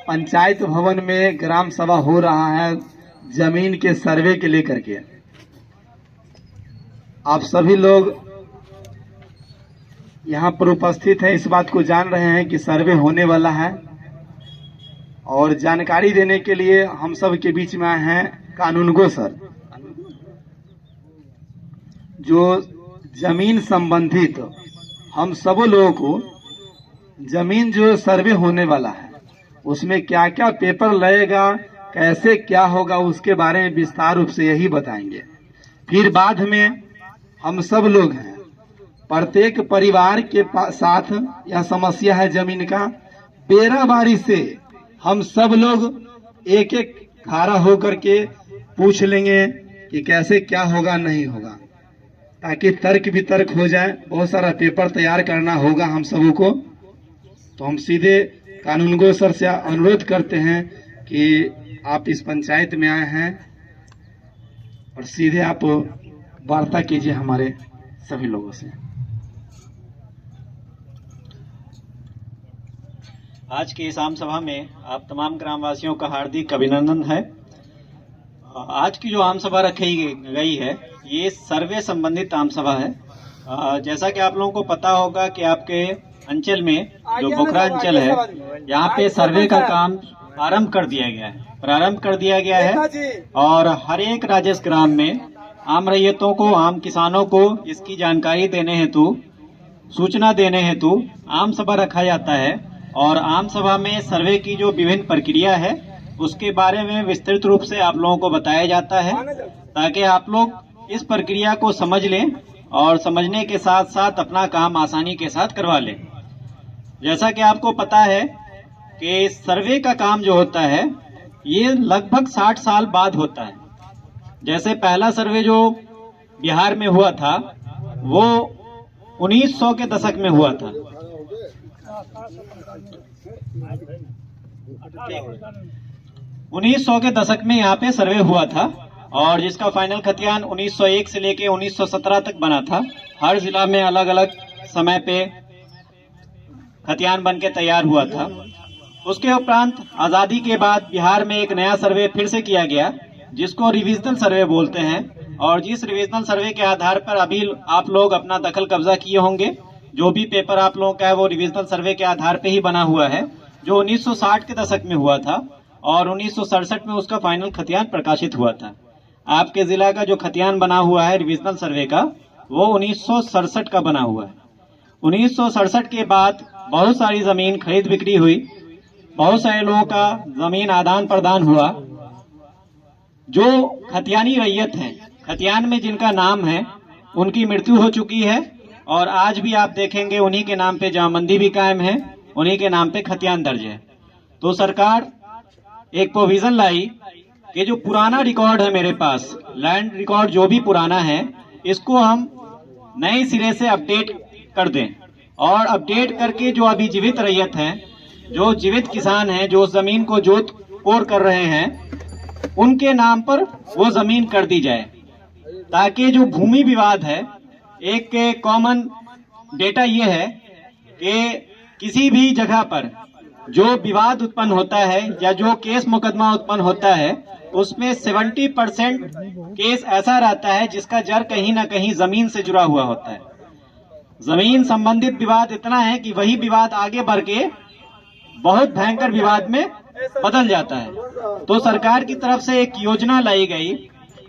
पंचायत भवन में ग्राम सभा हो रहा है जमीन के सर्वे के लेकर के। आप सभी लोग यहाँ पर उपस्थित हैं, इस बात को जान रहे हैं कि सर्वे होने वाला है। और जानकारी देने के लिए हम सब के बीच में आए हैं कानूनगो सर, जो जमीन संबंधित हम सब लोगों को जमीन जो सर्वे होने वाला है उसमें क्या क्या पेपर लगेगा, कैसे क्या होगा, उसके बारे में विस्तार रूप से यही बताएंगे। फिर बाद में हम सब लोग हैं, प्रत्येक परिवार के साथ यह समस्या है जमीन का, बेराबारी से हम सब लोग एक एक खड़ा होकर के पूछ लेंगे कि कैसे क्या होगा नहीं होगा, ताकि तर्क वितर्क हो जाए। बहुत सारा पेपर तैयार करना होगा हम सबों को। तो हम सीधे कानूनगो सर से अनुरोध करते हैं कि आप इस पंचायत में आए हैं और सीधे आप वार्ता कीजिए हमारे सभी लोगों से। आज की इस आम सभा में आप तमाम ग्रामवासियों का हार्दिक अभिनंदन है। आज की जो आम सभा रखी गई है ये सर्वे संबंधित आम सभा है। जैसा कि आप लोगों को पता होगा कि आपके अंचल में जो बोखरा अंचल है यहाँ पे सर्वे का काम प्रारंभ कर दिया गया है और हर एक राजेश ग्राम में आम रैयतों को, आम किसानों को इसकी जानकारी देने हेतु, सूचना देने हेतु आम सभा रखा जाता है। और आम सभा में सर्वे की जो विभिन्न प्रक्रिया है उसके बारे में विस्तृत रूप से आप लोगों को बताया जाता है, ताकि आप लोग इस प्रक्रिया को समझ लें और समझने के साथ साथ अपना काम आसानी के साथ करवा लें। जैसा कि आपको पता है कि सर्वे का काम जो होता है ये लगभग 60 साल बाद होता है। जैसे पहला सर्वे जो बिहार में हुआ था वो 1900 के दशक में हुआ था। 1900 के दशक में यहाँ पे सर्वे हुआ था और जिसका फाइनल खतियान 1901 से लेके 1917 तक बना था। हर जिला में अलग अलग समय पे खतियान बन के तैयार हुआ था। उसके उपरांत आज़ादी के बाद बिहार में एक नया सर्वे फिर से किया गया जिसको रिविजनल सर्वे बोलते हैं। और जिस रिविजनल सर्वे के आधार पर अभी आप लोग अपना दखल कब्जा किए होंगे, जो भी पेपर आप लोगों का है वो रिविजनल सर्वे के आधार पे ही बना हुआ है, जो 1960 के दशक में हुआ था और 1967 में उसका फाइनल खतियान प्रकाशित हुआ था। आपके जिला का जो खतियान बना हुआ है रिविजनल सर्वे का वो 1967 का बना हुआ है। 1967 के बाद बहुत सारी जमीन खरीद बिक्री हुई, बहुत सारे लोगों का जमीन आदान प्रदान हुआ। जो खतियानी रैयत हैं, खतियान में जिनका नाम है उनकी मृत्यु हो चुकी है और आज भी आप देखेंगे उन्हीं के नाम पे जमाबंदी भी कायम है, उन्हीं के नाम पे खतियान दर्ज है। तो सरकार एक प्रोविजन लाई कि जो पुराना रिकॉर्ड है मेरे पास, लैंड रिकॉर्ड जो भी पुराना है, इसको हम नए सिरे से अपडेट कर दें और अपडेट करके जो अभी जीवित रैयत हैं, जो जीवित किसान हैं, जो जमीन को जोत कोर कर रहे हैं, उनके नाम पर वो जमीन कर दी जाए, ताकि जो भूमि विवाद है, एक कॉमन डेटा ये है कि किसी भी जगह पर जो विवाद उत्पन्न होता है या जो केस मुकदमा उत्पन्न होता है उसमें 70% केस ऐसा रहता है जिसका जड़ कहीं ना कहीं जमीन से जुड़ा हुआ होता है। जमीन संबंधित विवाद इतना है कि वही विवाद आगे बढ़ के बहुत भयंकर विवाद में बदल जाता है। तो सरकार की तरफ से एक योजना लाई गई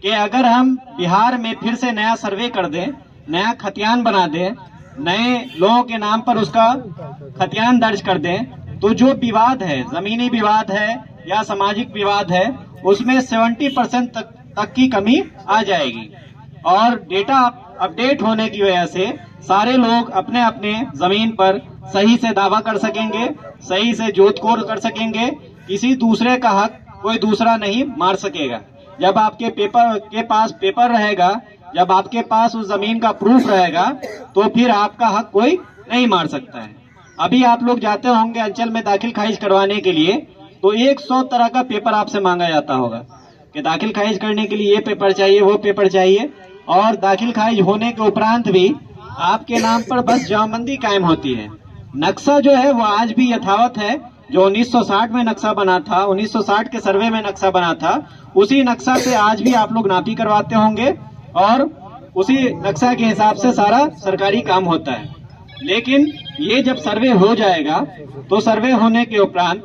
कि अगर हम बिहार में फिर से नया सर्वे कर दें, नया खतियान बना दें, नए लोगों के नाम पर उसका खतियान दर्ज कर दें, तो जो विवाद है, जमीनी विवाद है या सामाजिक विवाद है, उसमें 70% तक की कमी आ जाएगी। और डेटा अपडेट होने की वजह से सारे लोग अपने अपने जमीन पर सही से दावा कर सकेंगे, सही से जोत कोर कर सकेंगे, किसी दूसरे का हक कोई दूसरा नहीं मार सकेगा। जब आपके के पास पेपर रहेगा, जब आपके पास उस जमीन का प्रूफ रहेगा, तो फिर आपका हक कोई नहीं मार सकता है। अभी आप लोग जाते होंगे अंचल में दाखिल खारिज करवाने के लिए, तो 100 तरह का पेपर आपसे मांगा जाता होगा कि दाखिल खारिज करने के लिए ये पेपर चाहिए, वो पेपर चाहिए। और दाखिल खारिज होने के उपरांत भी आपके नाम पर बस जमाबंदी कायम होती है। नक्शा जो है वो आज भी यथावत है जो 1960 में नक्शा बना था, 1960 के सर्वे में नक्शा बना था, उसी नक्शा से आज भी आप लोग नापी करवाते होंगे और उसी नक्शा के हिसाब से सारा सरकारी काम होता है। लेकिन ये जब सर्वे हो जाएगा तो सर्वे होने के उपरांत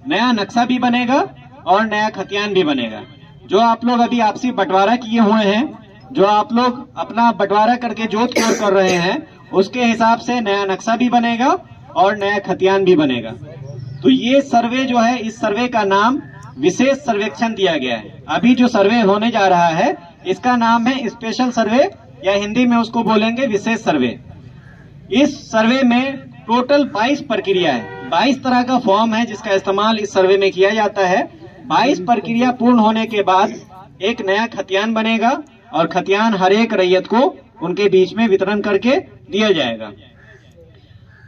नया नक्शा भी बनेगा और नया खतियान भी बनेगा। जो आप लोग अभी आपसी बंटवारा किए हुए हैं, जो आप लोग अपना बंटवारा करके जोत तोड़ कर रहे हैं, उसके हिसाब से नया नक्शा भी बनेगा और नया खतियान भी बनेगा। तो ये सर्वे जो है, इस सर्वे का नाम विशेष सर्वेक्षण दिया गया है। अभी जो सर्वे होने जा रहा है इसका नाम है स्पेशल सर्वे, या हिंदी में उसको बोलेंगे विशेष सर्वे। इस सर्वे में टोटल 22 प्रक्रिया है, 22 तरह का फॉर्म है जिसका इस्तेमाल इस सर्वे में किया जाता है। 22 प्रक्रिया पूर्ण होने के बाद एक नया खतियान बनेगा और खतियान हर एक रैयत को उनके बीच में वितरण करके दिया जाएगा।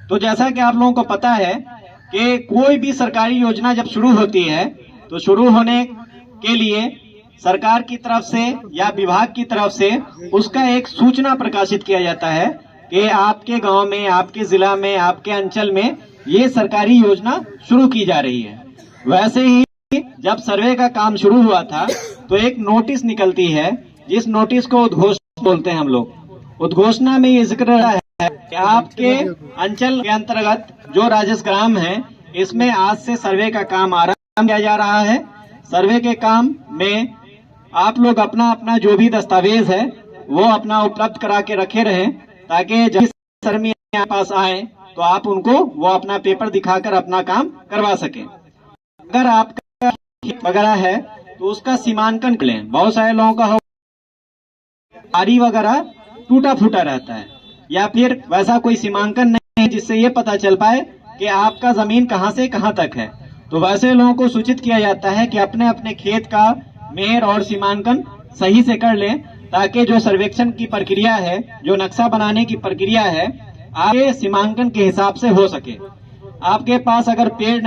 तो जैसा कि आप लोगों को पता है कि कोई भी सरकारी योजना जब शुरू होती है तो शुरू होने के लिए सरकार की तरफ से या विभाग की तरफ से उसका एक सूचना प्रकाशित किया जाता है कि आपके गांव में, आपके जिला में, आपके अंचल में ये सरकारी योजना शुरू की जा रही है। वैसे ही जब सर्वे का काम शुरू हुआ था तो एक नोटिस निकलती है, जिस नोटिस को उद्घोषणा बोलते हैं हम लोग। उद्घोषणा में ये जिक्र है कि आपके अंचल के अंतर्गत जो राजस्व ग्राम है, इसमें आज से सर्वे का काम आरंभ किया जा रहा है। सर्वे के काम में आप लोग अपना अपना जो भी दस्तावेज है वो अपना उपलब्ध करा के रखे रहें, ताकि जब सर्वे आपके पास आए तो आप उनको वो अपना पेपर दिखाकर अपना काम करवा सकें। अगर आपका वगैरह है तो उसका सीमांकन कर लें। बहुत सारे लोगों का आरी वगैरह टूटा फूटा रहता है, या फिर वैसा कोई सीमांकन नहीं है जिससे ये पता चल पाए कि आपका जमीन कहां से कहां तक है। तो वैसे लोगों को सूचित किया जाता है कि अपने अपने खेत का मेहर और सीमांकन सही से कर लें, ताकि जो सर्वेक्षण की प्रक्रिया है, जो नक्शा बनाने की प्रक्रिया है, आगे सीमांकन के हिसाब से हो सके। आपके पास अगर पेपर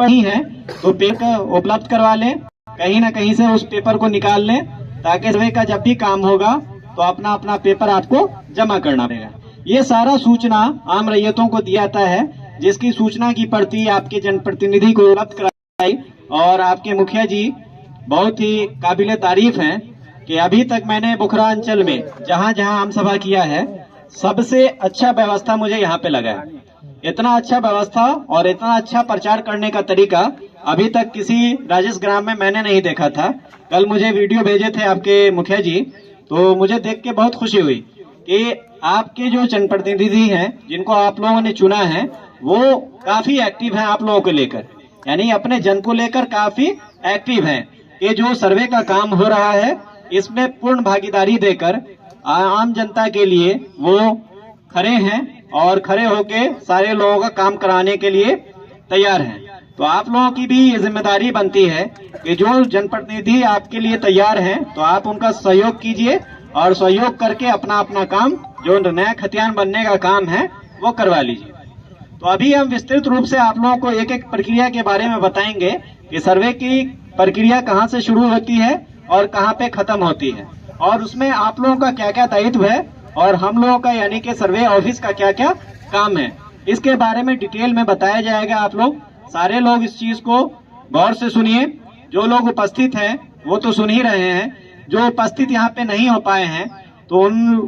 नहीं है तो पेपर उपलब्ध करवा लें, कहीं ना कहीं से उस पेपर को निकाल लें, ताकि सर्वे का जब भी काम होगा तो अपना अपना पेपर आपको जमा करना पड़ेगा। ये सारा सूचना आम रैयतों को दिया जाता है, जिसकी सूचना की प्रति आपके जनप्रतिनिधि को उपलब्ध कराई। और आपके मुखिया जी बहुत ही काबिले तारीफ हैं कि अभी तक मैंने बुखरा अंचल में जहां जहां आम सभा किया है, सबसे अच्छा व्यवस्था मुझे यहाँ पे लगा है। इतना अच्छा व्यवस्था और इतना अच्छा प्रचार करने का तरीका अभी तक किसी राजस्व ग्राम में मैंने नहीं देखा था। कल मुझे वीडियो भेजे थे आपके मुखिया जी, तो मुझे देख के बहुत खुशी हुई कि आपके जो जनप्रतिनिधि हैं, जिनको आप लोगों ने चुना है, वो काफी एक्टिव हैं आप लोगों को लेकर, यानी अपने जन को लेकर काफी एक्टिव हैं कि जो सर्वे का काम हो रहा है इसमें पूर्ण भागीदारी देकर आम जनता के लिए वो खड़े हैं और खड़े होके सारे लोगों का काम कराने के लिए तैयार हैं। तो आप लोगों की भी ये जिम्मेदारी बनती है कि जो जनप्रतिनिधि आपके लिए तैयार हैं तो आप उनका सहयोग कीजिए और सहयोग करके अपना अपना काम, जो नया खतियान बनने का काम है, वो करवा लीजिए। तो अभी हम विस्तृत रूप से आप लोगों को एक एक प्रक्रिया के बारे में बताएंगे कि सर्वे की प्रक्रिया कहाँ से शुरू होती है और कहाँ पे खत्म होती है, और उसमें आप लोगों का क्या क्या दायित्व है और हम लोगों का यानी कि सर्वे ऑफिस का क्या क्या काम है, इसके बारे में डिटेल में बताया जाएगा। आप लोग सारे लोग इस चीज को गौर से सुनिए। जो लोग उपस्थित हैं वो तो सुन ही रहे हैं, जो उपस्थित यहाँ पे नहीं हो पाए हैं तो उन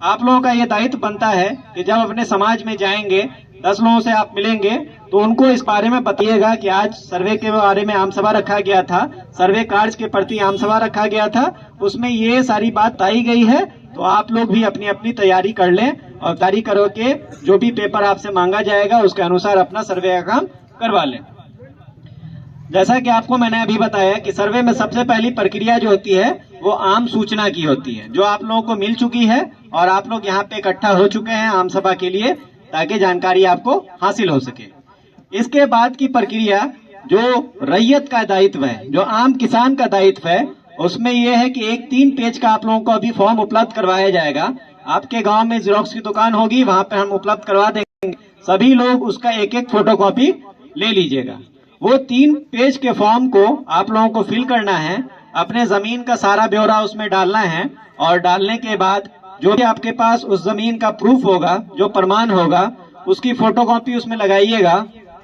आप लोगों का ये दायित्व बनता है कि जब अपने समाज में जाएंगे, 10 लोगों से आप मिलेंगे, तो उनको इस बारे में बताइएगा कि आज सर्वे के बारे में आम सभा रखा गया था, सर्वे कार्य के प्रति आम सभा रखा गया था, उसमें ये सारी बात बताई गई है। तो आप लोग भी अपनी अपनी तैयारी कर लें और तैयारी करो के जो भी पेपर आपसे मांगा जाएगा उसके अनुसार अपना सर्वे का काम करवा लें। जैसा कि आपको मैंने अभी बताया कि सर्वे में सबसे पहली प्रक्रिया जो होती है वो आम सूचना की होती है, जो आप लोगों को मिल चुकी है और आप लोग यहाँ पे इकट्ठा हो चुके हैं आम सभा के लिए, ताकि जानकारी आपको हासिल हो सके। इसके बाद की प्रक्रिया जो रैयत का दायित्व है, जो आम किसान का दायित्व है, उसमें यह है कि एक 3 पेज का आप लोगों को अभी फॉर्म उपलब्ध करवाया जाएगा। आपके गांव में जेरोक्स की दुकान होगी, वहां पे हम उपलब्ध करवा देंगे। सभी लोग उसका एक एक फोटोकॉपी ले लीजिएगा। वो 3 पेज के फॉर्म को आप लोगों को फिल करना है, अपने जमीन का सारा ब्यौरा उसमें डालना है, और डालने के बाद जो भी आपके पास उस जमीन का प्रूफ होगा, जो प्रमाण होगा, उसकी फोटोकॉपी उसमें लगाइएगा।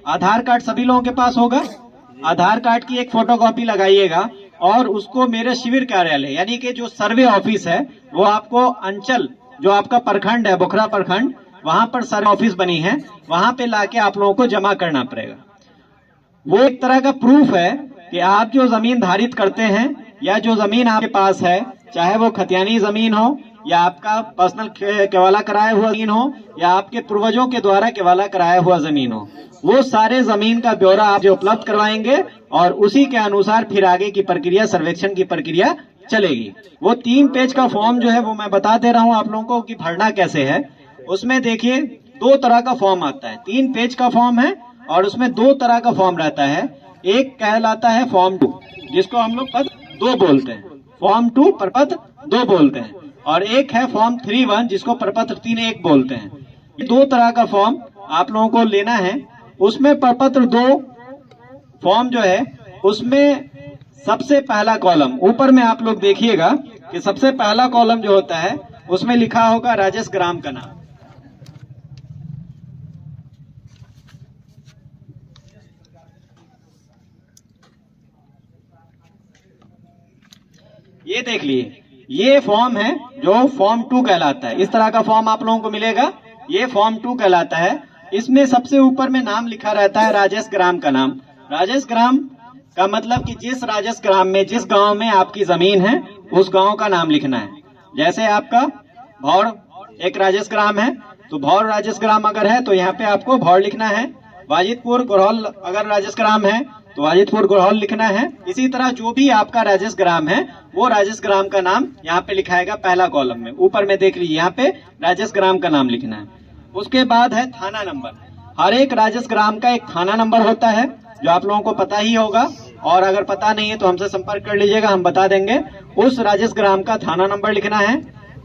आधार कार्ड सभी लोगों के पास होगा। आधार कार्ड की एक फोटोकॉपी लगाइएगा और उसको मेरे शिविर कार्यालय यानी कि जो सर्वे ऑफिस है वो आपको अंचल जो आपका प्रखंड है बोखरा प्रखंड वहां पर सर्वे ऑफिस बनी है वहां पे लाके आप लोगों को जमा करना पड़ेगा। वो एक तरह का प्रूफ है कि आप जो जमीन धारित करते हैं या जो जमीन आपके पास है, चाहे वो खतियानी जमीन हो या आपका पर्सनल केवाला कराया हुआ जमीन हो या आपके पूर्वजों के द्वारा केवाला कराया हुआ जमीन हो, वो सारे जमीन का ब्यौरा आप जो उपलब्ध करवाएंगे और उसी के अनुसार फिर आगे की प्रक्रिया सर्वेक्षण की प्रक्रिया चलेगी। वो 3 पेज का फॉर्म जो है वो मैं बता दे रहा हूँ आप लोगों को कि भरना कैसे है। उसमें देखिए 2 तरह का फॉर्म आता है, 3 पेज का फॉर्म है और उसमें 2 तरह का फॉर्म रहता है। एक कहलाता है फॉर्म 2 जिसको हम लोग पद 2 बोलते हैं, फॉर्म 2 प्रपत्र 2 बोलते हैं, और एक है फॉर्म 3-1 जिसको प्रपत्र 3-1 बोलते हैं। ये 2 तरह का फॉर्म आप लोगों को लेना है। उसमें प्रपत्र 2 फॉर्म जो है उसमें सबसे पहला कॉलम ऊपर में आप लोग देखिएगा कि सबसे पहला कॉलम जो होता है उसमें लिखा होगा राजेश ग्राम का नाम। ये देख लिए, ये फॉर्म है जो फॉर्म 2 कहलाता है। इस तरह का फॉर्म आप लोगों को मिलेगा, ये फॉर्म 2 कहलाता है। इसमें सबसे ऊपर में नाम लिखा रहता है राजेश ग्राम का नाम। राजेश ग्राम का मतलब कि जिस राजेश ग्राम में जिस गांव में आपकी जमीन है उस गांव का नाम लिखना है। जैसे आपका भौर एक राजेश ग्राम है तो भौर राजेश ग्राम अगर है तो यहाँ पे आपको भौर लिखना है। वाजिदपुर गुरहल अगर राजेश ग्राम है तो वाजिदपुर गुरहल लिखना है। इसी तरह जो भी आपका राजेश ग्राम है वो राजेश ग्राम का नाम यहाँ पे लिखाएगा पहला कॉलम में। ऊपर में देख लीजिए यहाँ पे राजेश ग्राम का नाम लिखना है। उसके बाद है थाना नंबर। हर एक राजेश ग्राम का एक थाना नंबर होता है जो आप लोगों को पता ही होगा, और अगर पता नहीं है तो हमसे संपर्क कर लीजिएगा, हम बता देंगे। उस राजेश ग्राम का थाना नंबर लिखना है।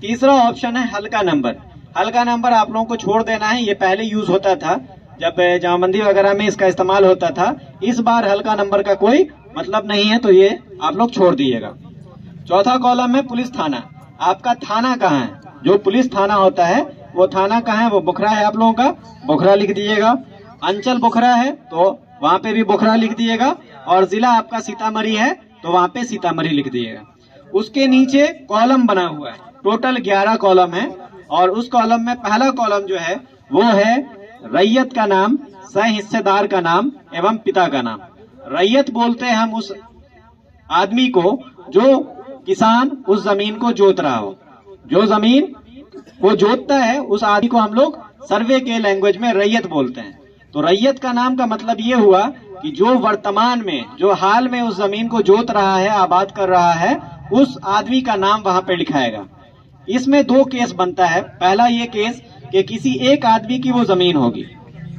तीसरा ऑप्शन है हल्का नंबर। हल्का नंबर आप लोगों को छोड़ देना है, ये पहले यूज होता था जब जमाबंदी वगैरह में इसका इस्तेमाल होता था। इस बार हल्का नंबर का कोई मतलब नहीं है तो ये आप लोग छोड़ दीजिएगा। चौथा कॉलम है पुलिस थाना। आपका थाना कहाँ है, जो पुलिस थाना होता है वो थाना कहाँ है, वो बोखरा है आप लोगों का, बोखरा लिख दीजिएगा। अंचल बोखरा है तो वहाँ पे भी बोखरा लिख दीजिएगा, और जिला आपका सीतामढ़ी है तो वहाँ पे सीतामढ़ी लिख दीजिएगा। उसके नीचे कॉलम बना हुआ है, टोटल 11 कॉलम है, और उस कॉलम में पहला कॉलम जो है वो है रैयत का नाम, सह हिस्सेदार का नाम एवं पिता का नाम। रैयत बोलते हैं हम उस आदमी को जो किसान उस जमीन को जोत रहा हो, जो जमीन वो जोतता है उस आदमी को हम लोग सर्वे के लैंग्वेज में रैयत बोलते हैं। तो रैयत का नाम का मतलब ये हुआ कि जो वर्तमान में जो हाल में उस जमीन को जोत रहा है, आबाद कर रहा है, उस आदमी का नाम वहां पे लिखाएगा। इसमें 2 केस बनता है। पहला ये केस कि किसी एक आदमी की वो जमीन होगी,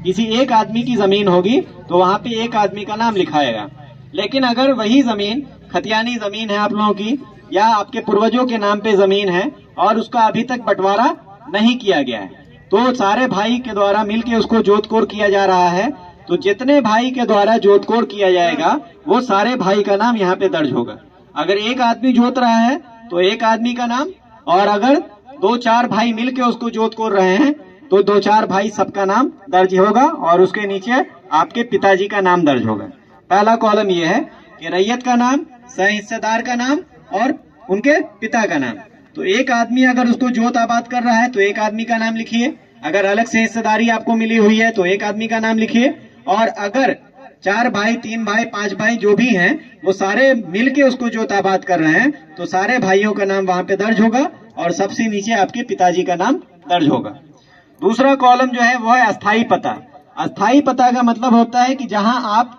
किसी एक आदमी की जमीन होगी तो वहां पे एक आदमी का नाम लिखाएगा। लेकिन अगर वही जमीन खतियानी जमीन है आप लोगों की, या आपके पूर्वजों के नाम पे जमीन है और उसका अभी तक बंटवारा नहीं किया गया है, तो सारे भाई के द्वारा मिलके उसको जोतकोर किया जा रहा है। तो जितने भाई के द्वारा जोतकोर किया जाएगा वो सारे भाई का नाम यहाँ पे दर्ज होगा। अगर एक आदमी जोत रहा है तो एक आदमी का नाम, और अगर 2-4 भाई मिलके उसको जोतकोर रहे हैं तो 2-4 भाई सबका नाम दर्ज होगा, और उसके नीचे आपके पिताजी का नाम दर्ज होगा। पहला कॉलम ये है कि रैयत का नाम, सह हिस्सेदार का नाम और उनके पिता का नाम। तो एक आदमी अगर उसको जोत आबाद कर रहा है तो एक आदमी का नाम लिखिए, अगर अलग से हिस्सेदारी आपको मिली हुई है तो एक आदमी का नाम लिखिए, और अगर 4 भाई, 3 भाई, 5 भाई जो भी हैं वो सारे मिलके उसको जोत आबाद कर रहे हैं तो सारे भाइयों का नाम वहां पे दर्ज होगा, और सबसे नीचे आपके पिताजी का नाम दर्ज होगा। दूसरा कॉलम जो है वो है अस्थाई पता। अस्थाई पता का मतलब होता है कि जहां आप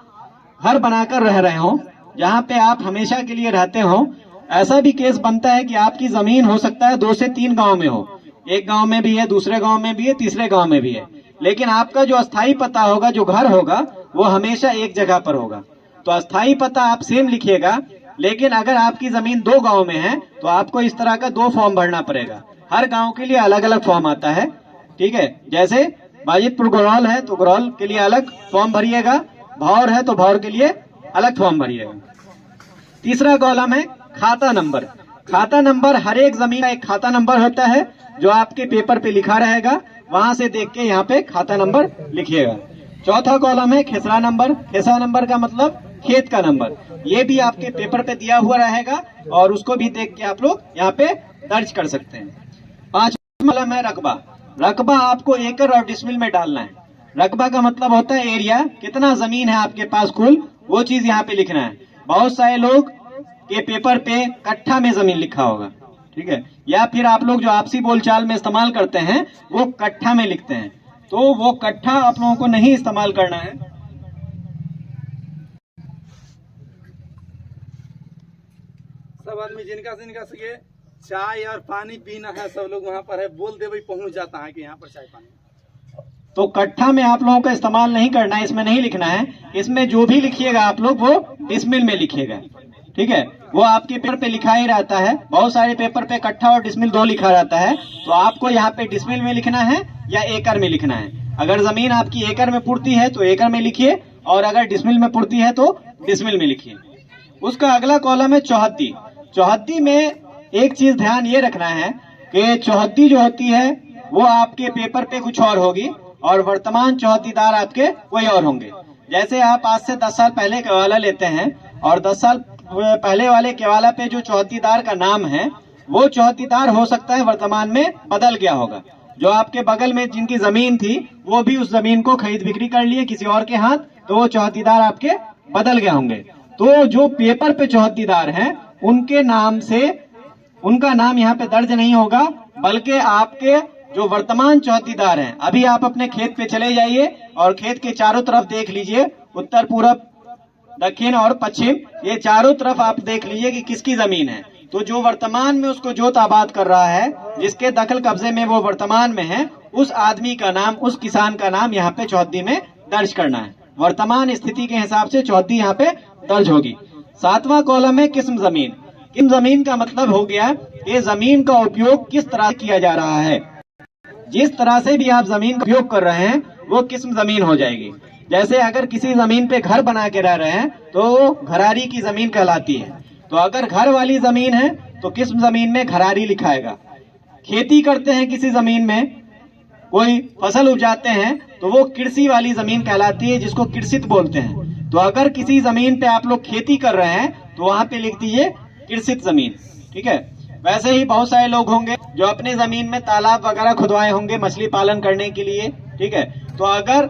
घर बनाकर रह रहे हो, जहां पे आप हमेशा के लिए रहते हो। ऐसा भी केस बनता है कि आपकी जमीन हो सकता है 2 से 3 गांव में हो, एक गांव में भी है, दूसरे गांव में भी है, तीसरे गांव में भी है, लेकिन आपका जो अस्थाई पता होगा, जो घर होगा, वो हमेशा एक जगह पर होगा। तो अस्थाई पता आप सेम लिखिएगा, लेकिन अगर आपकी जमीन 2 गांव में है तो आपको इस तरह का 2 फॉर्म भरना पड़ेगा। हर गांव के लिए अलग अलग फॉर्म आता है, ठीक है। जैसे वाजिदपुर गुरहल है तो गुरहल के लिए अलग फॉर्म भरिएगा, भौर है तो भौर के लिए अलग फॉर्म भरिएगा। तीसरा कॉलम है खाता नंबर। खाता नंबर, हर एक जमीन का एक खाता नंबर होता है जो आपके पेपर पे लिखा रहेगा, वहां से देख के यहाँ पे खाता नंबर लिखिएगा। चौथा कॉलम है खेसरा नंबर। खेसरा नंबर का मतलब खेत का नंबर। ये भी आपके पेपर पे दिया हुआ रहेगा और उसको भी देख के आप लोग यहाँ पे दर्ज कर सकते हैं। पांचवा कॉलम है रकबा। रकबा आपको एकड़ और डिसमिल में डालना है। रकबा का मतलब होता है एरिया, कितना जमीन है आपके पास कुल, वो चीज यहाँ पे लिखना है। बहुत सारे लोग के पेपर पे कट्ठा में जमीन लिखा होगा, ठीक है, या फिर आप लोग जो आपसी बोलचाल में इस्तेमाल करते हैं वो कट्ठा में लिखते हैं, तो वो कट्ठा आप लोगों को नहीं इस्तेमाल करना है। सब आदमी जिनका सके चाय और पानी पीना है, सब लोग वहाँ पर है, बोल दे भाई पहुँच जाता है कि यहाँ पर चाय पानी। तो कट्ठा में आप लोगों का इस्तेमाल नहीं करना है, इसमें नहीं लिखना है। इसमें जो भी लिखिएगा आप लोग वो डिसमिल में लिखिएगा, ठीक है। वो आपके पेपर पे लिखा ही रहता है, बहुत सारे पेपर पे कट्ठा और डिसमिल दो लिखा रहता है, तो आपको यहाँ पे डिसमिल में लिखना है या एकड़ में लिखना है। अगर जमीन आपकी एकड़ में पुरती है तो एकड़ में लिखिए, और अगर डिसमिल में पुरती है तो डिसमिल में लिखिए। उसका अगला कॉलम है चौहद्दी। चौहद्दी में एक चीज ध्यान ये रखना है कि चौहद्दी जो होती है वो आपके पेपर पे कुछ और होगी और वर्तमान चौहद्दीदार आपके कोई और होंगे। जैसे आप आज से 10 साल पहले केवाला लेते हैं और 10 साल पहले वाले केवाला पे जो चौहद्दीदार का नाम है वो चौहद्दीदार हो सकता है वर्तमान में बदल गया होगा। जो आपके बगल में जिनकी जमीन थी वो भी उस जमीन को खरीद बिक्री कर लिए किसी और के हाथ, तो वो चौहद्दीदार आपके बदल गए होंगे। तो जो पेपर पे चौहद्दीदार हैं उनके नाम से उनका नाम यहाँ पे दर्ज नहीं होगा, बल्कि आपके जो वर्तमान चौहद्दीदार हैं, अभी आप अपने खेत पे चले जाइए और खेत के चारों तरफ देख लीजिए, उत्तर पूरब दक्षिण और पश्चिम, ये चारों तरफ आप देख लीजिए कि किसकी जमीन है। तो जो वर्तमान में उसको जोत आबाद कर रहा है, जिसके दखल कब्जे में वो वर्तमान में है, उस आदमी का नाम, उस किसान का नाम यहाँ पे चौहद्दी में दर्ज करना है। वर्तमान स्थिति के हिसाब से चौहद्दी यहाँ पे दर्ज होगी। 7वां कॉलम है किस्म जमीन। किस्म जमीन का मतलब हो गया कि जमीन का उपयोग किस तरह किया जा रहा है। जिस तरह से भी आप जमीन का उपयोग कर रहे हैं वो किस्म जमीन हो जाएगी। जैसे अगर किसी जमीन पे घर बना के रह रहे हैं तो घरारी की जमीन कहलाती है। तो अगर घर वाली जमीन है तो किस्म जमीन में घरारी लिखाएगा। खेती करते हैं किसी जमीन में, कोई फसल उगाते हैं, तो वो कृषि वाली जमीन कहलाती है, जिसको कृषित बोलते हैं। तो अगर किसी जमीन पे आप लोग खेती कर रहे हैं तो वहां पे लिख दीजिए कृषित जमीन, ठीक है। वैसे ही बहुत सारे लोग होंगे जो अपनी जमीन में तालाब वगैरह खुदवाए होंगे मछली पालन करने के लिए, ठीक है। तो अगर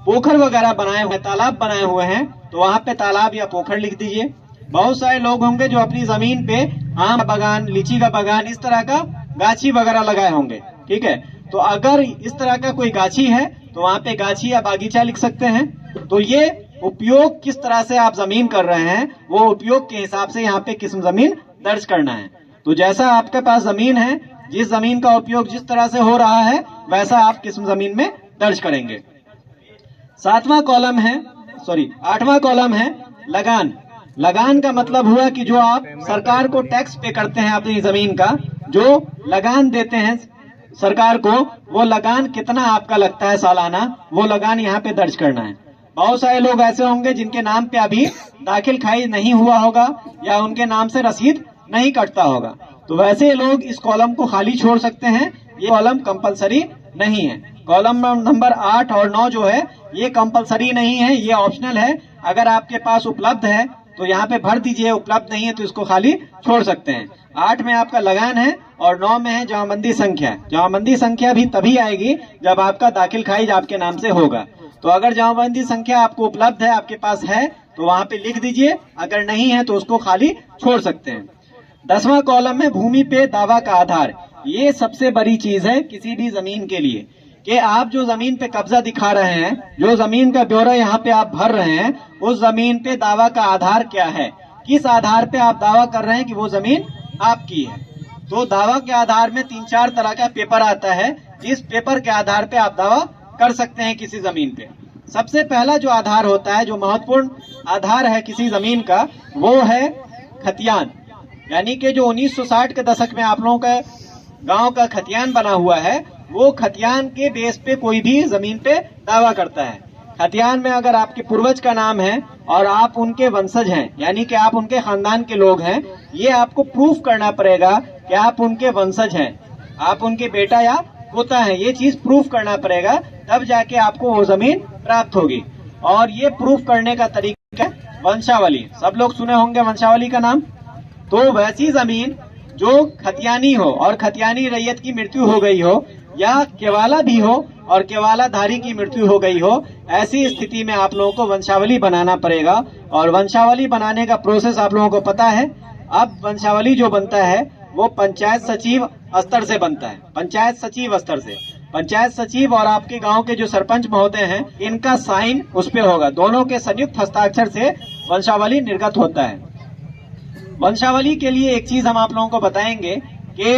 पोखर वगैरह बनाए हुए, तालाब बनाए हुए हैं, तो वहां पे तालाब या पोखर लिख दीजिए। बहुत सारे लोग होंगे जो अपनी जमीन पे आम बागान, लीची का बागान, इस तरह का गाछी वगैरह लगाए होंगे, ठीक है। तो अगर इस तरह का कोई गाछी है तो वहां पे गाछी या बागीचा लिख सकते हैं। तो ये उपयोग किस तरह से आप जमीन कर रहे हैं वो उपयोग के हिसाब से यहाँ पे किस्म जमीन दर्ज करना है। तो जैसा आपके पास जमीन है, जिस जमीन का उपयोग जिस तरह से हो रहा है वैसा आप किस्म जमीन में दर्ज करेंगे। 8वां कॉलम है लगान। लगान का मतलब हुआ कि जो आप सरकार को टैक्स पे करते हैं अपनी जमीन का, जो लगान देते हैं सरकार को, वो लगान कितना आपका लगता है सालाना, वो लगान यहाँ पे दर्ज करना है। बहुत सारे लोग ऐसे होंगे जिनके नाम पे अभी दाखिल खाई नहीं हुआ होगा या उनके नाम से रसीद नहीं कटता होगा, तो वैसे लोग इस कॉलम को खाली छोड़ सकते हैं। ये कॉलम कंपलसरी नहीं है। कॉलम नंबर 8 और 9 जो है ये कंपलसरी नहीं है, ये ऑप्शनल है। अगर आपके पास उपलब्ध है तो यहाँ पे भर दीजिए, उपलब्ध नहीं है तो इसको खाली छोड़ सकते हैं। 8 में आपका लगान है और 9 में है जमाबंदी संख्या। जमाबंदी संख्या भी तभी आएगी जब आपका दाखिल खारिज आपके नाम से होगा। तो अगर जमाबंदी संख्या आपको उपलब्ध है, आपके पास है, तो वहां पे लिख दीजिए, अगर नहीं है तो उसको खाली छोड़ सकते हैं। 10वां कॉलम है भूमि पे दावा का आधार। ये सबसे बड़ी चीज है किसी भी जमीन के लिए कि आप जो जमीन पे कब्जा दिखा रहे हैं, जो जमीन का ब्यौरा यहाँ पे आप भर रहे हैं, उस जमीन पे दावा का आधार क्या है, किस आधार पे आप दावा कर रहे हैं कि वो जमीन आपकी है। तो दावा के आधार में 3-4 तरह का पेपर आता है, जिस पेपर के आधार पे आप दावा कर सकते हैं किसी जमीन पे। सबसे पहला जो आधार होता है, जो महत्वपूर्ण आधार है किसी जमीन का, वो है खतियान। यानी कि जो 1960 के दशक में आप लोगों का गांव का खतियान बना हुआ है, वो खतियान के बेस पे कोई भी जमीन पे दावा करता है। खतियान में अगर आपके पूर्वज का नाम है और आप उनके वंशज हैं, यानी कि आप उनके खानदान के लोग हैं, ये आपको प्रूफ करना पड़ेगा कि आप उनके वंशज हैं, आप उनके बेटा या पोता हैं। ये चीज प्रूफ करना पड़ेगा, तब जाके आपको वो जमीन प्राप्त होगी। और ये प्रूफ करने का तरीका है वंशावली। सब लोग सुने होंगे वंशावली का नाम। तो वैसी जमीन जो खतियानी हो और खतियानी रैयत की मृत्यु हो गई हो, या केवाला भी हो और केवालाधारी की मृत्यु हो गई हो, ऐसी स्थिति में आप लोगों को वंशावली बनाना पड़ेगा। और वंशावली बनाने का प्रोसेस आप लोगों को पता है। अब वंशावली जो बनता है वो पंचायत सचिव स्तर से बनता है। पंचायत सचिव स्तर से, पंचायत सचिव और आपके गांव के जो सरपंच महोदय हैं, इनका साइन उस पे होगा। दोनों के संयुक्त हस्ताक्षर से वंशावली निर्गत होता है। वंशावली के लिए एक चीज हम आप लोगों को बताएंगे कि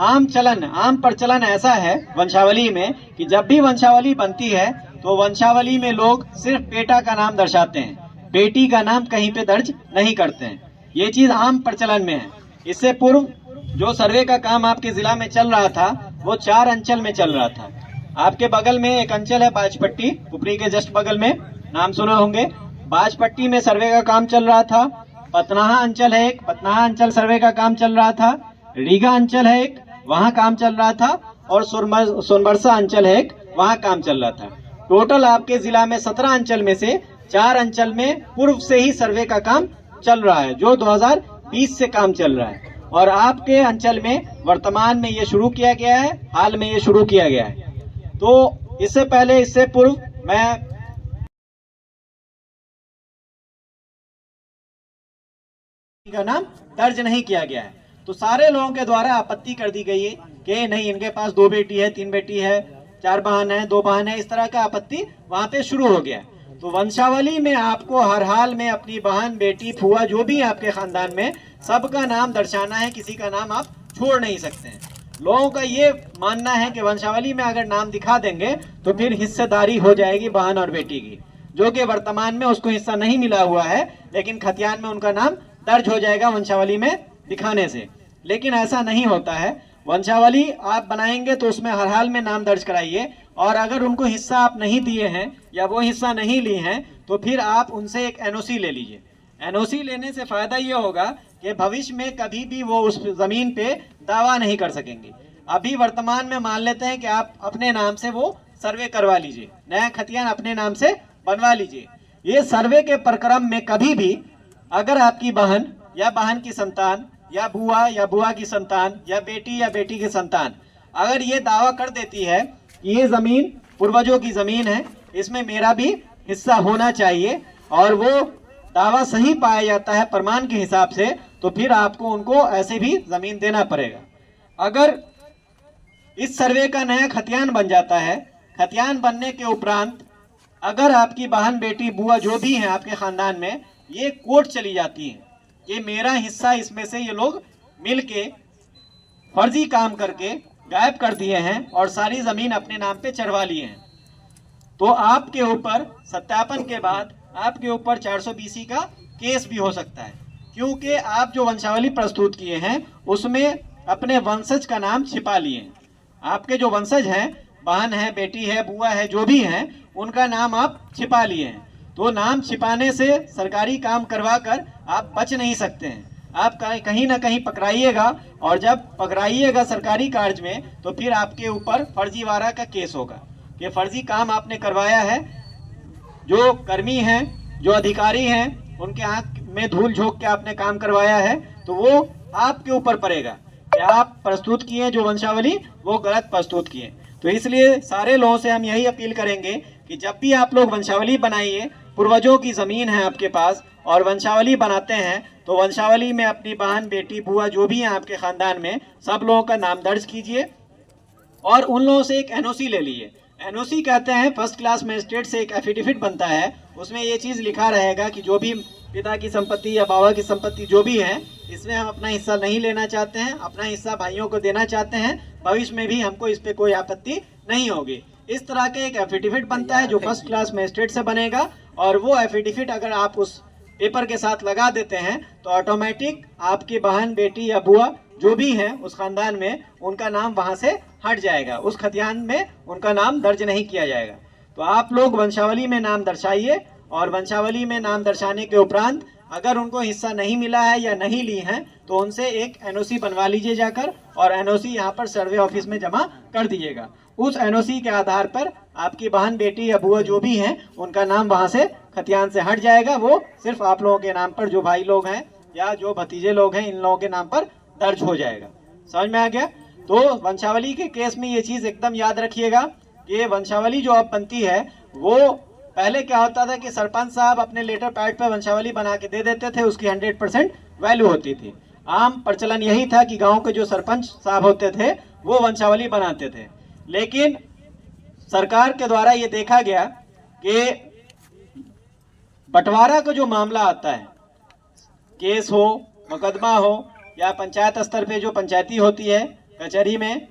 आम प्रचलन ऐसा है वंशावली में कि जब भी वंशावली बनती है तो वंशावली में लोग सिर्फ बेटा का नाम दर्शाते हैं, बेटी का नाम कहीं पे दर्ज नहीं करते हैं। ये चीज आम प्रचलन में है। इससे पूर्व जो सर्वे का काम आपके जिला में चल रहा था वो 4 अंचल में चल रहा था। आपके बगल में एक अंचल है बाजपट्टी, पुपरी के जस्ट बगल में, नाम सुने होंगे। बाजपट्टी में सर्वे का काम चल रहा था। पतनाहा अंचल है एक, पतनाहा अंचल सर्वे का काम चल रहा था। रीगा अंचल है एक, वहाँ काम चल रहा था। और सोनबरसा अंचल है एक, वहाँ काम चल रहा था। टोटल आपके जिला में 17 अंचल में से 4 अंचल में पूर्व से ही सर्वे का काम चल रहा है, जो 2020 से काम चल रहा है। और आपके अंचल में वर्तमान में ये शुरू किया गया है, हाल में ये शुरू किया गया है। तो इससे पूर्व मैं का नाम दर्ज नहीं किया गया है, तो सारे लोगों के द्वारा आपत्ति कर दी गई है कि नहीं, इनके पास 2 बेटी है, 3 बेटी है, 4 बहन है, 2 बहन है, इस तरह का आपत्ति वहां पे शुरू हो गया। तो वंशावली में आपको हर हाल में अपनी बहन, बेटी, फुआ जो भी है आपके खानदान में, सबका नाम दर्शाना है। किसी का नाम आप छोड़ नहीं सकते हैं। लोगों का ये मानना है कि वंशावली में अगर नाम दिखा देंगे तो फिर हिस्सेदारी हो जाएगी बहन और बेटी की, जो कि वर्तमान में उसको हिस्सा नहीं मिला हुआ है, लेकिन खतियान में उनका नाम दर्ज हो जाएगा वंशावली में दिखाने से। लेकिन ऐसा नहीं होता है। वंशावली आप बनाएंगे तो उसमें हर हाल में नाम दर्ज कराइए, और अगर उनको हिस्सा आप नहीं दिए हैं या वो हिस्सा नहीं लिए हैं तो फिर आप उनसे एक एनओसी ले लीजिए। एनओसी लेने से फायदा ये होगा कि भविष्य में कभी भी वो उस जमीन पे दावा नहीं कर सकेंगे। अभी वर्तमान में मान लेते हैं कि आप अपने नाम से वो सर्वे करवा लीजिए, नया खतियान अपने नाम से बनवा लीजिए। ये सर्वे के प्रक्रम में कभी भी अगर आपकी बहन या बहन की संतान या बुआ की संतान या बेटी की संतान अगर ये दावा कर देती है कि ये जमीन पूर्वजों की जमीन है, इसमें मेरा भी हिस्सा होना चाहिए, और वो दावा सही पाया जाता है प्रमाण के हिसाब से, तो फिर आपको उनको ऐसे भी जमीन देना पड़ेगा। अगर इस सर्वे का नया खतियान बन जाता है, खतियान बनने के उपरांत अगर आपकी बहन, बेटी, बुआ जो भी हैं आपके खानदान में, ये कोर्ट चली जाती है कि मेरा हिस्सा इसमें से ये लोग मिलके फर्जी काम करके गायब कर दिए हैं और सारी जमीन अपने नाम पे चढ़वा लिए हैं, तो आपके ऊपर सत्यापन के बाद आपके ऊपर 420 का केस भी हो सकता है। क्योंकि आप जो वंशावली प्रस्तुत किए हैं उसमें अपने वंशज का नाम छिपा लिए हैं। आपके जो वंशज हैं, बहन है, बेटी है, बुआ है, जो भी हैं, उनका नाम आप छिपा लिए हैं। तो नाम छिपाने से सरकारी काम करवा कर आप बच नहीं सकते हैं। आप कहीं ना कहीं पकड़ाइएगा, और जब पकड़ाइएगा सरकारी कार्य में तो फिर आपके ऊपर फर्जीवाड़ा का केस होगा कि फर्जी काम आपने करवाया है। जो कर्मी हैं, जो अधिकारी हैं, उनके आंख में धूल झोंक के आपने काम करवाया है, तो वो आपके ऊपर पड़ेगा कि आप प्रस्तुत किए जो वंशावली वो गलत प्रस्तुत किए। तो इसलिए सारे लोगों से हम यही अपील करेंगे कि जब भी आप लोग वंशावली बनाइए, पूर्वजों की जमीन है आपके पास और वंशावली बनाते हैं, तो वंशावली में अपनी बहन, बेटी, बुआ जो भी हैं आपके खानदान में, सब लोगों का नाम दर्ज कीजिए और उन लोगों से एक एनओसी ले लीजिए। एनओसी कहते हैं फर्स्ट क्लास मजिस्ट्रेट से एक एफिडेविट बनता है, उसमें ये चीज़ लिखा रहेगा कि जो भी पिता की संपत्ति या बाबा की संपत्ति जो भी है, इसमें हम अपना हिस्सा नहीं लेना चाहते हैं, अपना हिस्सा भाइयों को देना चाहते हैं, भविष्य में भी हमको इस पे कोई आपत्ति नहीं होगी। इस तरह के एक एफिडेविट बनता है जो फर्स्ट क्लास मजिस्ट्रेट से बनेगा, और वो एफिडेविट अगर आप उस पेपर के साथ लगा देते हैं तो ऑटोमेटिक आपकी बहन, बेटी या बुआ जो भी हैं उस खानदान में, उनका नाम वहां से हट जाएगा, उस खतियान में उनका नाम दर्ज नहीं किया जाएगा। तो आप लोग वंशावली में नाम दर्शाइए, और वंशावली में नाम दर्शाने के उपरांत अगर उनको हिस्सा नहीं मिला है या नहीं ली है तो उनसे एक एनओसी बनवा लीजिए जाकर, और एनओसी यहाँ पर सर्वे ऑफिस में जमा कर दीजिएगा। उस एनओसी के आधार पर आपकी बहन, बेटी या बुआ जो भी हैं उनका नाम वहां से खतियान से हट जाएगा। वो सिर्फ आप लोगों के नाम पर, जो भाई लोग हैं या जो भतीजे लोग हैं, इन लोगों के नाम पर दर्ज हो जाएगा। समझ में आ गया? तो वंशावली के केस में ये चीज एकदम याद रखिएगा कि वंशावली जो अब बनती है, वो पहले क्या होता था कि सरपंच साहब अपने लेटर पैड पर वंशावली बना के दे देते थे, उसकी 100% वैल्यू होती थी। आम प्रचलन यही था कि गांव के जो सरपंच साहब होते थे वो वंशावली बनाते थे। लेकिन सरकार के द्वारा ये देखा गया कि बंटवारा का जो मामला आता है, केस हो, मुकदमा हो या पंचायत स्तर पे जो पंचायती होती है कचहरी में,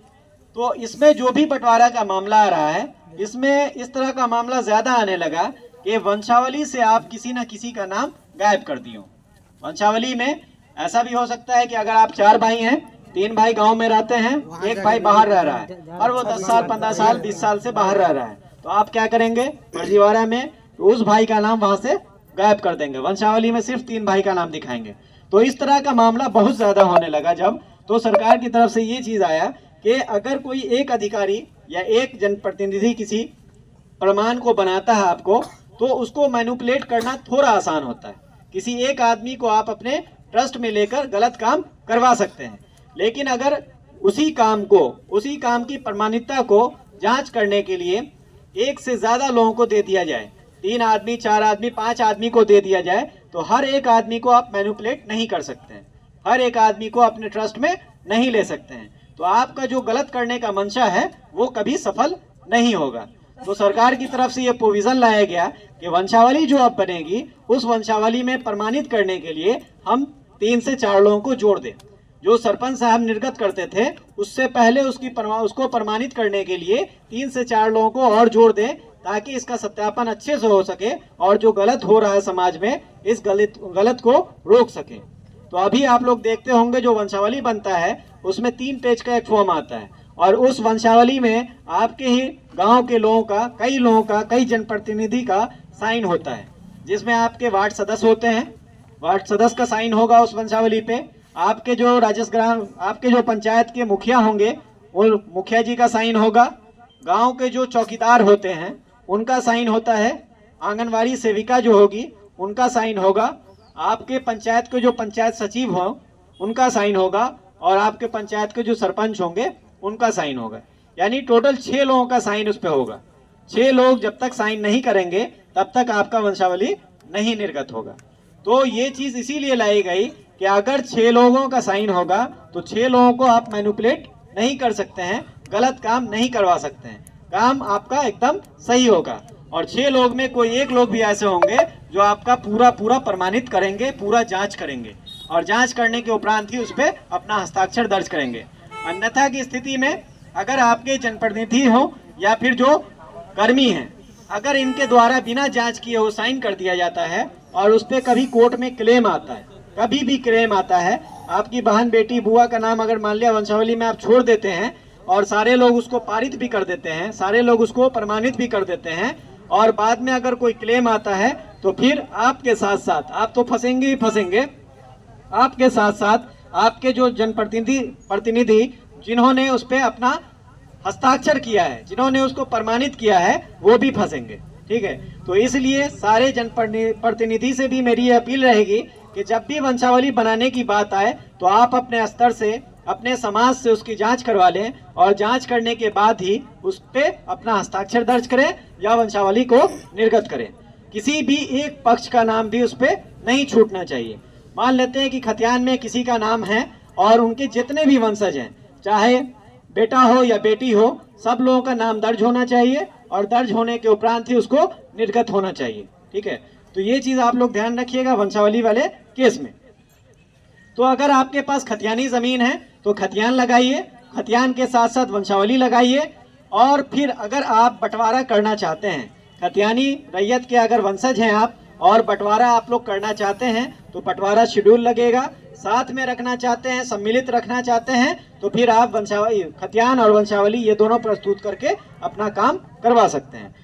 तो इसमें जो भी बंटवारा का मामला आ रहा है, इसमें इस तरह का मामला ज्यादा आने लगा कि वंशावली से आप किसी न किसी का नाम गायब कर दियो। वंशावली में ऐसा भी हो सकता है कि अगर आप 4 भाई हैं, 3 भाई गांव में रहते हैं, 1 भाई बाहर रह रहा है और वो 10 साल, 15 साल, 20 साल से बाहर रह रहा है, तो आप क्या करेंगे? फर्जीवाड़ा में उस भाई का नाम वहां से गायब कर देंगे, वंशावली में सिर्फ 3 भाई का नाम दिखाएंगे। तो इस तरह का मामला बहुत ज्यादा होने लगा जब, तो सरकार की तरफ से ये चीज आया कि अगर कोई एक अधिकारी या एक जनप्रतिनिधि किसी प्रमाण को बनाता है आपको, तो उसको मैनिपुलेट करना थोड़ा आसान होता है। किसी एक आदमी को आप अपने ट्रस्ट में लेकर गलत काम करवा सकते हैं, लेकिन अगर उसी काम की प्रमाणिकता को जांच करने के लिए एक से ज्यादा लोगों को दे दिया जाए, 3 आदमी, 4 आदमी, 5 आदमी को दे दिया जाए, तो हर एक आदमी को आप मैनिपुलेट नहीं कर सकते हैं, हर एक आदमी को अपने ट्रस्ट में नहीं ले सकते हैं। तो आपका जो गलत करने का मंशा है वो कभी सफल नहीं होगा। तो सरकार की तरफ से ये प्रोविजन लाया गया कि वंशावली जो अब बनेगी, उस वंशावली में प्रमाणित करने के लिए हम 3 से 4 लोगों को जोड़ दें। जो सरपंच साहब निर्गत करते थे, उससे पहले उसको प्रमाणित करने के लिए 3 से 4 लोगों को और जोड़ दें, ताकि इसका सत्यापन अच्छे से हो सके और जो गलत हो रहा है समाज में, इस गलत को रोक सके। तो अभी आप लोग देखते होंगे जो वंशावली बनता है उसमें 3 पेज का एक फॉर्म आता है, और उस वंशावली में आपके ही गांव के लोगों का, कई जनप्रतिनिधि का साइन होता है, जिसमें आपके वार्ड सदस्य होते हैं, वार्ड सदस्य का साइन होगा उस वंशावली पे। आपके जो आपके जो पंचायत के मुखिया होंगे, वो मुखिया जी का साइन होगा। गांव के जो चौकीदार होते हैं उनका साइन होता है। आंगनवाड़ी सेविका जो होगी उनका साइन होगा। आपके पंचायत के जो पंचायत सचिव हो उनका साइन होगा, और आपके पंचायत के जो सरपंच होंगे उनका साइन होगा। यानी टोटल 6 लोगों का साइन उस पर होगा। 6 लोग जब तक साइन नहीं करेंगे तब तक आपका वंशावली नहीं निर्गत होगा। तो ये चीज इसीलिए लाई गई कि अगर 6 लोगों का साइन होगा तो 6 लोगों को आप मैनिपुलेट नहीं कर सकते हैं, गलत काम नहीं करवा सकते हैं, काम आपका एकदम सही होगा। और 6 लोग में कोई 1 लोग भी ऐसे होंगे जो आपका पूरा प्रमाणित करेंगे, पूरा जांच करेंगे, और जांच करने के उपरांत ही उस पर अपना हस्ताक्षर दर्ज करेंगे। अन्यथा की स्थिति में अगर आपके जनप्रतिनिधि हो या फिर जो कर्मी हैं, अगर इनके द्वारा बिना जांच किए वो साइन कर दिया जाता है और उस पर कभी कोर्ट में क्लेम आता है, कभी भी क्लेम आता है, आपकी बहन, बेटी, बुआ का नाम अगर मान लिया वंशावली में आप छोड़ देते हैं और सारे लोग उसको पारित भी कर देते हैं, सारे लोग उसको प्रमाणित भी कर देते हैं, और बाद में अगर कोई क्लेम आता है तो फिर आपके साथ साथ आप तो फंसेंगे ही फंसेंगे, आपके साथ साथ आपके जो जनप्रतिनिधि जिन्होंने उस पर अपना हस्ताक्षर किया है, जिन्होंने उसको प्रमाणित किया है, वो भी फंसेंगे। ठीक है, तो इसलिए सारे जनप्रतिनिधि से भी मेरी ये अपील रहेगी कि जब भी वंशावली बनाने की बात आए तो आप अपने स्तर से, अपने समाज से उसकी जांच करवा लें, और जांच करने के बाद ही उस पे अपना हस्ताक्षर दर्ज करें या वंशावली को निर्गत करें। किसी भी एक पक्ष का नाम भी उस पे नहीं छूटना चाहिए। मान लेते हैं कि खतियान में किसी का नाम है और उनके जितने भी वंशज हैं, चाहे बेटा हो या बेटी हो, सब लोगों का नाम दर्ज होना चाहिए, और दर्ज होने के उपरांत ही उसको निर्गत होना चाहिए। ठीक है, तो ये चीज आप लोग ध्यान रखिएगा वंशावली वाले केस में। तो अगर आपके पास खतियानी जमीन है तो खतियान लगाइए, खतियान के साथ साथ वंशावली लगाइए। और फिर अगर आप बंटवारा करना चाहते हैं, खतियानी रैयत के अगर वंशज हैं आप और बंटवारा आप लोग करना चाहते हैं, तो बंटवारा शेड्यूल लगेगा। साथ में रखना चाहते हैं, सम्मिलित रखना चाहते हैं, तो फिर आप खतियान और वंशावली ये दोनों प्रस्तुत करके अपना काम करवा सकते हैं।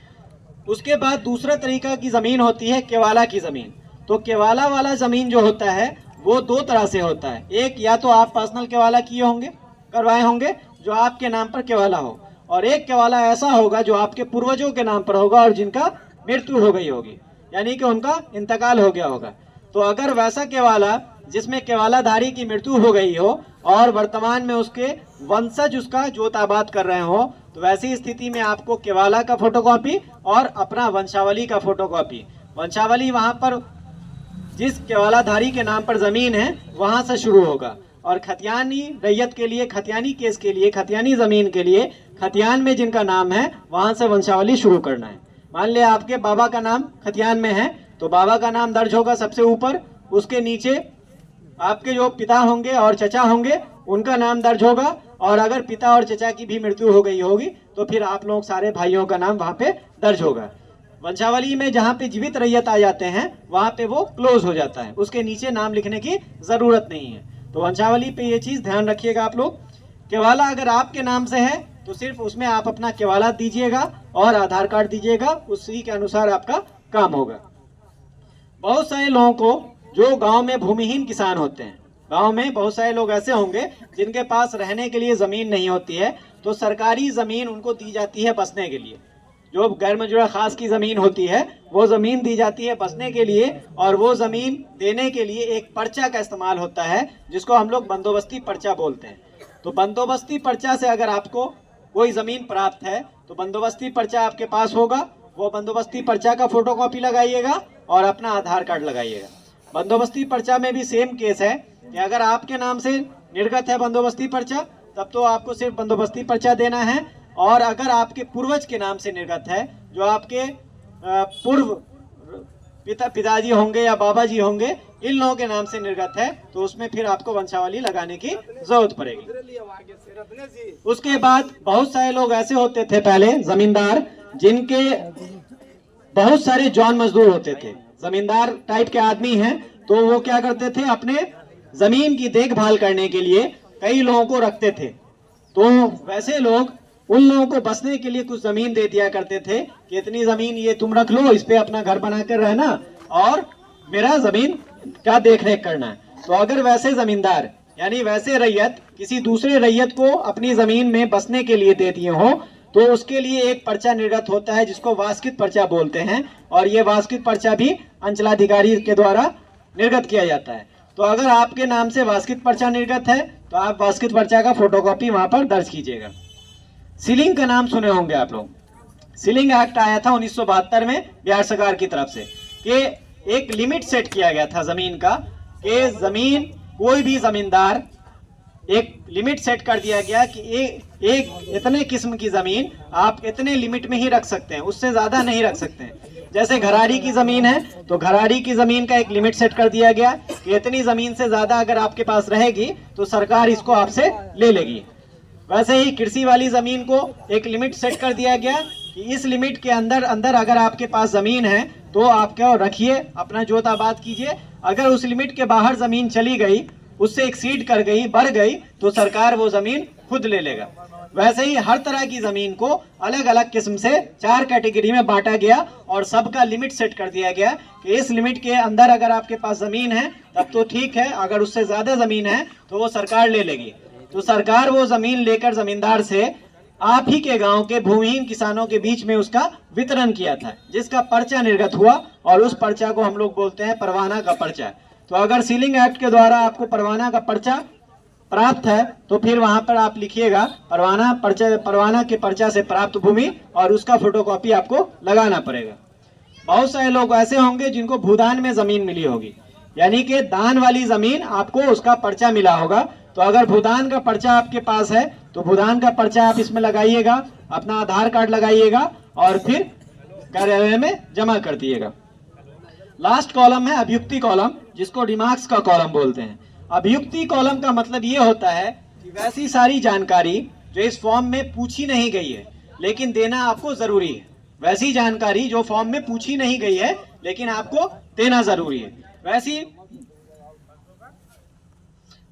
उसके बाद दूसरा तरीका की जमीन होती है केवाला की जमीन। तो केवाला वाला जमीन जो होता है वो 2 तरह से होता है। एक, या तो आप पर्सनल केवाला किए होंगे, करवाए होंगे, जो आपके नाम पर केवाला हो, और एक केवाला ऐसा होगा जो आपके पूर्वजों के नाम पर होगा और जिनका मृत्यु हो गई होगी, यानी कि उनका इंतकाल हो गया होगा। तो अगर वैसा केवाला जिसमें केवालाधारी की मृत्यु हो गई हो और वर्तमान में उसके वंशज उसका जोत आबाद कर रहे हो, तो वैसी स्थिति में आपको केवाला का फोटोकॉपी और अपना वंशावली का फोटोकॉपी, वंशावली वहां पर जिस केवालाधारी के नाम पर जमीन है वहां से शुरू होगा, और खतियानी रैयत के लिए, खतियानी केस के लिए, खतियानी जमीन के लिए खतियान में जिनका नाम है वहां से वंशावली शुरू करना है। मान लिया आपके बाबा का नाम खतियान में है तो बाबा का नाम दर्ज होगा सबसे ऊपर, उसके नीचे आपके जो पिता होंगे और चचा होंगे उनका नाम दर्ज होगा, और अगर पिता और चचा की भी मृत्यु हो गई होगी तो फिर आप लोग सारे भाइयों का नाम वहां पे दर्ज होगा। वंशावली में जहाँ पे जीवित रैयत आ जाते हैं वहां पे वो क्लोज हो जाता है, उसके नीचे नाम लिखने की जरूरत नहीं है। तो वंशावली पे ये चीज ध्यान रखिएगा आप लोग। केवाला अगर आपके नाम से है तो सिर्फ उसमें आप अपना केवाला दीजिएगा और आधार कार्ड दीजिएगा, उसी के अनुसार आपका काम होगा। बहुत सारे लोगों को जो गांव में भूमिहीन किसान होते हैं, गांव में बहुत सारे लोग ऐसे होंगे जिनके पास रहने के लिए जमीन नहीं होती है, तो सरकारी जमीन उनको दी जाती है बसने के लिए। जो गैर मंजूरा खास की जमीन होती है वो जमीन दी जाती है बसने के लिए, और वो जमीन देने के लिए एक पर्चा का इस्तेमाल होता है जिसको हम लोग बंदोबस्ती पर्चा बोलते हैं। तो बंदोबस्ती पर्चा से अगर आपको कोई जमीन प्राप्त है तो बंदोबस्ती पर्चा आपके पास होगा, वो बंदोबस्ती पर्चा का फोटोकॉपी लगाइएगा और अपना आधार कार्ड लगाइएगा। बंदोबस्ती पर्चा में भी सेम केस है कि अगर आपके नाम से निर्गत है बंदोबस्ती पर्चा तब तो आपको सिर्फ बंदोबस्ती पर्चा देना है, और अगर आपके पूर्वज के नाम से निर्गत है, जो आपके पूर्व पिताजी होंगे या बाबा जी होंगे, इन लोगों के नाम से निर्गत है, तो उसमें फिर आपको वंशावली लगाने की जरूरत पड़ेगी। उसके बाद बहुत सारे लोग ऐसे होते थे पहले जमींदार, जिनके बहुत सारे जॉन मजदूर होते थे, जमींदार टाइप के आदमी हैं, तो वो क्या करते थे अपने जमीन की देखभाल करने के लिए कई लोगों को रखते थे। तो वैसे लोग उन लोगों को बसने के लिए कुछ जमीन दे दिया करते थे कि इतनी जमीन ये तुम रख लो, इस पे अपना घर बनाकर रहना और मेरा जमीन का देख रेख करना है। तो अगर वैसे जमींदार यानी वैसे रैयत किसी दूसरे रैयत को अपनी जमीन में बसने के लिए दे दिए हो तो उसके लिए एक पर्चा निर्गत होता है जिसको वास्कित पर्चा बोलते हैं, और ये वास्कित पर्चा भी अंचलाधिकारी के द्वारा निर्गत किया जाता है। तो अगर आपके नाम से वास्कित पर्चा निर्गत है तो आप वास्कित पर्चा का फोटोकॉपी वहां पर दर्ज कीजिएगा। सीलिंग का नाम सुने होंगे आप लोग। सीलिंग एक्ट आया था 1972 में बिहार सरकार की तरफ से, कि एक लिमिट सेट किया गया था जमीन का, कि जमीन कोई भी जमींदार, एक लिमिट सेट कर दिया गया कि एक इतने किस्म की जमीन आप इतने लिमिट में ही रख सकते हैं, उससे ज्यादा नहीं रख सकते हैं। जैसे घराड़ी की जमीन है तो घराड़ी की जमीन का एक लिमिट सेट कर दिया गया कि इतनी जमीन से ज्यादा अगर आपके पास रहेगी तो सरकार इसको आपसे ले लेगी। वैसे ही कृषि वाली जमीन को एक लिमिट सेट कर दिया गया कि इस लिमिट के अंदर अगर आपके पास जमीन है तो आप क्या रखिए, अपना जोत आबाद कीजिए। अगर उस लिमिट के बाहर जमीन चली गई, उससे एक्सीड कर गई, बढ़ गई, तो सरकार वो जमीन खुद ले लेगा। वैसे ही हर तरह की जमीन को अलग अलग किस्म से 4 कैटेगरी में बांटा गया और सबका लिमिट सेट कर दिया गया कि इस लिमिट के अंदर अगर आपके पास जमीन है तब तो ठीक है, अगर उससे ज्यादा जमीन है तो वो सरकार ले लेगी। तो सरकार वो जमीन लेकर जमींदार से आप ही के गांव के भूमिहीन किसानों के बीच में उसका वितरण किया था, जिसका पर्चा निर्गत हुआ, और उस पर्चा को हम लोग बोलते हैं परवाना का पर्चा। तो अगर सीलिंग एक्ट के द्वारा आपको परवाना का पर्चा प्राप्त है तो फिर वहां पर आप लिखिएगा परवाना के पर्चा से प्राप्त भूमि, और उसका फोटोकॉपी आपको लगाना पड़ेगा। बहुत सारे लोग ऐसे होंगे जिनको भूदान में जमीन मिली होगी, यानी कि दान वाली जमीन आपको उसका पर्चा मिला होगा। तो अगर भूदान का पर्चा आपके पास है तो भूदान का पर्चा आप इसमें लगाइएगा, अपना आधार कार्ड लगाइएगा और फिर कार्यालय में जमा कर दिएगा। लास्ट कॉलम है अभियुक्ति कॉलम, जिसको रिमार्क्स का कॉलम बोलते हैं। अभियुक्ति कॉलम का मतलब ये होता है कि वैसी सारी जानकारी जो इस फॉर्म में पूछी नहीं गई है लेकिन देना आपको जरूरी है, वैसी जानकारी जो फॉर्म में पूछी नहीं गई है लेकिन आपको देना जरूरी है।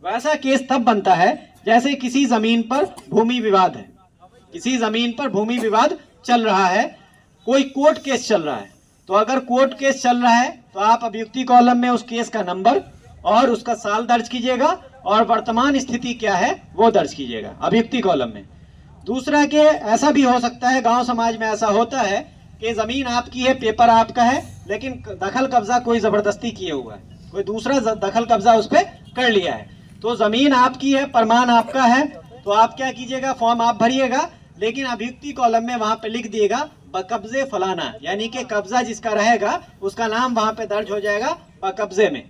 वैसा केस तब बनता है जैसे किसी जमीन पर भूमि विवाद है, किसी जमीन पर भूमि विवाद चल रहा है, कोई कोर्ट केस चल रहा है। तो अगर कोर्ट केस चल रहा है तो आप अभियुक्ति कॉलम में उस केस का नंबर और उसका साल दर्ज कीजिएगा और वर्तमान स्थिति क्या है वो दर्ज कीजिएगा अभियुक्ति कॉलम में। दूसरा के ऐसा भी हो सकता है, गांव समाज में ऐसा होता है कि जमीन आपकी है, पेपर आपका है, लेकिन दखल कब्जा कोई जबरदस्ती किए हुआ है, कोई दूसरा दखल कब्जा उस पर कर लिया है। तो जमीन आपकी है, प्रमाण आपका है, तो आप क्या कीजिएगा, फॉर्म आप भरिएगा, लेकिन अभियुक्ति कॉलम में वहां पे लिख दिएगा बकब्जे फलाना, यानी कि कब्जा जिसका रहेगा उसका नाम वहां पे दर्ज हो जाएगा बकब्जे में।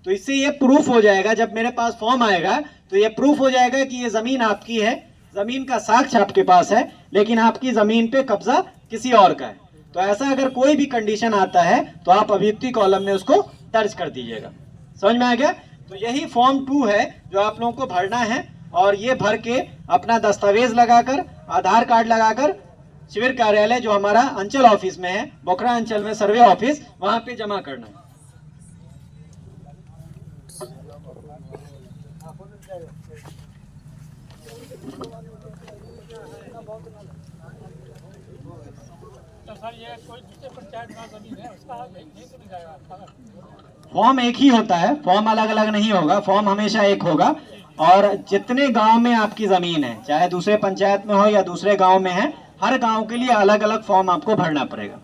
तो इससे ये प्रूफ हो जाएगा, जब मेरे पास फॉर्म आएगा तो ये प्रूफ हो जाएगा कि ये जमीन आपकी है, जमीन का साक्ष्य आपके पास है, लेकिन आपकी जमीन पे कब्जा किसी और का है। तो ऐसा अगर कोई भी कंडीशन आता है तो आप अभियुक्ति कॉलम में उसको दर्ज कर दीजिएगा। समझ में आ गया? तो यही फॉर्म 2 है जो आप लोगों को भरना है, और ये भर के अपना दस्तावेज लगाकर, आधार कार्ड लगाकर शिविर कार्यालय जो हमारा अंचल ऑफिस में है, बोखरा अंचल में सर्वे ऑफिस, वहां पे जमा करना है। फॉर्म एक ही होता है, फॉर्म अलग अलग नहीं होगा, फॉर्म हमेशा एक होगा। और जितने गांव में आपकी जमीन है, चाहे दूसरे पंचायत में हो या दूसरे गांव में है, हर गांव के लिए अलग अलग फॉर्म आपको भरना पड़ेगा।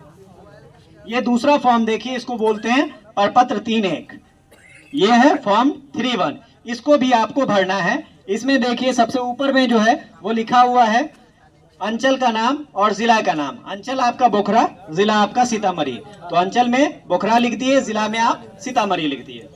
ये दूसरा फॉर्म देखिए, इसको बोलते हैं प्रपत्र 3-1। ये है फॉर्म 3-1, इसको भी आपको भरना है। इसमें देखिए सबसे ऊपर में जो है वो लिखा हुआ है अंचल का नाम और जिला का नाम। अंचल आपका बोखरा, जिला आपका सीतामढ़ी, तो अंचल में बोखरा लिख दिए, जिला में आप सीतामढ़ी लिख दिए।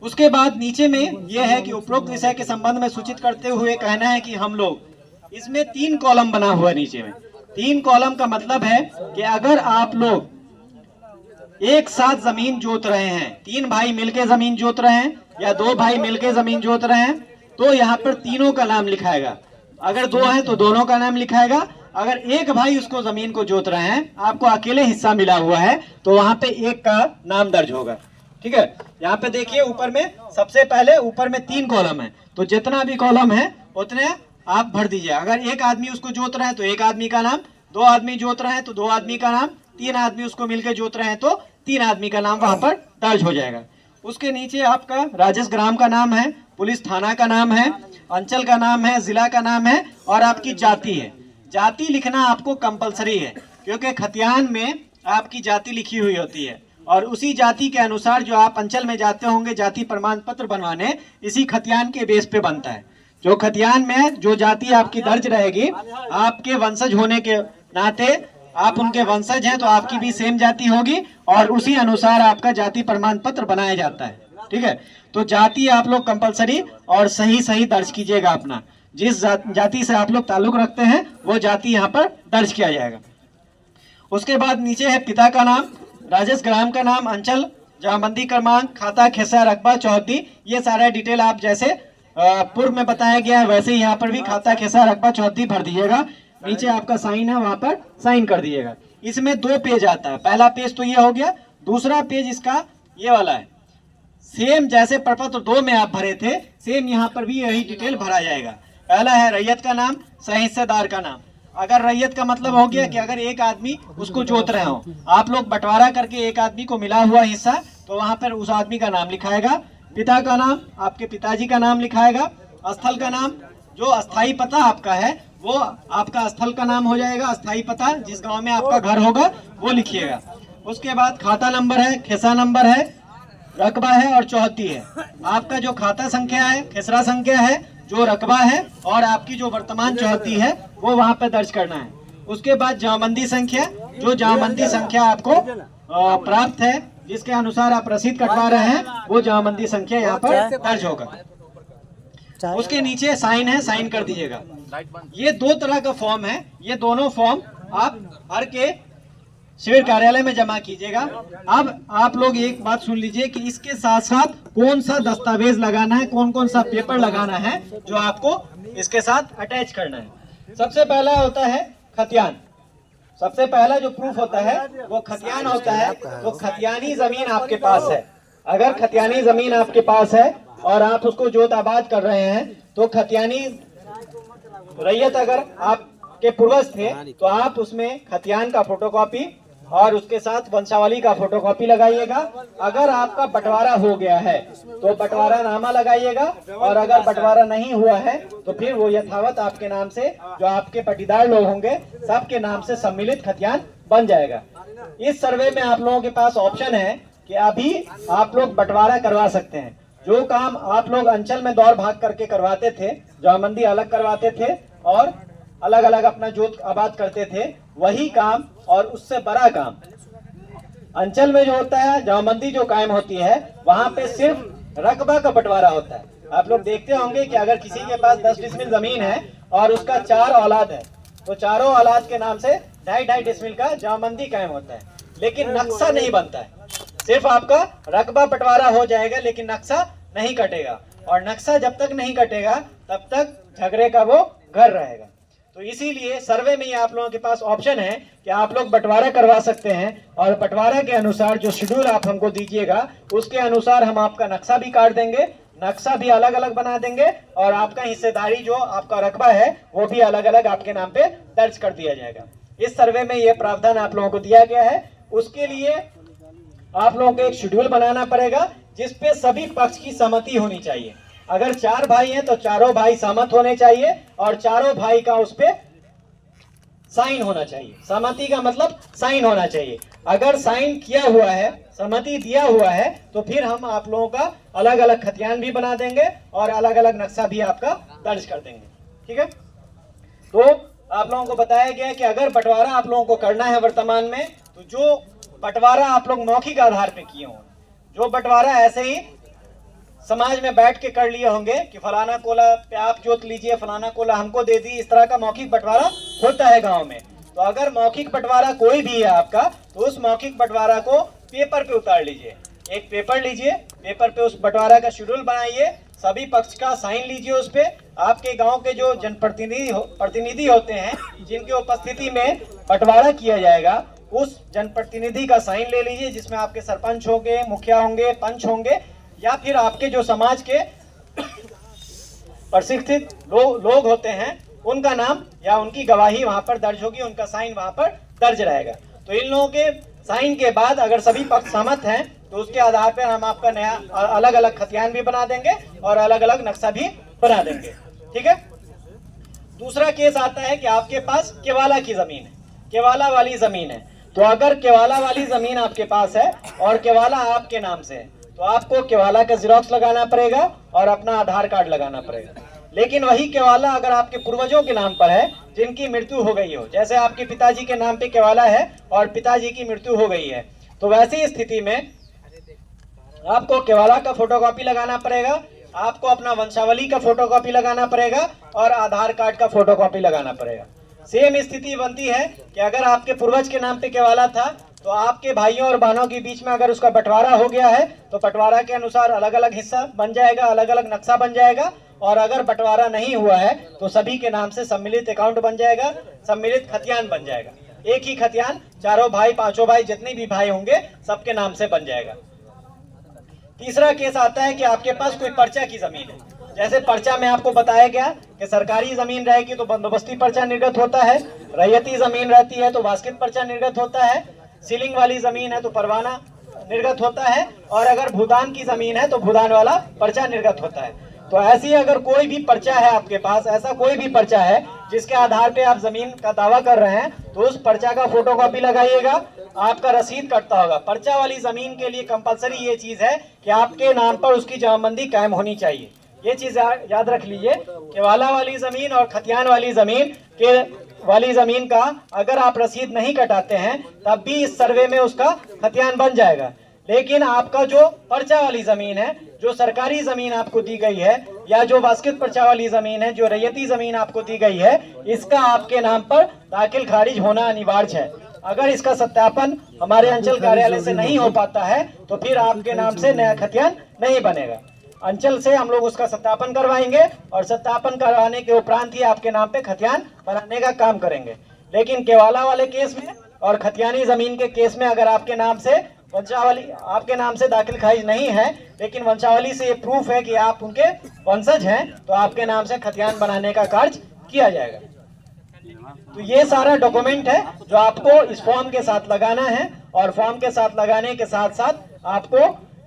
उसके बाद नीचे में यह है कि उपरोक्त विषय के संबंध में सूचित करते हुए कहना है कि हम लोग इसमें 3 कॉलम बना हुआ है। नीचे में 3 कॉलम का मतलब है कि अगर आप लोग एक साथ जमीन जोत रहे हैं, 3 भाई मिलके जमीन जोत रहे हैं या 2 भाई मिलके जमीन जोत रहे हैं, तो यहाँ पर तीनों का नाम लिखाएगा। अगर 2 हैं तो दोनों का नाम लिखाएगा। अगर एक भाई उसको जमीन को जोत रहे हैं, आपको अकेले हिस्सा मिला हुआ है, तो वहां पे एक का नाम दर्ज होगा। ठीक है, यहाँ पे देखिए ऊपर में सबसे पहले ऊपर में 3 कॉलम है, तो जितना भी कॉलम है उतने आप भर दीजिए। अगर एक आदमी उसको जोत रहे हैं तो एक आदमी का नाम, 2 आदमी जोत रहे हैं तो 2 आदमी का नाम, 3 आदमी उसको मिलकर जोत रहे हैं तो 3 आदमी का नाम वहां पर दर्ज हो जाएगा। उसके नीचे आपका राजस्व ग्राम का नाम है, पुलिस थाना का नाम है, अंचल का नाम है, जिला का नाम है, और आपकी जाति है। जाति लिखना आपको कंपलसरी है, क्योंकि खतियान में आपकी जाति लिखी हुई होती है, और उसी जाति के अनुसार जो आप अंचल में जाते होंगे जाति प्रमाण पत्र बनवाने, इसी खतियान के बेस पे बनता है। जो खतियान में जो जाति आपकी दर्ज रहेगी, आपके वंशज होने के नाते, आप उनके वंशज हैं तो आपकी भी सेम जाति होगी, और उसी अनुसार आपका जाति प्रमाण पत्र बनाया जाता है। ठीक है, तो जाति आप लोग कंपलसरी और सही सही दर्ज कीजिएगा अपना। जिस जाति से आप लोग ताल्लुक रखते हैं वो जाति यहाँ पर दर्ज किया जाएगा। उसके बाद नीचे है पिता का नाम, राजस्व ग्राम का नाम, अंचल, जमाबंदी क्रमांक, खाता, खेसा, रकबा, चौहद्दी, ये सारा डिटेल आप जैसे पूर्व में बताया गया है वैसे ही यहाँ पर भी खाता, खेसा, रकबा, चौहद्दी भर दीजिएगा। नीचे आपका साइन है, वहां पर साइन कर दीजिएगा। इसमें 2 पेज आता है, पहला पेज तो ये हो गया, दूसरा पेज इसका ये वाला है। सेम जैसे प्रपत्र 2 में आप भरे थे, सेम यहाँ पर भी यही डिटेल भरा जाएगा। पहला है रैयत का नाम, सह हिस्सेदार का नाम। अगर रैयत का मतलब हो गया कि अगर एक आदमी उसको जोत रहे हो, आप लोग बंटवारा करके एक आदमी को मिला हुआ हिस्सा, तो वहां पर उस आदमी का नाम लिखाएगा। पिता का नाम, आपके पिताजी का नाम लिखाएगा। स्थल का नाम, जो अस्थाई पता आपका है वो आपका स्थल का नाम हो जाएगा। अस्थाई पता जिस गांव में आपका घर होगा वो लिखिएगा। उसके बाद खाता नंबर है, खेसा नंबर है, रकबा है और चौहद्दी है। आपका जो खाता संख्या है, खेसरा संख्या है, जो रकबा है और आपकी जो वर्तमान चौहद्दी है वो वहां पर दर्ज करना है। उसके बाद जमाबंदी संख्या, जो जमाबंदी संख्या आपको प्राप्त है, जिसके अनुसार आप रसीद कटवा रहे हैं, वो जमाबंदी संख्या यहाँ पर दर्ज होगा। उसके नीचे साइन है, साइन कर दीजिएगा। ये 2 तरह का फॉर्म है, ये दोनों फॉर्म आप भर के शिविर कार्यालय में जमा कीजिएगा। अब आप लोग एक बात सुन लीजिए कि इसके साथ साथ कौन सा दस्तावेज लगाना है, कौन कौन सा पेपर लगाना है जो आपको इसके साथ अटैच करना है। सबसे पहला होता है खतियान। सबसे पहला जो प्रूफ होता है वो खतियान होता है। तो खतियानी जमीन आपके पास है, अगर खतियानी जमीन आपके पास है और आप उसको जोत आबाद कर रहे हैं, तो खतियानी रैयत अगर आपके पूर्वज थे तो आप उसमें खतियान का फोटोकॉपी और उसके साथ वंशावली का फोटोकॉपी लगाइएगा। अगर आपका बंटवारा हो गया है तो बंटवारा नामा लगाइएगा, और अगर बंटवारा नहीं हुआ है तो फिर वो यथावत आपके नाम से, जो आपके पटीदार लोग होंगे सबके नाम से सम्मिलित खतियान बन जाएगा। इस सर्वे में आप लोगों के पास ऑप्शन है कि अभी आप लोग बंटवारा करवा सकते हैं। जो काम आप लोग अंचल में दौड़ भाग करके करवाते थे, जमाबंदी अलग करवाते थे और अलग अलग अपना जोत आबाद करते थे, वही काम और उससे बड़ा काम अंचल में जो होता है, जमाबंदी जो कायम होती है, वहां पे सिर्फ रकबा का बंटवारा होता है। आप लोग देखते होंगे कि अगर किसी के पास 10 डिसमिल जमीन है और उसका 4 औलाद है, तो चारों औलाद के नाम से 2.5 डिसमिल का जमाबंदी कायम होता है, लेकिन नक्शा नहीं बनता है। सिर्फ आपका रकबा बंटवारा हो जाएगा, लेकिन नक्शा नहीं कटेगा, और नक्शा जब तक नहीं कटेगा तब तक झगड़े का वो घर रहेगा। तो इसीलिए सर्वे में ये आप लोगों के पास ऑप्शन है कि आप लोग बंटवारा करवा सकते हैं, और बंटवारा के अनुसार जो शेड्यूल आप हमको दीजिएगा उसके अनुसार हम आपका नक्शा भी काट देंगे, नक्शा भी अलग अलग बना देंगे, और आपका हिस्सेदारी जो आपका रकबा है वो भी अलग अलग आपके नाम पे दर्ज कर दिया जाएगा। इस सर्वे में ये प्रावधान आप लोगों को दिया गया है। उसके लिए आप लोगों को एक शेड्यूल बनाना पड़ेगा जिसपे सभी पक्ष की सहमति होनी चाहिए। अगर 4 भाई हैं तो चारों भाई सहमत होने चाहिए, और चारों भाई का उस पे साइन होना चाहिए। सहमति का मतलब साइन होना चाहिए। अगर साइन किया हुआ है, सहमति दिया हुआ है, तो फिर हम आप लोगों का अलग अलग खतियान भी बना देंगे और अलग अलग नक्शा भी आपका दर्ज कर देंगे। ठीक है, तो आप लोगों को बताया गया है कि अगर बंटवारा आप लोगों को करना है वर्तमान में, तो जो बंटवारा आप लोग मौखिक आधार पे किए हों, जो बंटवारा ऐसे ही समाज में बैठ के कर लिए होंगे कि फलाना कोला पे आप जोत लीजिए, फलाना कोला हमको दे दी, इस तरह का मौखिक बंटवारा होता है गांव में। तो अगर मौखिक बंटवारा कोई भी है आपका, तो उस मौखिक बंटवारा को पेपर पे उतार लीजिए। एक पेपर लीजिए, पेपर पे उस बंटवारा का शेड्यूल बनाइए, सभी पक्ष का साइन लीजिए उस पे। आपके गांव के जो जनप्रतिनिधि होते हैं जिनकी उपस्थिति में बंटवारा किया जाएगा, उस जनप्रतिनिधि का साइन ले लीजिए, जिसमें आपके सरपंच होंगे, मुखिया होंगे, पंच होंगे, या फिर आपके जो समाज के प्रशिक्षित लोग होते हैं उनका नाम या उनकी गवाही वहां पर दर्ज होगी, उनका साइन वहां पर दर्ज रहेगा। तो इन लोगों के साइन के बाद अगर सभी पक्ष सहमत हैं तो उसके आधार पर हम आपका नया अलग अलग खतियान भी बना देंगे और अलग अलग नक्शा भी बना देंगे। ठीक है, दूसरा केस आता है कि आपके पास केवाला की जमीन है, केवाला वाली जमीन है। तो अगर केवाला वाली जमीन आपके पास है और केवाला आपके नाम से है, तो आपको केवाला का जिरोक्स लगाना पड़ेगा और अपना आधार कार्ड लगाना पड़ेगा। लेकिन वही केवाला अगर आपके पूर्वजों के नाम पर है जिनकी मृत्यु हो गई हो, जैसे आपके पिताजी के नाम पे केवाला है और पिताजी की मृत्यु हो गई है, तो वैसी स्थिति में आपको केवाला का फोटोकॉपी लगाना पड़ेगा, आपको अपना वंशावली का फोटोकॉपी लगाना पड़ेगा और आधार कार्ड का फोटोकॉपी लगाना पड़ेगा। सेम स्थिति बनती है कि अगर आपके पूर्वज के नाम पे केवाला था, तो आपके भाइयों और बहनों के बीच में अगर उसका बंटवारा हो गया है तो बंटवारा के अनुसार अलग अलग हिस्सा बन जाएगा, अलग अलग नक्शा बन जाएगा। और अगर बंटवारा नहीं हुआ है तो सभी के नाम से सम्मिलित अकाउंट बन जाएगा, सम्मिलित खतियान बन जाएगा। एक ही खतियान चारों भाई, पांचों भाई, जितने भी भाई होंगे सबके नाम से बन जाएगा। तीसरा केस आता है कि आपके पास कोई पर्चा की जमीन है। जैसे पर्चा में आपको बताया गया कि सरकारी जमीन रहेगी तो बंदोबस्ती पर्चा निर्गत होता है, रैयती जमीन रहती है तो वास्कित पर्चा निर्गत होता है, सीलिंग वाली जमीन है तो परवाना निर्गत होता है, और अगर भूदान की जमीन है तो भूदान वाला पर्चा निर्गत होता है। तो ऐसी अगर कोई भी पर्चा है आपके पास, ऐसा कोई भी पर्चा है जिसके आधार पे आप जमीन का दावा कर रहे हैं, तो उस पर्चा का फोटोकॉपी लगाइएगा, आपका रसीद कटता होगा। पर्चा वाली जमीन के लिए कंपलसरी ये चीज है कि आपके नाम पर उसकी जमाबंदी कायम होनी चाहिए। ये चीज याद रख लीजिए। केवाला वाली जमीन और खतियान वाली जमीन का अगर आप रसीद नहीं कटाते हैं तब भी इस सर्वे में उसका खतियान बन जाएगा। लेकिन आपका जो पर्चा वाली जमीन है, जो सरकारी जमीन आपको दी गई है, या जो वास्कित पर्चा वाली जमीन है, जो रैयती जमीन आपको दी गई है, इसका आपके नाम पर दाखिल खारिज होना अनिवार्य है। अगर इसका सत्यापन हमारे अंचल कार्यालय से नहीं हो पाता है तो फिर आपके नाम से नया खतियान नहीं बनेगा। अंचल से हम लोग उसका सत्यापन करवाएंगे और सत्यापन करवाने के उपरांत ही आपके नाम पे खतियान बनाने का काम करेंगे। लेकिन केवाला वाले केस में और खतियानी जमीन के केस में अगर आपके नाम से वंशावली आपके नाम से दाखिल खारिज नहीं है, लेकिन वंशावली से ये प्रूफ है कि आप उनके वंशज हैं, तो आपके नाम से खतियान बनाने का कार्य किया जाएगा। तो ये सारा डॉक्यूमेंट है जो आपको इस फॉर्म के साथ लगाना है, और फॉर्म के साथ लगाने के साथ साथ आपको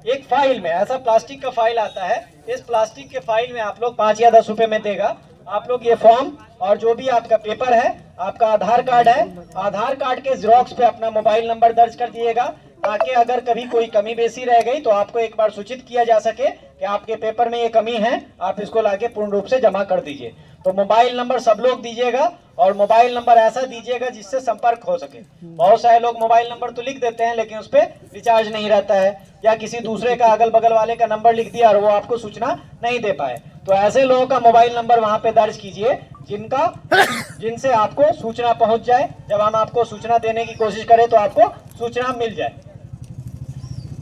एक फाइल में, ऐसा प्लास्टिक का फाइल आता है, इस प्लास्टिक के फाइल में आप लोग 5 या 10 रुपए में देगा, आप लोग ये फॉर्म और जो भी आपका पेपर है, आपका आधार कार्ड है, आधार कार्ड के जेरॉक्स पे अपना मोबाइल नंबर दर्ज कर दिएगा, ताकि अगर कभी कोई कमी बेसी रह गई तो आपको एक बार सूचित किया जा सके कि आपके पेपर में ये कमी है, आप इसको लाके पूर्ण रूप से जमा कर दीजिए। तो मोबाइल नंबर सब लोग दीजिएगा, और मोबाइल नंबर ऐसा दीजिएगा जिससे संपर्क हो सके। बहुत सारे लोग मोबाइल नंबर तो लिख देते हैं लेकिन उस पर रिचार्ज नहीं रहता है, या किसी दूसरे का अगल बगल वाले का नंबर लिख दिया और वो आपको सूचना नहीं दे पाए। तो ऐसे लोगों का मोबाइल नंबर वहां पे दर्ज कीजिए जिनसे आपको सूचना पहुंच जाए, जब हम आपको सूचना देने की कोशिश करें तो आपको सूचना मिल जाए।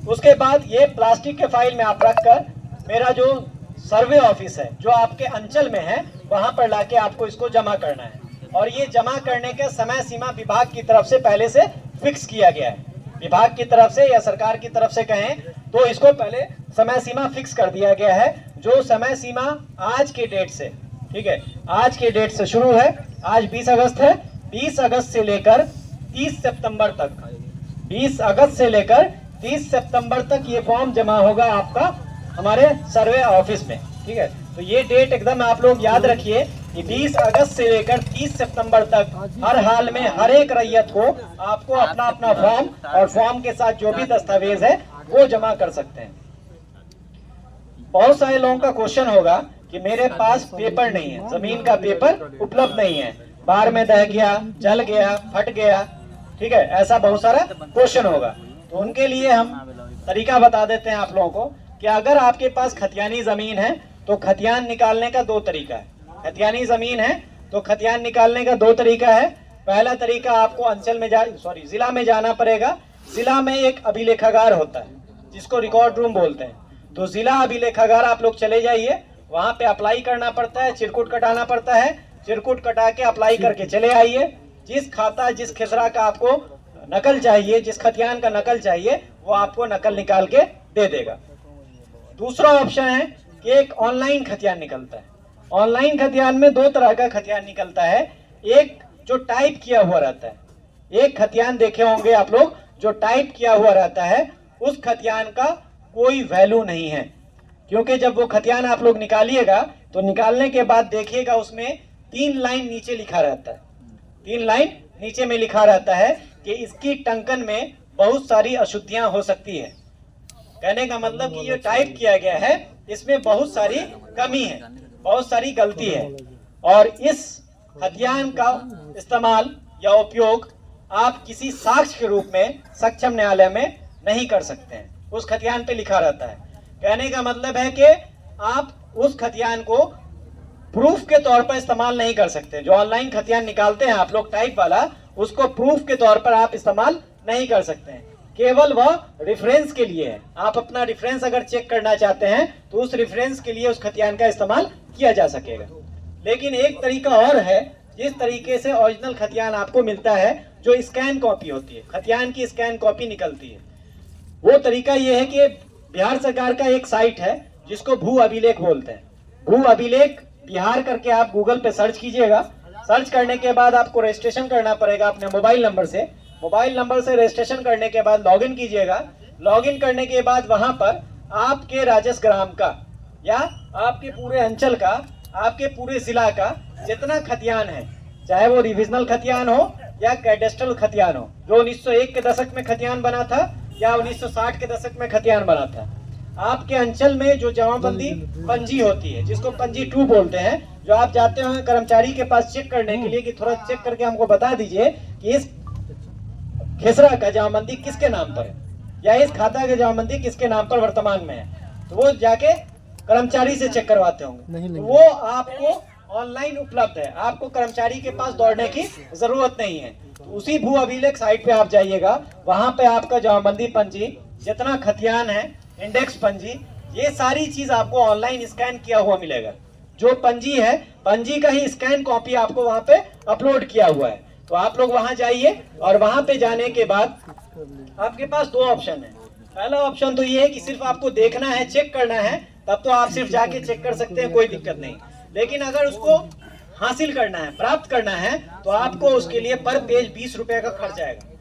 उसके बाद ये प्लास्टिक के फाइल में आप रखकर मेरा जो सर्वे ऑफिस है जो आपके अंचल में है वहां पर लाके आपको इसको जमा करना है, और ये जमा करने का समय सीमा विभाग की तरफ से पहले से फिक्स किया गया है। विभाग की तरफ से या सरकार की तरफ से कहें तो इसको पहले समय सीमा फिक्स कर दिया गया है, जो समय सीमा आज के डेट से, ठीक है, आज के डेट से शुरू है। आज 20 अगस्त है, 20 अगस्त से लेकर 30 सितंबर तक, 20 अगस्त से लेकर 30 सितंबर तक ये फॉर्म जमा होगा आपका हमारे सर्वे ऑफिस में, ठीक है। तो ये डेट एकदम आप लोग याद रखिए कि 20 अगस्त से लेकर 30 सितंबर तक हर हाल में हर एक रैयत को आपको अपना अपना फॉर्म और फॉर्म के साथ जो भी दस्तावेज है वो जमा कर सकते हैं। बहुत सारे लोगों का क्वेश्चन होगा कि मेरे पास पेपर नहीं है, जमीन का पेपर उपलब्ध नहीं है, बाढ़ में दह गया, जल गया, फट गया, ठीक है, ऐसा बहुत सारा क्वेश्चन होगा। तो उनके लिए हम तरीका बता देते हैं आप लोगों को कि अगर आपके पास खतियानी जमीन है तो खतियान निकालने का 2 तरीका है। खतियानी जमीन है तो खतियान निकालने का 2 तरीका है। पहला तरीका आपको अंचल में जिला में जाना पड़ेगा। जिला में एक अभिलेखागार होता है जिसको रिकॉर्ड रूम बोलते हैं। तो जिला अभिलेखागार आप लोग चले जाइए, वहां पे अप्लाई करना पड़ता है, चिरकुट कटाना पड़ता है, चिरकुट कटा के अप्लाई करके चले आइए। जिस खाता जिस खेसरा का आपको नकल चाहिए, जिस खतियान का नकल चाहिए, वो आपको नकल निकाल के दे देगा। दूसरा ऑप्शन है कि एक ऑनलाइन खतियान निकलता है। ऑनलाइन खतियान में 2 तरह का खतियान निकलता है। एक जो टाइप किया हुआ रहता है, एक खतियान देखे होंगे आप लोग जो टाइप किया हुआ रहता है, उस खतियान का कोई वैल्यू नहीं है, क्योंकि जब वो खतियान आप लोग निकालिएगा तो निकालने के बाद देखिएगा उसमें 3 लाइन नीचे लिखा रहता है। 3 लाइन नीचे में लिखा रहता है कि इसकी टंकन में बहुत सारी अशुद्धियां हो सकती है। कहने का मतलब कि ये टाइप किया गया है, इसमें बहुत सारी कमी है, बहुत सारी गलती है, और इस खतियान का इस्तेमाल या उपयोग आप किसी साक्ष्य के रूप में सक्षम न्यायालय में नहीं कर सकते हैं। उस खतियान पे लिखा रहता है। कहने का मतलब है कि आप उस खतियान को प्रूफ के तौर पर इस्तेमाल नहीं कर सकते। जो ऑनलाइन खतियान निकालते हैं आप लोग टाइप वाला, उसको प्रूफ के तौर पर आप इस्तेमाल नहीं कर सकते हैं, केवल वह रेफरेंस के लिए है। आप अपना रेफरेंस अगर चेक करना चाहते हैं तो उस रेफरेंस के लिए उस खतियान का इस्तेमाल किया जा सकेगा। लेकिन एक तरीका और है, जिस तरीके से ओरिजिनल खतियान आपको मिलता है, जो स्कैन कॉपी होती है, खतियान की स्कैन कॉपी निकलती है। वो तरीका ये है कि बिहार सरकार का एक साइट है जिसको भू अभिलेख बोलते हैं। भू अभिलेख बिहार करके आप गूगल पे सर्च कीजिएगा। सर्च करने के बाद आपको रजिस्ट्रेशन करना पड़ेगा अपने मोबाइल नंबर से। मोबाइल नंबर से रजिस्ट्रेशन करने के बाद लॉगिन कीजिएगा। लॉगिन करने के बाद वहां पर आपके राजस्व ग्राम का या आपके पूरे अंचल का, आपके पूरे जिला का जितना खतियान है, चाहे वो रिविजनल खतियान हो या कैडेस्ट्रल खतियान हो, जो 1901 के दशक में खतियान बना था या 1960 के दशक में खतियान बना था, आपके अंचल में जो जमाबंदी पंजी होती है, जिसको पंजी 2 बोलते हैं, जो आप जाते हो कर्मचारी के पास चेक करने के लिए कि थोड़ा चेक करके हमको बता दीजिए कि इस खेसरा का जमाबंदी किसके नाम पर है या इस खाता की जमाबंदी किसके नाम पर वर्तमान में है, तो वो जाके कर्मचारी से चेक करवाते होंगे। तो वो आपको ऑनलाइन उपलब्ध है, आपको कर्मचारी के पास दौड़ने की जरूरत नहीं है। तो उसी भू अभिलेख साइट पे आप जाइएगा, वहां पे आपका जमाबंदी पंजी, जितना खतियान है, इंडेक्स पंजी, ये सारी चीज आपको ऑनलाइन स्कैन किया हुआ मिलेगा। जो पंजी है, पंजी का ही स्कैन कॉपी आपको वहां पे अपलोड किया हुआ है। तो आप लोग वहां जाइए और वहां पे जाने के बाद आपके पास 2 ऑप्शन है। पहला ऑप्शन तो ये है कि सिर्फ आपको देखना है, चेक करना है, तब तो आप सिर्फ जाके चेक कर सकते हैं, कोई दिक्कत नहीं। लेकिन अगर उसको हासिल करना है, प्राप्त करना है, तो आपको उसके लिए पर पेज 20 रुपए का खर्च आएगा।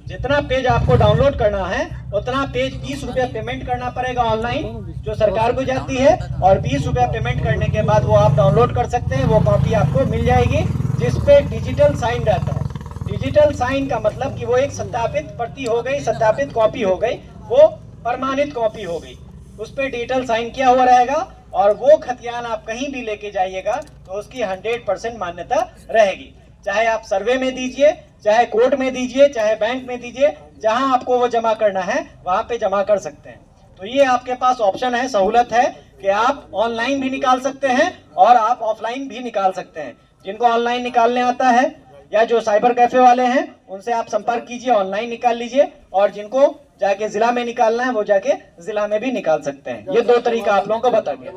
जितना पेज आपको डाउनलोड करना है उतना पेज 20 रुपया पेमेंट करना पड़ेगा ऑनलाइन, जो सरकार को जाती है, और 20 रुपया पेमेंट करने के बाद वो आप डाउनलोड कर सकते हैं। वो कॉपी आपको मिल जाएगी जिसपे डिजिटल साइन रहता है। डिजिटल साइन का मतलब कि वो एक सत्यापित प्रति हो गई, सत्यापित कॉपी हो गई, वो प्रमाणित कॉपी हो गई। उस पर डिजिटल साइन किया हुआ रहेगा और वो खतियान आप कहीं भी लेके जाइएगा तो उसकी 100% मान्यता रहेगी। चाहे आप सर्वे में दीजिए, चाहे कोर्ट में दीजिए, चाहे बैंक में दीजिए, जहां आपको वो जमा करना है वहां पे जमा कर सकते हैं। तो ये आपके पास ऑप्शन है, सहूलत है कि आप ऑनलाइन भी निकाल सकते हैं और आप ऑफलाइन भी निकाल सकते हैं। जिनको ऑनलाइन निकालने आता है या जो साइबर कैफे वाले हैं उनसे आप संपर्क कीजिए, ऑनलाइन निकाल लीजिए, और जिनको जाके जिला में निकालना है वो जाके जिला में भी निकाल सकते हैं। ये दो तरीका आप लोगों को बता दिया।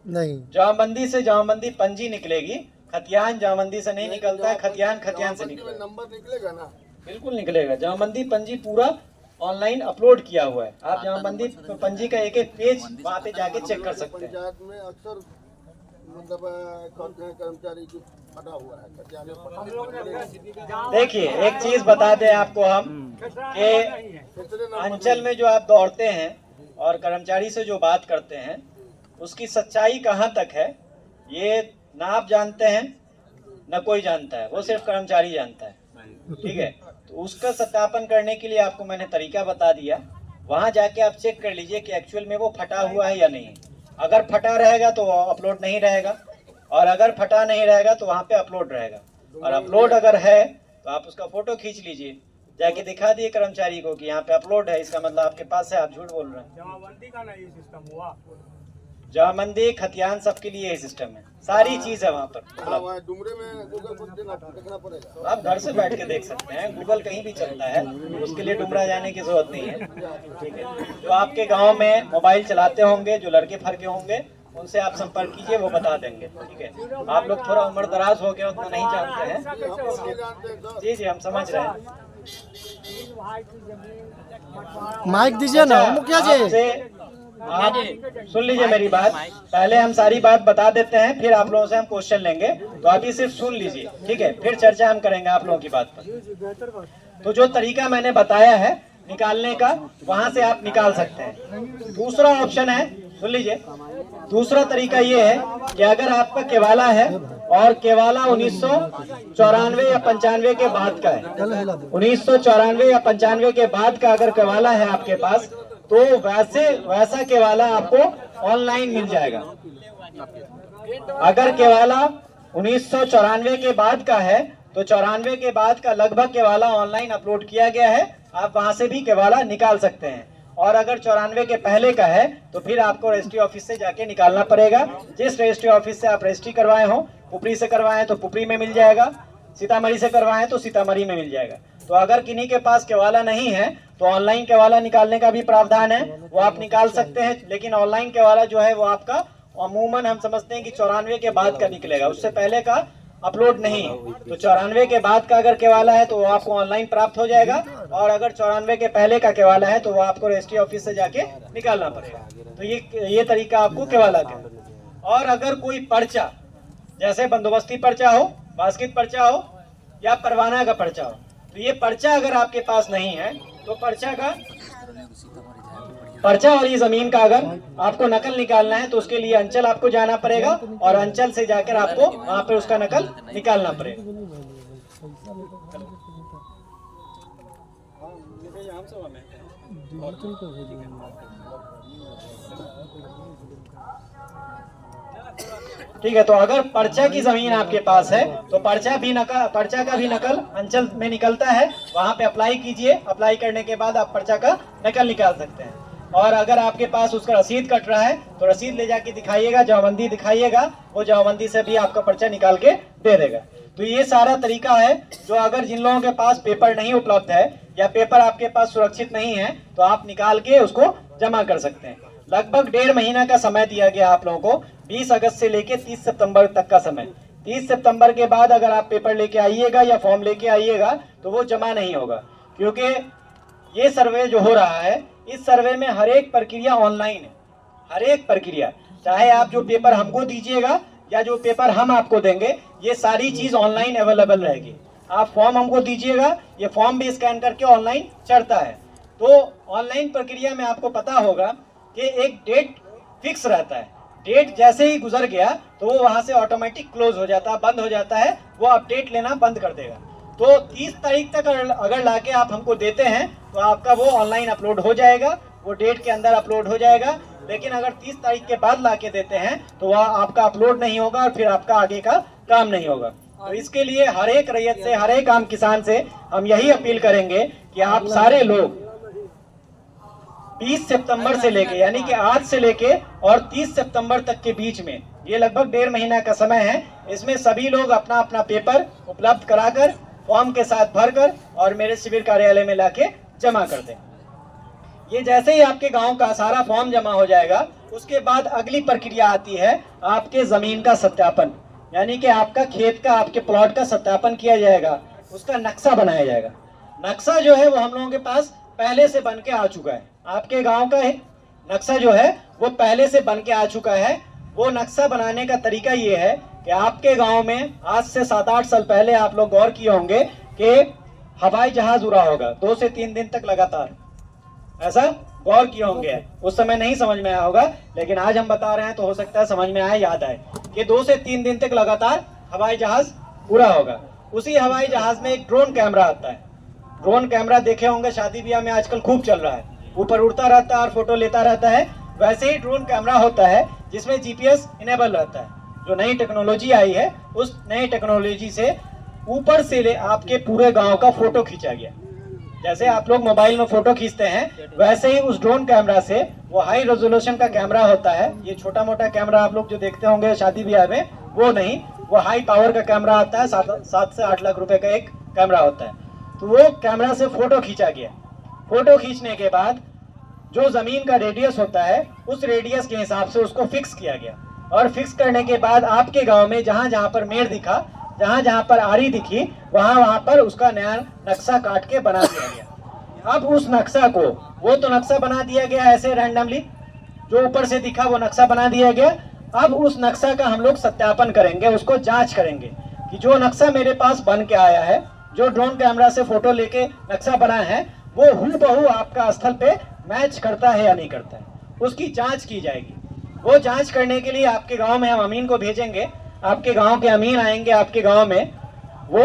नहीं, जमाबंदी से जमाबंदी पंजी निकलेगी, खतियान जमाबंदी से नहीं निकलता है, खतियान खतियान से निकलेगा। नंबर निकलेगा ना? बिल्कुल निकलेगा। जमाबंदी पंजी पूरा ऑनलाइन अपलोड किया हुआ है। आप जमाबंदी पंजी का एक एक पेज वहाँ पे जाके चेक कर सकते हैं। पंचायत में अक्सर मतलब कर्मचारी की फटा हुआ है। देखिए एक चीज बता दें आपको हम कि अंचल में जो आप दौड़ते हैं और कर्मचारी से जो बात करते हैं उसकी सच्चाई कहाँ तक है ये ना आप जानते हैं न कोई जानता है, वो सिर्फ कर्मचारी जानता है। ठीक है, तो उसका सत्यापन करने के लिए आपको मैंने तरीका बता दिया। वहां जाके आप चेक कर लीजिए कि एक्चुअल में वो फटा हुआ है या नहीं। अगर फटा रहेगा तो अपलोड नहीं रहेगा, और अगर फटा नहीं रहेगा तो वहाँ पे अपलोड रहेगा। और अपलोड अगर है तो आप उसका फोटो खींच लीजिए, जाके दिखा दिए कर्मचारी को कि यहाँ पे अपलोड है, इसका मतलब आपके पास है, आप झूठ बोल रहे हैं। जमाबंदी का नहीं सिस्टम हुआ, जमाबंदी खतियान सबके लिए यही सिस्टम है, सारी चीज है वहाँ पर। डुमरे में गूगल पर देखना पड़ेगा। आप घर से बैठ के देख सकते हैं, गूगल कहीं भी चलता है, उसके लिए डुमरा जाने की जरूरत नहीं है। ठीक है, जो आपके गांव में मोबाइल चलाते होंगे, जो लड़के फड़के होंगे, उनसे आप संपर्क कीजिए, वो बता देंगे। ठीक है, आप लोग थोड़ा उम्र दराज हो गए, उतना नहीं जानते हैं। जी जी, हम समझ रहे हैं। माइक दीजिए ना मुखिया जी। आप सुन लीजिए मेरी बात, पहले हम सारी बात बता देते हैं, फिर आप लोगों से हम क्वेश्चन लेंगे, तो अभी सिर्फ सुन लीजिए। ठीक है, फिर चर्चा हम करेंगे आप लोगों की बात पर। तो जो तरीका मैंने बताया है निकालने का, वहां से आप निकाल सकते हैं। दूसरा ऑप्शन है, सुन लीजिए, दूसरा तरीका ये है कि अगर आपका केवाला है और केवाला 1994 या 95 के बाद का है, 1994 या 95 के बाद का अगर केवाला है आपके पास, तो वैसा केवाला आपको ऑनलाइन मिल जाएगा। अगर केवाला 1994 के बाद का है तो 94 के बाद का लगभग केवाला ऑनलाइन अपलोड किया गया है, आप वहां से भी केवाला निकाल सकते हैं। और अगर 94 के पहले का है तो फिर आपको रजिस्ट्री ऑफिस से जाके निकालना पड़ेगा। जिस रजिस्ट्री ऑफिस से आप रजिस्ट्री करवाए हो, पुपरी से करवाए तो पुपरी में मिल जाएगा, सीतामढ़ी से करवाए तो सीतामढ़ी में मिल जाएगा। तो अगर किन्हीं के पास केवाला नहीं है तो ऑनलाइन केवाला निकालने का भी प्रावधान है, वो आप निकाल सकते हैं। लेकिन ऑनलाइन केवाला जो है वो आपका अमूमन हम समझते हैं कि 94 के बाद का निकलेगा, उससे पहले का अपलोड नहीं है। तो 94 के बाद का अगर केवाला है तो वो आपको ऑनलाइन प्राप्त हो जाएगा, और अगर 94 के पहले का केवाला है तो वो आपको रजिस्ट्री ऑफिस से जाके निकालना पड़ेगा। तो ये तरीका आपको केवाला का। और अगर कोई पर्चा, जैसे बंदोबस्ती पर्चा हो, बास्केट पर्चा हो या परवाना का पर्चा हो, तो ये पर्चा अगर आपके पास नहीं है तो पर्चा और ये जमीन का अगर आपको नकल निकालना है तो उसके लिए अंचल आपको जाना पड़ेगा, और अंचल से जाकर आपको वहां पे उसका नकल निकालना पड़ेगा। ठीक है, तो अगर पर्चा की जमीन आपके पास है तो पर्चा का भी नकल अंचल में निकलता है, वहां पे अप्लाई कीजिए। अप्लाई करने के बाद आप पर्चा का नकल निकाल सकते हैं। और अगर आपके पास उसका रसीद कट रहा है तो रसीद ले जाके दिखाइएगा, जमाबंदी दिखाइएगा, वो जमाबंदी से भी आपका पर्चा निकाल के दे देगा। तो ये सारा तरीका है जो अगर जिन लोगों के पास पेपर नहीं उपलब्ध है या पेपर आपके पास सुरक्षित नहीं है तो आप निकाल के उसको जमा कर सकते हैं। लगभग 1.5 महीना का समय दिया गया आप लोगों को, 20 अगस्त से लेके 30 सितंबर तक का समय। 30 सितंबर के बाद अगर आप पेपर लेके आइएगा या फॉर्म लेके आइएगा तो वो जमा नहीं होगा, क्योंकि ये सर्वे जो हो रहा है, इस सर्वे में हर एक प्रक्रिया ऑनलाइन है। हर एक प्रक्रिया, चाहे आप जो पेपर हमको दीजिएगा या जो पेपर हम आपको देंगे, ये सारी चीज ऑनलाइन अवेलेबल रहेगी। आप फॉर्म हमको दीजिएगा, ये फॉर्म भी स्कैन करके ऑनलाइन चढ़ता है। तो ऑनलाइन प्रक्रिया में आपको पता होगा कि एक डेट फिक्स रहता है, डेट जैसे ही गुजर गया तो वो वहां से ऑटोमेटिक क्लोज हो जाता है, बंद हो जाता है, वो अपडेट लेना बंद कर देगा। तो 30 तारीख तक अगर लाके आप हमको देते हैं तो आपका वो ऑनलाइन अपलोड हो जाएगा, वो डेट के अंदर अपलोड हो जाएगा। लेकिन अगर 30 तारीख के बाद लाके देते हैं तो वह आपका अपलोड नहीं होगा और फिर आपका आगे का काम नहीं होगा। तो इसके लिए हर एक रैयत से, हर एक आम किसान से हम यही अपील करेंगे कि आप सारे लोग 20 सितंबर से लेके, यानी कि आज से लेके और 30 सितंबर तक के बीच में, ये लगभग 1.5 महीना का समय है, इसमें सभी लोग अपना अपना पेपर उपलब्ध कराकर फॉर्म के साथ भरकर और मेरे शिविर कार्यालय में लाके जमा कर दें। ये जैसे ही आपके गांव का सारा फॉर्म जमा हो जाएगा, उसके बाद अगली प्रक्रिया आती है आपके जमीन का सत्यापन, यानी कि आपका खेत का, आपके प्लॉट का सत्यापन किया जाएगा, उसका नक्शा बनाया जाएगा। नक्शा जो है वो हम लोगों के पास पहले से बन के आ चुका है। आपके गांव का नक्शा जो है वो पहले से बन के आ चुका है। वो नक्शा बनाने का तरीका ये है कि आपके गांव में आज से 7-8 साल पहले आप लोग गौर किए होंगे कि हवाई जहाज उड़ा होगा 2 से 3 दिन तक लगातार, ऐसा गौर किए होंगे। उस समय नहीं समझ में आया होगा, लेकिन आज हम बता रहे हैं तो हो सकता है समझ में आए, याद आए कि 2 से 3 दिन तक लगातार हवाई जहाज उड़ा होगा। उसी हवाई जहाज में एक ड्रोन कैमरा आता है। ड्रोन कैमरा देखे होंगे, शादी ब्याह में आजकल खूब चल रहा है, ऊपर उड़ता रहता है और फोटो लेता रहता है। वैसे ही ड्रोन कैमरा होता है जिसमें जीपीएस इनेबल रहता है। जो नई टेक्नोलॉजी आई है, उस नई टेक्नोलॉजी से ऊपर से ले आपके पूरे गांव का फोटो खींचा गया। जैसे आप लोग मोबाइल में फोटो खींचते हैं, वैसे ही उस ड्रोन कैमरा से, वो हाई रेजोल्यूशन का कैमरा होता है, ये छोटा मोटा कैमरा आप लोग जो देखते होंगे शादी ब्याह में, वो नहीं, वो हाई पावर का कैमरा आता है। 7 से 8 लाख रुपए का एक कैमरा होता है। तो वो कैमरा से फोटो खींचा गया। फोटो खींचने के बाद जो जमीन का रेडियस होता है, उस रेडियस के हिसाब से उसको फिक्स किया गया। और फिक्स करने के बाद आपके गांव में जहां जहां पर मेड़ दिखा, जहां जहां पर आरी दिखी, वहां वहां पर उसका नया नक्शा काट के बना दिया गया। अब उस नक्शा को, वो तो नक्शा बना दिया गया ऐसे रैंडमली, जो ऊपर से दिखा वो नक्शा बना दिया गया। अब उस नक्शा का हम लोग सत्यापन करेंगे, उसको जांच करेंगे कि जो नक्शा मेरे पास बन के आया है, जो ड्रोन कैमरा से फोटो लेके नक्शा बना है, वो हूबहू आपका स्थल पे मैच करता है या नहीं करता है, उसकी जांच की जाएगी। वो जांच करने के लिए आपके गांव में हम अमीन को भेजेंगे। आपके गांव के अमीन आएंगे आपके गांव में, वो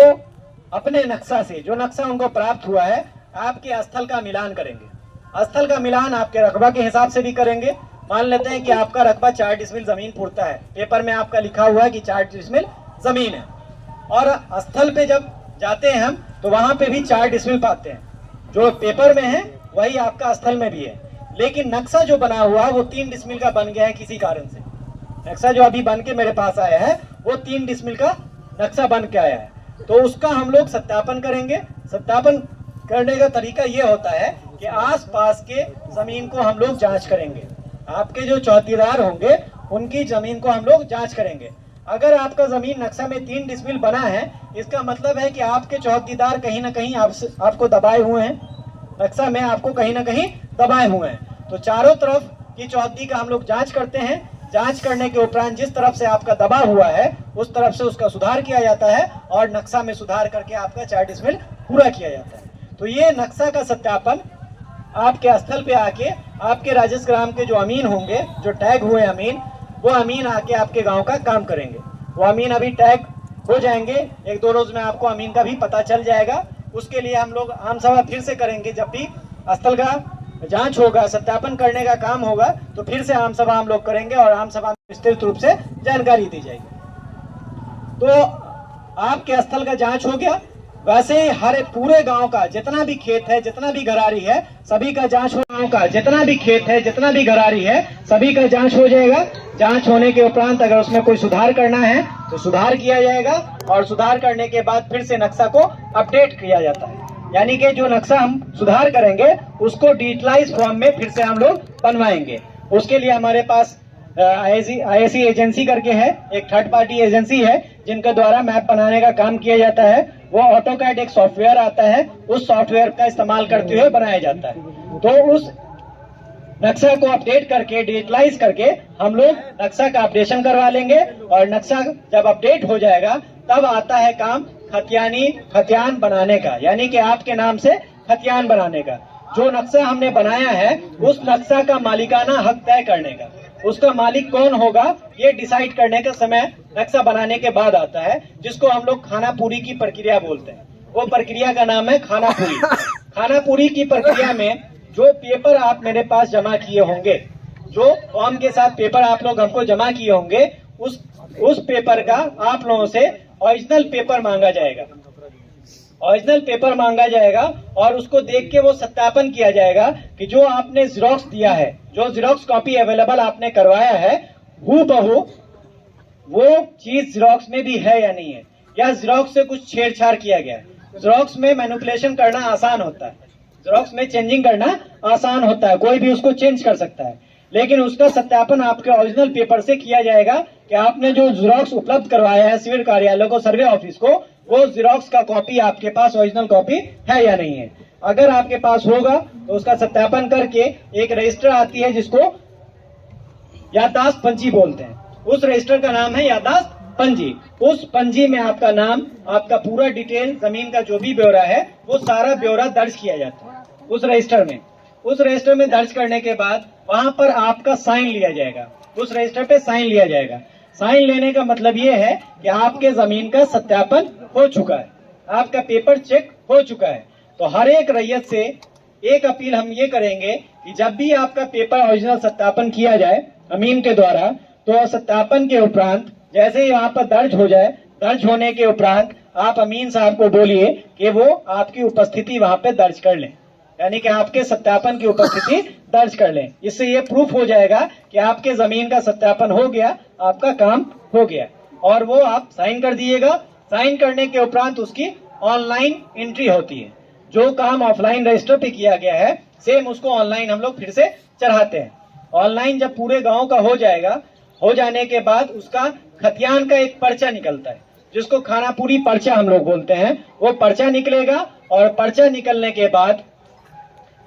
अपने नक्शा से, जो नक्शा उनको प्राप्त हुआ है, आपके स्थल का मिलान करेंगे। स्थल का मिलान आपके रकबा के हिसाब से भी करेंगे। मान लेते हैं कि आपका रकबा 4 डिसमिल जमीन पुरता है, पेपर में आपका लिखा हुआ है कि 4 डिसमिल जमीन है, और स्थल पे जब जाते हैं हम तो वहां पे भी 4 डिसमिल पाते हैं। जो पेपर में है वही आपका स्थल में भी है, लेकिन नक्शा जो बना हुआ है वो 3 डिसमिल का बन गया है किसी कारण से। नक्शा जो अभी बन के मेरे पास आया है वो 3 डिसमिल का नक्शा बन के आया है। तो उसका हम लोग सत्यापन करेंगे। सत्यापन करने का तरीका ये होता है कि आसपास के जमीन को हम लोग जांच करेंगे। आपके जो चौकीदार होंगे उनकी जमीन को हम लोग जांच करेंगे। अगर आपका जमीन नक्शा में 3 डिसमिल बना है, इसका मतलब है कि आपके चौकीदार कहीं ना कहीं आपको दबाए हुए हैं, नक्शा में आपको कहीं ना कहीं दबाए हुए हैं। तो चारों तरफ की चौहद्दी का हम लोग जांच करते हैं। जांच करने के उपरांत जिस तरफ से आपका दबा हुआ है, उस तरफ से उसका सुधार किया जाता है और नक्शा में सुधार करके आपका 4 डिसमिल पूरा किया जाता है। तो ये नक्शा का सत्यापन आपके स्थल पे आके आपके राजस्व ग्राम के जो अमीन होंगे, जो टैग हुए अमीन, वो अमीन आके आपके गांव का काम करेंगे। वो अमीन अभी टैग हो जाएंगे, 1-2 रोज में आपको अमीन का भी पता चल जाएगा। उसके लिए हम लोग आम सभा फिर से करेंगे। जब भी स्थल का जांच होगा, सत्यापन करने का काम होगा, तो फिर से आम सभा हम लोग करेंगे और आम सभा में विस्तृत रूप से जानकारी दी जाएगी। तो आपके स्थल का जांच हो गया। वैसे ही हर पूरे गांव का जितना भी खेत है, जितना भी घरारी है, सभी का जांच हो, गांव का जितना भी खेत है, जितना भी घरारी है, सभी का जांच हो जाएगा। जांच होने के उपरांत अगर उसमें कोई सुधार करना है तो सुधार किया जाएगा, और सुधार करने के बाद फिर से नक्शा को अपडेट किया जाता है। यानी कि जो नक्शा हम सुधार करेंगे उसको डिजिटलाइज फॉर्म में फिर से हम लोग बनवाएंगे। उसके लिए हमारे पास IAC एजेंसी करके है, एक थर्ड पार्टी एजेंसी है जिनके द्वारा मैप बनाने का काम किया जाता है। वो ऑटोकैड एक सॉफ्टवेयर आता है, उस सॉफ्टवेयर का इस्तेमाल करते हुए बनाया जाता है। तो उस नक्शा को अपडेट करके डिजिटलाइज करके हम लोग नक्शा का अपडेशन करवा लेंगे और नक्शा जब अपडेट हो जाएगा तब आता है काम खतियान बनाने का, यानी कि आपके नाम से खतियान बनाने का। जो नक्शा हमने बनाया है उस नक्शा का मालिकाना हक तय करने का, उसका मालिक कौन होगा ये डिसाइड करने का समय नक्शा बनाने के बाद आता है, जिसको हम लोग खाना पूरी की प्रक्रिया बोलते हैं। वो प्रक्रिया का नाम है खाना पूरी। खाना पूरी की प्रक्रिया में जो पेपर आप मेरे पास जमा किए होंगे, जो फॉर्म के साथ पेपर आप लोग हमको जमा किए होंगे, उस पेपर का आप लोगों से ओरिजिनल पेपर मांगा जाएगा। ओरिजिनल पेपर मांगा जाएगा और उसको देख के वो सत्यापन किया जाएगा कि जो आपने जेरोक्स दिया है, जो जेरोक्स कॉपी अवेलेबल आपने करवाया है, हूबहू वो चीज जेरोक्स में भी है या नहीं है, या जेरोक्स से कुछ छेड़छाड़ किया गया है। जेरोक्स में मैनिपुलेशन करना आसान होता है, जेरोक्स में चेंजिंग करना आसान होता है, कोई भी उसको चेंज कर सकता है, लेकिन उसका सत्यापन आपके ओरिजिनल पेपर से किया जाएगा कि आपने जो जेरोक्स उपलब्ध करवाया है सिविल कार्यालय को, सर्वे ऑफिस को, वो जेरोक्स का कॉपी आपके पास ओरिजिनल कॉपी है या नहीं है। अगर आपके पास होगा तो उसका सत्यापन करके एक रजिस्टर आती है जिसको याददाश्त पंजी बोलते हैं, उस रजिस्टर का नाम है याददाश्त पंजी। उस पंजी में आपका नाम, आपका पूरा डिटेल, जमीन का जो भी ब्यौरा है, वो सारा ब्यौरा दर्ज किया जाता है उस रजिस्टर में। उस रजिस्टर में दर्ज करने के बाद वहां पर आपका साइन लिया जाएगा, उस रजिस्टर पे साइन लिया जाएगा। साइन लेने का मतलब ये है कि आपके जमीन का सत्यापन हो चुका है, आपका पेपर चेक हो चुका है। तो हर एक रैयत से एक अपील हम ये करेंगे कि जब भी आपका पेपर ओरिजिनल सत्यापन किया जाए अमीन के द्वारा, तो सत्यापन के उपरांत जैसे ही वहां पर दर्ज हो जाए, दर्ज होने के उपरांत आप अमीन साहब को बोलिए कि वो आपकी उपस्थिति वहां पे दर्ज कर लें, यानी कि आपके सत्यापन की उपस्थिति दर्ज कर लें। इससे ये प्रूफ हो जाएगा कि आपके जमीन का सत्यापन हो गया, आपका काम हो गया, और वो आप साइन कर दिएगा। साइन करने के उपरांत उसकी ऑनलाइन एंट्री होती है। जो काम ऑफलाइन रजिस्टर पे किया गया है, सेम उसको ऑनलाइन हम लोग फिर से चढ़ाते हैं। ऑनलाइन जब पूरे गांव का हो जाएगा, हो जाने के बाद उसका खतियान का एक पर्चा निकलता है, जिसको खाना पूरी पर्चा हम लोग बोलते हैं। वो पर्चा निकलेगा और पर्चा निकलने के बाद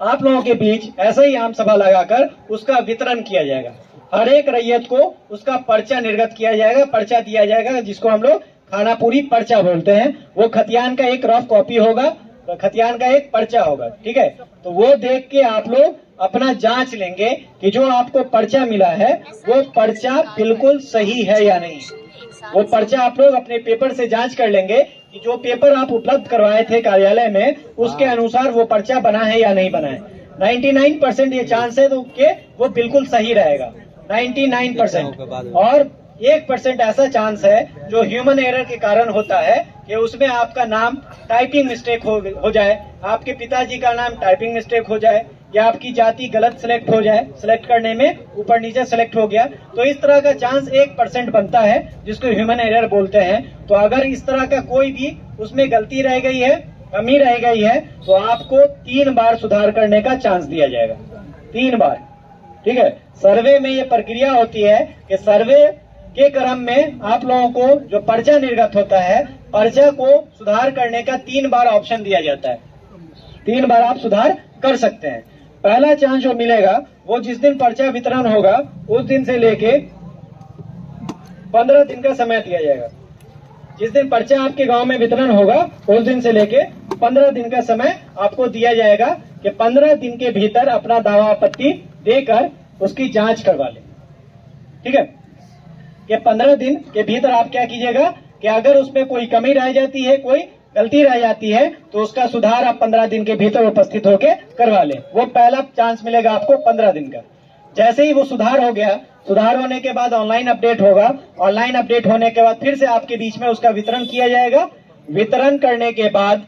आप लोगों के बीच ऐसे ही आम सभा लगाकर उसका वितरण किया जाएगा। हर एक रैयत को उसका पर्चा निर्गत किया जाएगा, पर्चा दिया जाएगा, जिसको हम लोग खाना पूरी पर्चा बोलते हैं। वो खतियान का एक रफ कॉपी होगा, तो खतियान का एक पर्चा होगा, ठीक है। तो वो देख के आप लोग अपना जांच लेंगे कि जो आपको पर्चा मिला है वो पर्चा बिल्कुल सही है या नहीं। वो पर्चा आप लोग अपने पेपर से जांच कर लेंगे कि जो पेपर आप उपलब्ध करवाए थे कार्यालय में, उसके अनुसार वो पर्चा बना है या नहीं बना है। 99% ये चांस है तो कि वो बिल्कुल सही रहेगा, 99%। और 1% ऐसा चांस है जो ह्यूमन एरर के कारण होता है कि उसमें आपका नाम टाइपिंग मिस्टेक हो जाए, आपके पिताजी का नाम टाइपिंग मिस्टेक हो जाए, या आपकी जाति गलत सिलेक्ट हो जाए, सिलेक्ट करने में ऊपर नीचे सिलेक्ट हो गया। तो इस तरह का चांस 1% बनता है, जिसको ह्यूमन एरर बोलते हैं। तो अगर इस तरह का कोई भी उसमें गलती रह गई है, कमी रह गई है, तो आपको 3 बार सुधार करने का चांस दिया जाएगा, 3 बार, ठीक है। सर्वे में ये प्रक्रिया होती है कि सर्वे के क्रम में आप लोगों को जो पर्चा निर्गत होता है, पर्चा को सुधार करने का 3 बार ऑप्शन दिया जाता है। 3 बार आप सुधार कर सकते हैं। पहला चांस जो मिलेगा वो जिस दिन पर्चा वितरण होगा उस दिन से लेके 15 दिन का समय दिया जाएगा। जिस दिन पर्चा आपके गांव में वितरण होगा उस दिन से लेके 15 दिन का समय आपको दिया जाएगा कि 15 दिन के भीतर अपना दावा आपत्ति देकर उसकी जांच करवा लें, ठीक है। कि 15 दिन के भीतर आप क्या कीजिएगा कि अगर उसमें कोई कमी रह जाती है, कोई गलती रह जाती है, तो उसका सुधार आप 15 दिन के भीतर उपस्थित होकर करवा लें। वो पहला चांस मिलेगा आपको 15 दिन का। जैसे ही वो सुधार हो गया, सुधार होने के बाद ऑनलाइन अपडेट होगा, ऑनलाइन अपडेट होने के बाद फिर से आपके बीच में उसका वितरण किया जाएगा। वितरण करने के बाद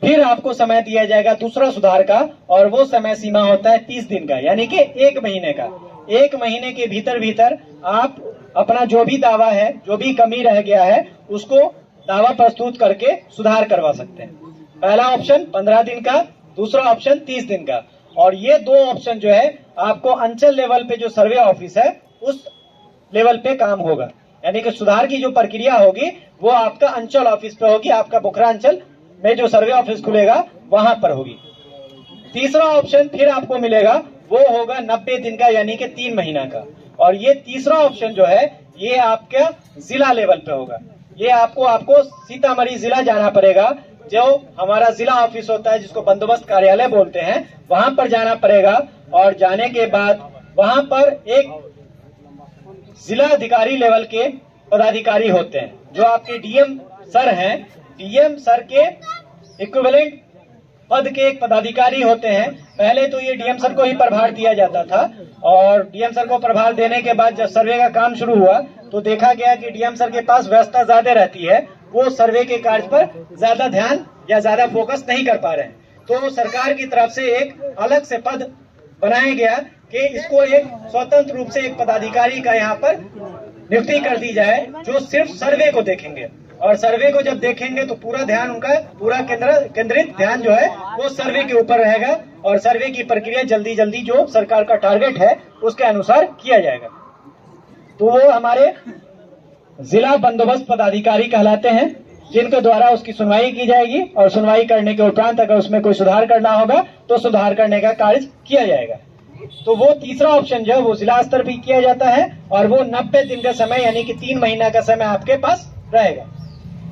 फिर आपको समय दिया जाएगा दूसरा सुधार का, और वो समय सीमा होता है 30 दिन का, यानी कि 1 महीने का। 1 महीने के भीतर आप अपना जो भी दावा है, जो भी कमी रह गया है, उसको दावा प्रस्तुत करके सुधार करवा सकते हैं। पहला ऑप्शन 15 दिन का, दूसरा ऑप्शन 30 दिन का। और ये 2 ऑप्शन जो है आपको अंचल लेवल पे जो सर्वे ऑफिस है उस लेवल पे काम होगा, यानी कि सुधार की जो प्रक्रिया होगी वो आपका अंचल ऑफिस पे होगी, आपका बुखरा अंचल में जो सर्वे ऑफिस खुलेगा वहां पर होगी। तीसरा ऑप्शन फिर आपको मिलेगा वो होगा 90 दिन का, यानी कि 3 महीना का। और ये तीसरा ऑप्शन जो है ये आपका जिला लेवल पे होगा। ये आपको सीतामढ़ी जिला जाना पड़ेगा, जो हमारा जिला ऑफिस होता है जिसको बंदोबस्त कार्यालय बोलते हैं, वहां पर जाना पड़ेगा। और जाने के बाद वहां पर एक जिला अधिकारी लेवल के पदाधिकारी होते हैं जो आपके डीएम सर हैं। डीएम सर के इक्विवेलेंट पद के एक पदाधिकारी होते हैं। पहले तो ये डीएम सर को ही प्रभार दिया जाता था, और डीएम सर को प्रभार देने के बाद जब सर्वे का काम शुरू हुआ तो देखा गया कि डीएम सर के पास व्यवस्था ज्यादा रहती है, वो सर्वे के कार्य पर ज्यादा ध्यान या ज्यादा फोकस नहीं कर पा रहे हैं। तो सरकार की तरफ से एक अलग से पद बनाया गया कि इसको एक स्वतंत्र रूप से एक पदाधिकारी का यहाँ पर नियुक्ति कर दी जाए जो सिर्फ सर्वे को देखेंगे। और सर्वे को जब देखेंगे तो पूरा ध्यान उनका पूरा केंद्रित ध्यान जो है वो सर्वे के ऊपर रहेगा, और सर्वे की प्रक्रिया जल्दी जल्दी जो सरकार का टारगेट है उसके अनुसार किया जाएगा। तो वो हमारे जिला बंदोबस्त पदाधिकारी कहलाते हैं, जिनके द्वारा उसकी सुनवाई की जाएगी, और सुनवाई करने के उपरांत अगर उसमें कोई सुधार करना होगा तो सुधार करने का कार्य किया जाएगा। तो वो तीसरा ऑप्शन जो है वो जिला स्तर पर किया जाता है, और वो 90 दिन का समय यानी कि 3 महीना का समय आपके पास रहेगा।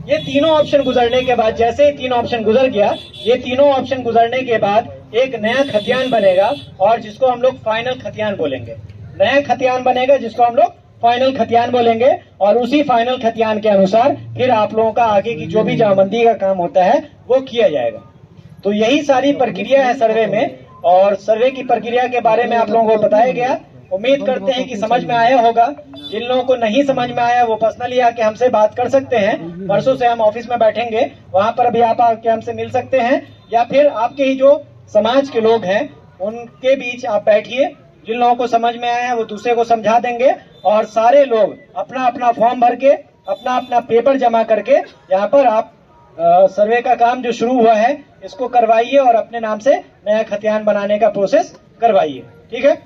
ये तीनों ऑप्शन गुजरने के बाद, जैसे ही 3 ऑप्शन गुजर गया, ये तीनों ऑप्शन गुजरने के बाद एक नया खतियान बनेगा, और जिसको हम लोग फाइनल खतियान बोलेंगे। नया खतियान बनेगा जिसको हम लोग फाइनल खतियान बोलेंगे, और उसी फाइनल खतियान के अनुसार फिर आप लोगों का आगे की जो भी जमाबंदी का काम होता है वो किया जाएगा। तो यही सारी प्रक्रिया है सर्वे में, और सर्वे की प्रक्रिया के बारे में आप लोगों को बताया गया। उम्मीद करते हैं कि समझ में आया होगा। जिन लोगों को नहीं समझ में आया वो पर्सनली आके हमसे बात कर सकते हैं। परसों से हम ऑफिस में बैठेंगे, वहां पर भी आप आके हमसे मिल सकते हैं, या फिर आपके ही जो समाज के लोग हैं उनके बीच आप बैठिए। जिन लोगों को समझ में आया है वो दूसरे को समझा देंगे, और सारे लोग अपना अपना फॉर्म भर के अपना अपना पेपर जमा करके यहाँ पर आप सर्वे का काम जो शुरू हुआ है इसको करवाइए, और अपने नाम से नया खतियान बनाने का प्रोसेस करवाइए। ठीक है,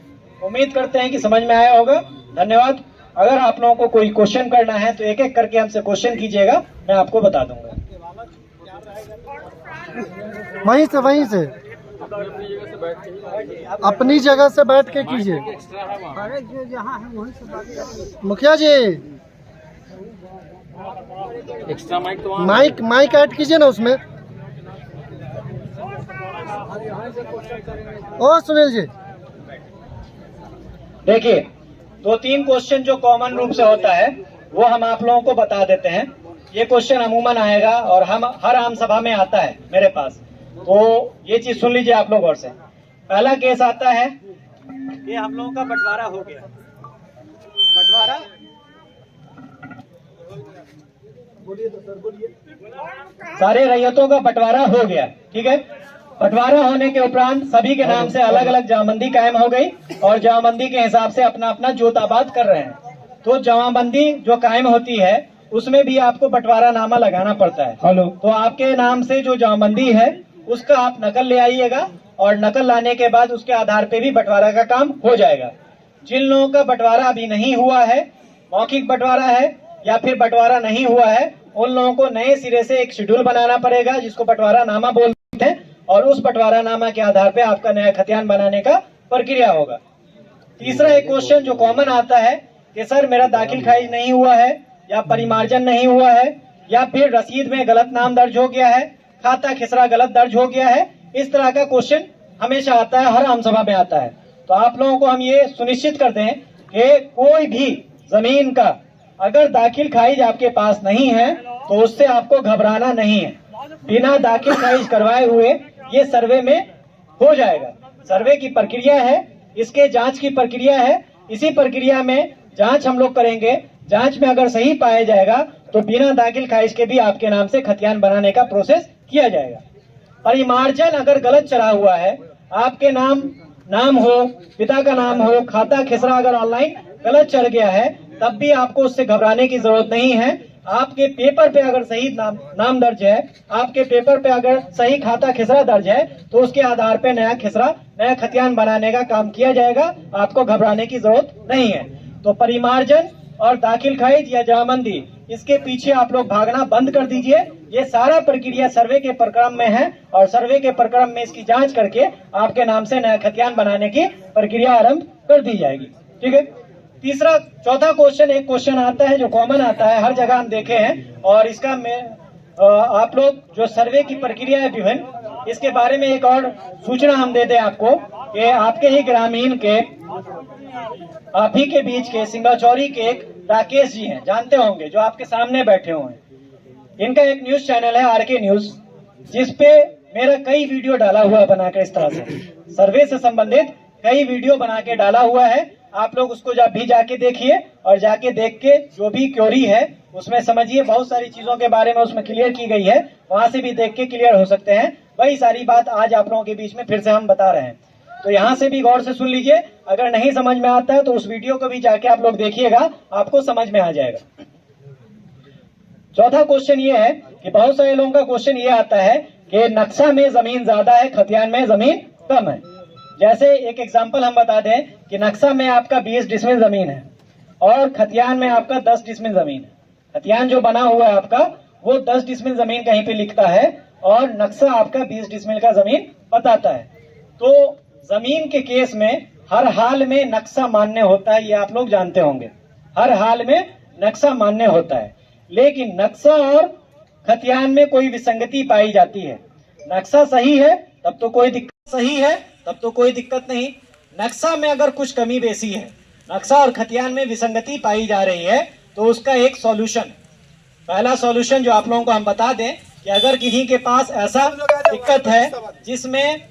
उम्मीद करते हैं कि समझ में आया होगा। धन्यवाद। अगर आप लोगों को कोई क्वेश्चन करना है तो एक एक करके हमसे क्वेश्चन कीजिएगा, मैं आपको बता दूंगा। वहीं से अपनी जगह से बैठ के कीजिए। मुखिया जी माइक ऐड कीजिए ना उसमें। ओ सुनील जी, देखिए 2-3 क्वेश्चन जो कॉमन रूप से होता है वो हम आप लोगों को बता देते हैं। ये क्वेश्चन अमूमन आएगा और हम हर आम सभा में आता है मेरे पास, तो ये चीज सुन लीजिए आप लोग गौर से। पहला केस आता है, ये हम लोगों का बंटवारा हो गया। बंटवारा सारे रैयतों का बंटवारा हो गया। ठीक है, बंटवारा होने के उपरांत सभी के नाम से अलग अलग जमाबंदी कायम हो गई, और जमाबंदी के हिसाब से अपना अपना जोत आबाद कर रहे हैं। तो जमाबंदी जो कायम होती है उसमें भी आपको बंटवारा नामा लगाना पड़ता है। हेलो, तो आपके नाम से जो जमाबंदी है उसका आप नकल ले आइएगा, और नकल लाने के बाद उसके आधार पे भी बंटवारा का काम हो जाएगा। जिन लोगों का बंटवारा अभी नहीं हुआ है, मौखिक बंटवारा है या फिर बंटवारा नहीं हुआ है, उन लोगों को नए सिरे से एक शेड्यूल बनाना पड़ेगा जिसको बंटवारा नामा बोलते हैं, और उस बंटवारा नामा के आधार पे आपका नया खतियान बनाने का प्रक्रिया होगा। तीसरा एक क्वेश्चन जो कॉमन आता है कि सर मेरा दाखिल खारिज नहीं हुआ है, या परिमार्जन नहीं हुआ है, या फिर रसीद में गलत नाम दर्ज हो गया है, खाता खिसरा गलत दर्ज हो गया है। इस तरह का क्वेश्चन हमेशा आता है, हर आम सभा में आता है। तो आप लोगों को हम ये सुनिश्चित कर दें कि कोई भी जमीन का अगर दाखिल खारिज आपके पास नहीं है तो उससे आपको घबराना नहीं है। बिना दाखिल खारिज करवाए हुए ये सर्वे में हो जाएगा। सर्वे की प्रक्रिया है, इसके जांच की प्रक्रिया है। इसी प्रक्रिया में जांच हम लोग करेंगे। जांच में अगर सही पाया जाएगा तो बिना दाखिल खारिज के भी आपके नाम से खतियान बनाने का प्रोसेस किया जाएगा। परिमार्जन अगर गलत चढ़ा हुआ है, आपके नाम हो, पिता का नाम हो, खाता खिसरा अगर ऑनलाइन गलत चढ़ गया है, तब भी आपको उससे घबराने की जरूरत नहीं है। आपके पेपर पे अगर सही नाम दर्ज है, आपके पेपर पे अगर सही खाता खिसरा दर्ज है, तो उसके आधार पे नया खतियान बनाने का काम किया जाएगा। आपको घबराने की जरूरत नहीं है। तो परिमार्जन और दाखिल खारिज या जमाबंदी इसके पीछे आप लोग भागना बंद कर दीजिए। ये सारा प्रक्रिया सर्वे के प्रक्रम में है और सर्वे के प्रक्रम में इसकी जांच करके आपके नाम से नया खतियान बनाने की प्रक्रिया आरंभ कर दी जाएगी। ठीक है। चौथा क्वेश्चन, एक क्वेश्चन आता है जो कॉमन आता है, हर जगह हम देखे हैं, और इसका आप लोग जो सर्वे की प्रक्रिया है विभिन्न, इसके बारे में एक और सूचना हम दे दें आपको कि आपके ही ग्रामीण के, आप ही के बीच के सिंगाचौरी के एक राकेश जी हैं, जानते होंगे, जो आपके सामने बैठे हुए हैं। इनका एक न्यूज चैनल है आरके न्यूज, जिसपे मेरा कई वीडियो डाला हुआ है बनाकर, इस तरह से सर्वे से संबंधित कई वीडियो बना के डाला हुआ है। आप लोग उसको जब भी जाके देखिए और जाके देख के जो भी क्योरी है उसमें समझिए, बहुत सारी चीजों के बारे में उसमें क्लियर की गई है, वहां से भी देख के क्लियर हो सकते हैं। वही सारी बात आज आप लोगों के बीच में फिर से हम बता रहे हैं, तो यहाँ से भी गौर से सुन लीजिए। अगर नहीं समझ में आता है तो उस वीडियो को भी जाके आप लोग देखिएगा, आपको समझ में आ जाएगा। चौथा क्वेश्चन ये है कि बहुत सारे लोगों का क्वेश्चन ये आता है कि नक्शा में जमीन ज्यादा है, खतियान में जमीन कम है। जैसे एक एग्जांपल हम बता दें कि नक्शा में आपका 20 डिसमिल जमीन है और खतियान में आपका 10 डिसमिल जमीन है। खतियान जो बना हुआ है आपका वो 10 डिसमिल जमीन कहीं पे लिखता है और नक्शा आपका 20 डिसमिल का जमीन बताता है। तो जमीन के केस में हर हाल में नक्शा मान्य होता है, ये आप लोग जानते होंगे, हर हाल में नक्शा मान्य होता है। लेकिन नक्शा और खतियान में कोई विसंगति पाई जाती है। नक्शा सही है तब तो कोई दिक्कत नहीं, नक्शा में अगर कुछ कमी बेसी है, नक्शा और खतियान में विसंगति पाई जा रही है, तो उसका एक सॉल्यूशन, पहला सॉल्यूशन जो आप लोगों को हम बता दें कि अगर किसी के पास ऐसा दिक्कत है जिसमें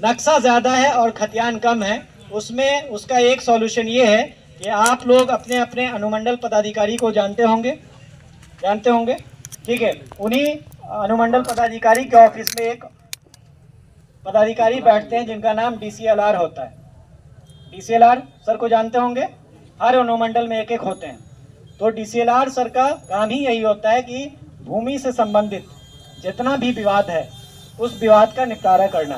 नक्शा ज्यादा है और खतियान कम है, उसमें उसका एक सॉल्यूशन ये है कि आप लोग अपने अपने अनुमंडल पदाधिकारी को जानते होंगे, ठीक है। उन्हीं अनुमंडल पदाधिकारी के ऑफिस में एक पदाधिकारी बैठते हैं जिनका नाम DCLR होता है। DCLR सर को जानते होंगे, हर अनुमंडल में एक एक होते हैं। तो DCLR सर का काम ही यही होता है कि भूमि से संबंधित जितना भी विवाद है उस विवाद का निपटारा करना।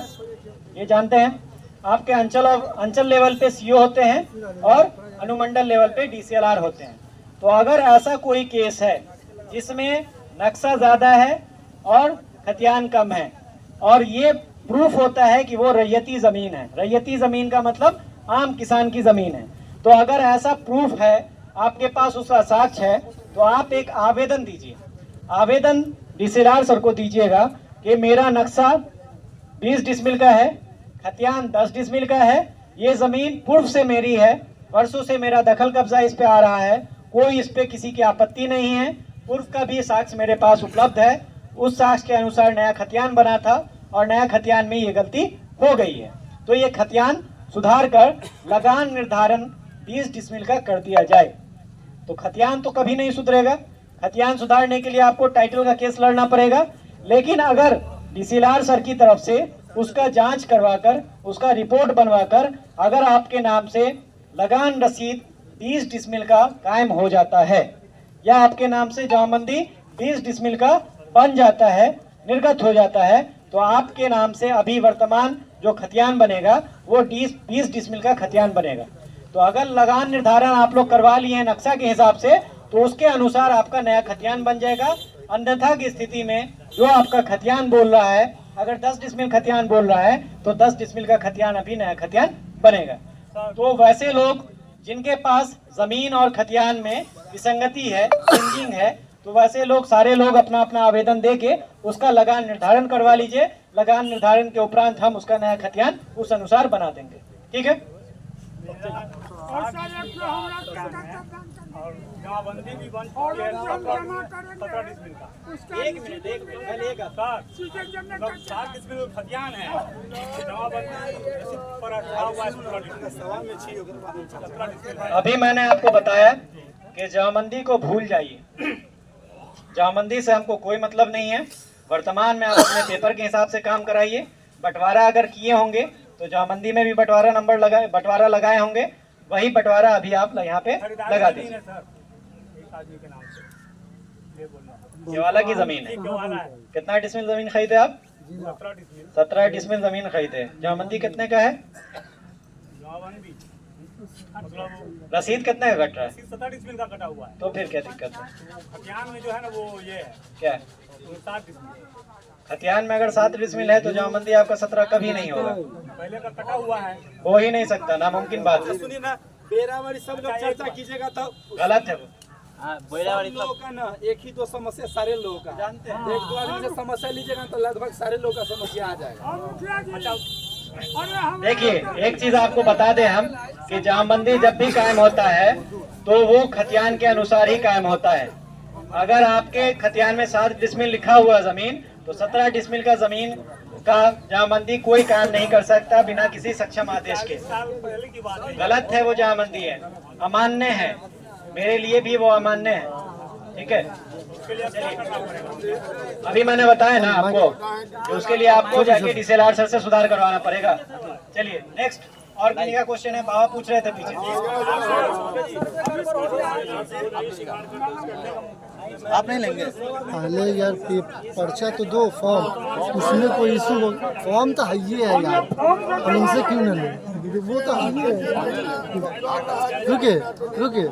ये जानते हैं। आपके अंचल लेवल पे CO होते हैं और अनुमंडल लेवल पे DCLR होते हैं। तो अगर ऐसा कोई केस है जिसमें नक्शा ज्यादा है और खतियान कम है और ये प्रूफ होता है कि वो रैयती जमीन है, रैयती जमीन का मतलब आम किसान की जमीन है, तो अगर ऐसा प्रूफ है, आपके पास उसका साक्ष्य है, तो आप एक आवेदन दीजिए। आवेदन DCLR सर को दीजिएगा कि मेरा नक्शा 20 डिसमिल का है, खतियान 10 डिसमिल का है, ये जमीन पूर्व से मेरी है, वर्षों से मेरा दखल कब्जा इस पे आ रहा है, कोई इस पे किसी की आपत्ति नहीं है, पूर्व का भी साक्ष्य मेरे पास उपलब्ध है, उस साक्ष्य के अनुसार नया खतियान बना था और नया खतियान में ये गलती हो गई है, तो ये खतियान सुधार कर लगान निर्धारण 20 डिसमिल का कर दिया जाए। तो खतियान तो कभी नहीं सुधरेगा, खतियान सुधारने के लिए आपको टाइटल का केस लड़ना पड़ेगा। लेकिन अगर DCLR सर की तरफ से उसका जांच करवाकर, उसका रिपोर्ट बनवाकर अगर आपके नाम से लगान रसीद 20 डिसमिल का कायम हो जाता है या आपके नाम से जमाबंदी 20 डिसमिल का बन जाता है, निर्गत हो जाता है, तो आपके नाम से अभी वर्तमान जो खतियान बनेगा वो 20 डिसमिल का खतियान बनेगा। तो अगर लगान निर्धारण आप लोग करवा लिए हैं नक्शा के हिसाब से, तो उसके अनुसार आपका नया खतियान बन जाएगा। अन्यथा की स्थिति में जो आपका खतियान बोल रहा है, अगर 10 डिसमिल खतियान बोल रहा है तो 10 डिसमिल का खतियान अभी नया खतियान बनेगा। तो वैसे लोग जिनके पास जमीन और खतियान में विसंगति है, चेंजिंग है, तो वैसे लोग सारे लोग अपना अपना आवेदन देके उसका लगान निर्धारण करवा लीजिए। लगान निर्धारण के उपरांत हम उसका नया खतियान उस अनुसार बना देंगे। ठीक है। और जमाबंदी भी बन चुकी है 17 डिसमिल का। एक मिनट पहले एक मतलब 7 डिसमिल खतियान है, जमाबंदी पर 17 डिसमिल। अभी मैंने आपको बताया कि जमाबंदी को भूल जाइए, जमाबंदी से हमको कोई मतलब नहीं है। वर्तमान में आप अपने पेपर के हिसाब से काम कराइए। बंटवारा अगर किए होंगे तो जमाबंदी में भी बंटवारा लगाए होंगे, वही बंटवारा अभी आप यहाँ पे लगा दीजिए। ये वाला की जमीन है। कितना डिसमिल जमीन खरीदे आप? 17 डिसमिल जमीन खरीदे। जमाबंदी कितने का है? मतलब रसीद कितने का कट रहा है? 17 डिसमिल का कटा हुआ है। तो फिर क्या दिक्कत है? खतियान में जो है ना वो ये है क्या 7 डिसमिल खतियान में अगर 7 डिसमिल है तो जमाबंदी आपका 17 कभी नहीं होगा, पहले का कटा हुआ है। हो ही नहीं सकता, नामुमकिन बात है। सुनिए ना, बेरावारी सब लोग चर्चा कीजिएगा तो गलत है वो। सब लोगों का ना एक ही दो समस्या सारे लोगों का जानते हैं। एक दो आदमी से समस्या लीजिएगा तो लगभग सारे लोगों का समस्या आ जाएगा। देखिए एक चीज आपको बता दें हम कि जमाबंदी जब भी कायम होता है तो वो खतियान के अनुसार ही कायम होता है। अगर आपके खतियान में 7 डिसमिल लिखा हुआ जमीन तो 17 डिसमिल का जमीन का जमाबंदी कोई काम नहीं कर सकता बिना किसी सक्षम आदेश के। पहले की बात है। गलत है वो जमाबंदी है, अमान्य है, मेरे लिए भी वो अमान्य है। ठीक है, अभी मैंने बताया ना आपको कि उसके लिए आपको जाके DCLR सर से सुधार करवाना पड़ेगा। चलिए नेक्स्ट, और किसी का क्वेश्चन है? बाबा पूछ रहे थे पीछे। आप नहीं लेंगे? पहले यार पर्चा तो दो फॉर्म, उसमें कोई इशू हो, फॉर्म तो है ही है यार, हम इनसे क्यों ना लें, वो तो है ही है। रुके रुके,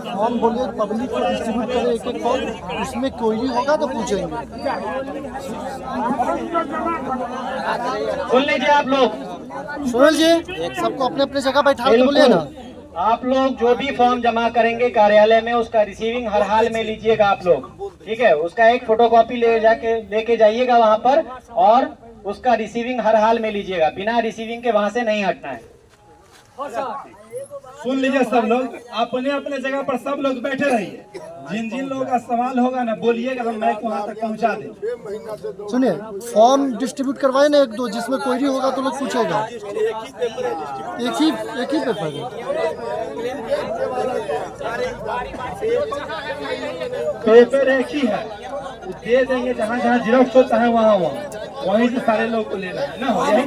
फॉर्म बोलिए पब्लिक को डिस्ट्रीब्यूट करें एक एक फॉर्म, उसमें कोई भी होगा तो पूछेंगे। सुन लीजिए आप लोग, सोहेल जी सबको अपने अपने जगह बैठा के बोलिए ना। आप लोग जो भी फॉर्म जमा करेंगे कार्यालय में उसका रिसीविंग हर हाल में लीजिएगा आप लोग। ठीक है, उसका एक फोटोकॉपी लेके जाइएगा वहाँ पर और उसका रिसीविंग हर हाल में लीजिएगा, बिना रिसीविंग के वहाँ से नहीं हटना है। सुन लीजिए सब लोग, अपने अपने जगह पर सब लोग बैठे रहिए। जिन जिन लोगों का सवाल होगा ना बोलिएगा, हम माइक वहाँ तक पहुँचा दें। सुनिए फॉर्म डिस्ट्रीब्यूट करवाए ना एक दो, जिसमें कोई भी होगा तो लोग पूछेगा। एक ही पेपर है। पेपर एक ही है, दे देंगे, जहाँ जहाँ जिरॉक्स होता है वहाँ वहीं से सारे लोग को लेना है ना। हो यही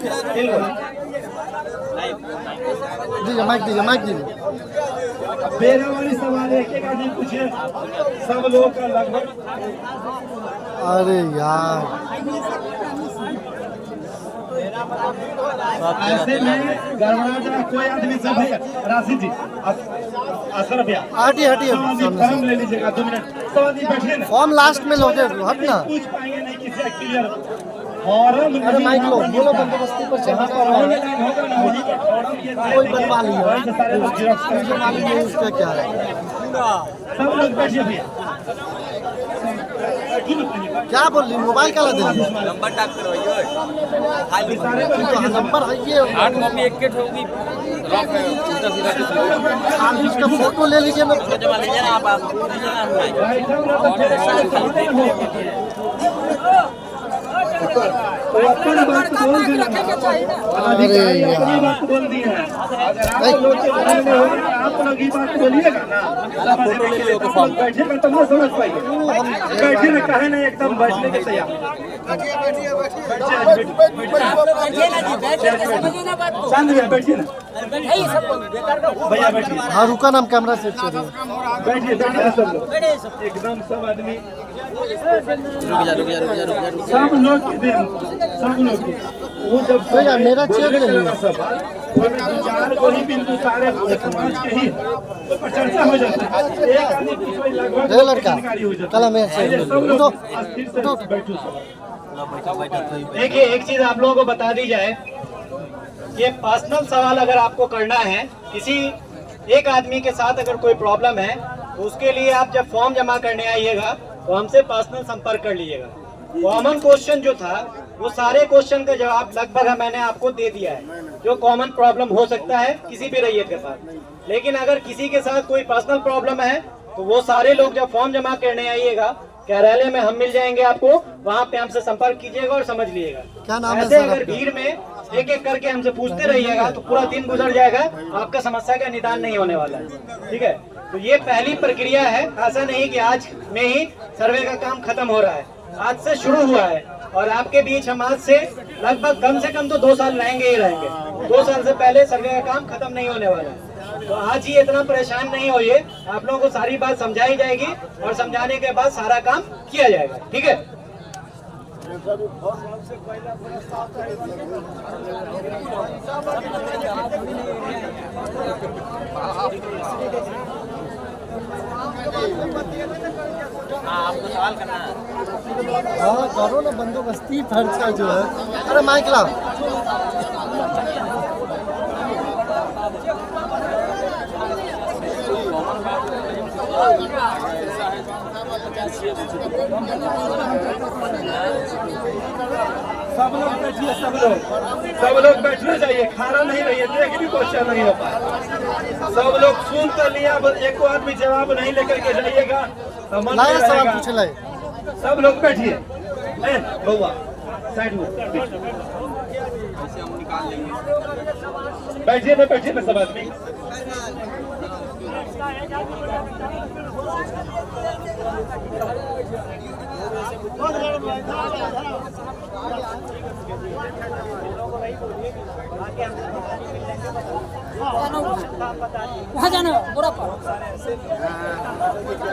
दीजिए माइक दीजिए। मेरा वाली सवाल एक एक आदमी पूछे, सब लोगों का लगभग। अरे यार ऐसे में गड़बड़ा जाए कोई आदमी से। भैया राशिद जी, असर भैया हटिए फॉर्म ले लीजिएगा, 2 मिनट। सब आदमी बैठे ना, फॉर्म लास्ट में लोगे, हट ना। पूछ पाएंगे नहीं किसी क्लियर फॉर्म। अरे माइक लो, बोलो बंदोबस्ती पर चढ़ा जहाँ पर ऑनलाइन होगा ना वहीं पर फॉर्म ये कोई बनवा लिया, वहीं से सारे लोग जिरॉक्स मुझे मालूम नहीं उसका क्या है। सब लोग बैठिए भैया। क्या बोल रही, मोबाइल का लगे नंबर टाइप करवाइए, नंबर है ये, इसका फोटो ले लीजिए ना। जमा लीजिए ना आप अपनी बात बोल दी है, अपनी बात बोल दी है। अगर आप लोग के मन में हो आप लोग ही बात बोलिएगा ना, बैठेगा तो ना समझ पाइए। बैठे ना, कहे ना, एकदम बैठने के तैयार। बैठिए ना भैया, बैठिए। हाँ रुका नाम कैमरा सेट करिए। बैठिए सब लोग, एकदम सब आदमी, सब लोग वो जब भैया मेरा चेक ले लीजिए। विचार को ही बिंदु सारे समाज के ही पर चर्चा हो जाता है। एक आदमी की कोई लगभग रे लड़का कल मैं देखिए एक चीज आप लोगों को बता दी जाए, ये पर्सनल सवाल अगर आपको करना है किसी एक आदमी के साथ, अगर कोई प्रॉब्लम है तो उसके लिए आप जब फॉर्म जमा करने आइएगा तो हमसे पर्सनल संपर्क कर लीजिएगा। कॉमन क्वेश्चन जो था वो सारे क्वेश्चन का जवाब लगभग मैंने आपको दे दिया है, जो कॉमन प्रॉब्लम हो सकता है किसी भी रैयत के साथ। लेकिन अगर किसी के साथ कोई पर्सनल प्रॉब्लम है तो वो सारे लोग जब फॉर्म जमा करने आइएगा कार्यालय में हम मिल जाएंगे आपको, वहाँ पे हमसे संपर्क कीजिएगा और समझ लीजिएगा। क्या नाम है ऐसे सर अगर आपका? भीड़ में एक एक करके हमसे पूछते रहिएगा तो पूरा दिन गुजर जाएगा, आपका समस्या का निदान नहीं होने वाला है। ठीक है, तो ये पहली प्रक्रिया है, ऐसा नहीं कि आज में ही सर्वे का काम खत्म हो रहा है, आज से शुरू हुआ है। और आपके बीच हम आज से लगभग कम से कम तो 2 साल रहेंगे ही रहेंगे। 2 साल से पहले सर्वे का काम खत्म नहीं होने वाला है। तो आज ही इतना परेशान नहीं होइए, आप लोगों को सारी बात समझाई जाएगी और समझाने के बाद सारा काम किया जाएगा। ठीक है। हाँ करो ना बंदोबस्ती पर्चा जो है। अरे माइक ला। सब लोग बैठिए, सब लोग बैठना चाहिए, खाना नहीं रहिए, देख भी क्वेश्चन नहीं हो पाए। सब लोग सुन तो लिया, एक आदमी जवाब नहीं लेकर के जाइएगा तो मन लाया नहीं सवाल रहेगा। पूछ लाए। सब लोग बैठिए, बउआ साइड में बैठिए ना, बैठिए ना सब आदमी। वहाँ जाना पूरा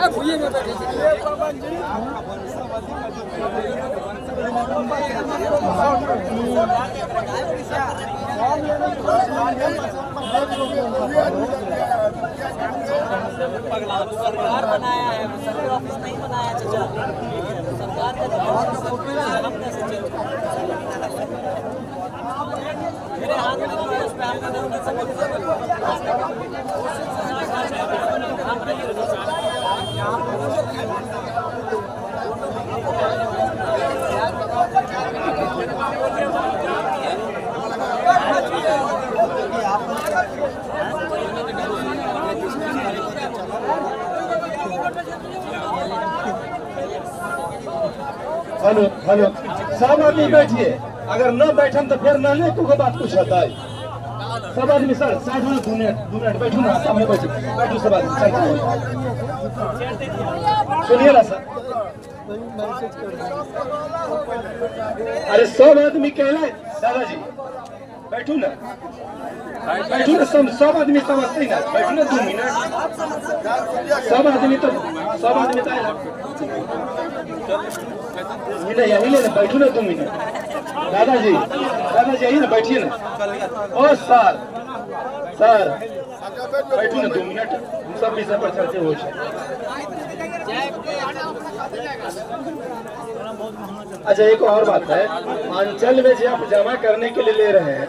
भूये में बैठे सरकार बनाया है, सर्वे ऑफिस नहीं बनाया चाचा। सरकार का हम कैसे चल मेरे हाथ में उस पे हम हेलो हेलो, सब आदमी बैठिए, अगर न बैठम तो फिर न को बात कुछ होता है। सब आदमी सर साइड में 2 मिनट बैठू ना, सामने बैठू सब आदमी साइड में। सुनिए ना सर, अरे सब आदमी कहला दादाजी बैठू ना, बैठू ना, सब आदमी समझते ना, बैठू ना 2 मिनट। सब आदमी तो यही ना, बैठू ना 2 मिनट। दादाजी यही ना, बैठिए ना। ओ सर बैठू ना 2 मिनट, हम सब विषय पर चर्चा हो जाए। अच्छा एक और बात है, अंचल में जो आप जमा करने के लिए ले रहे हैं,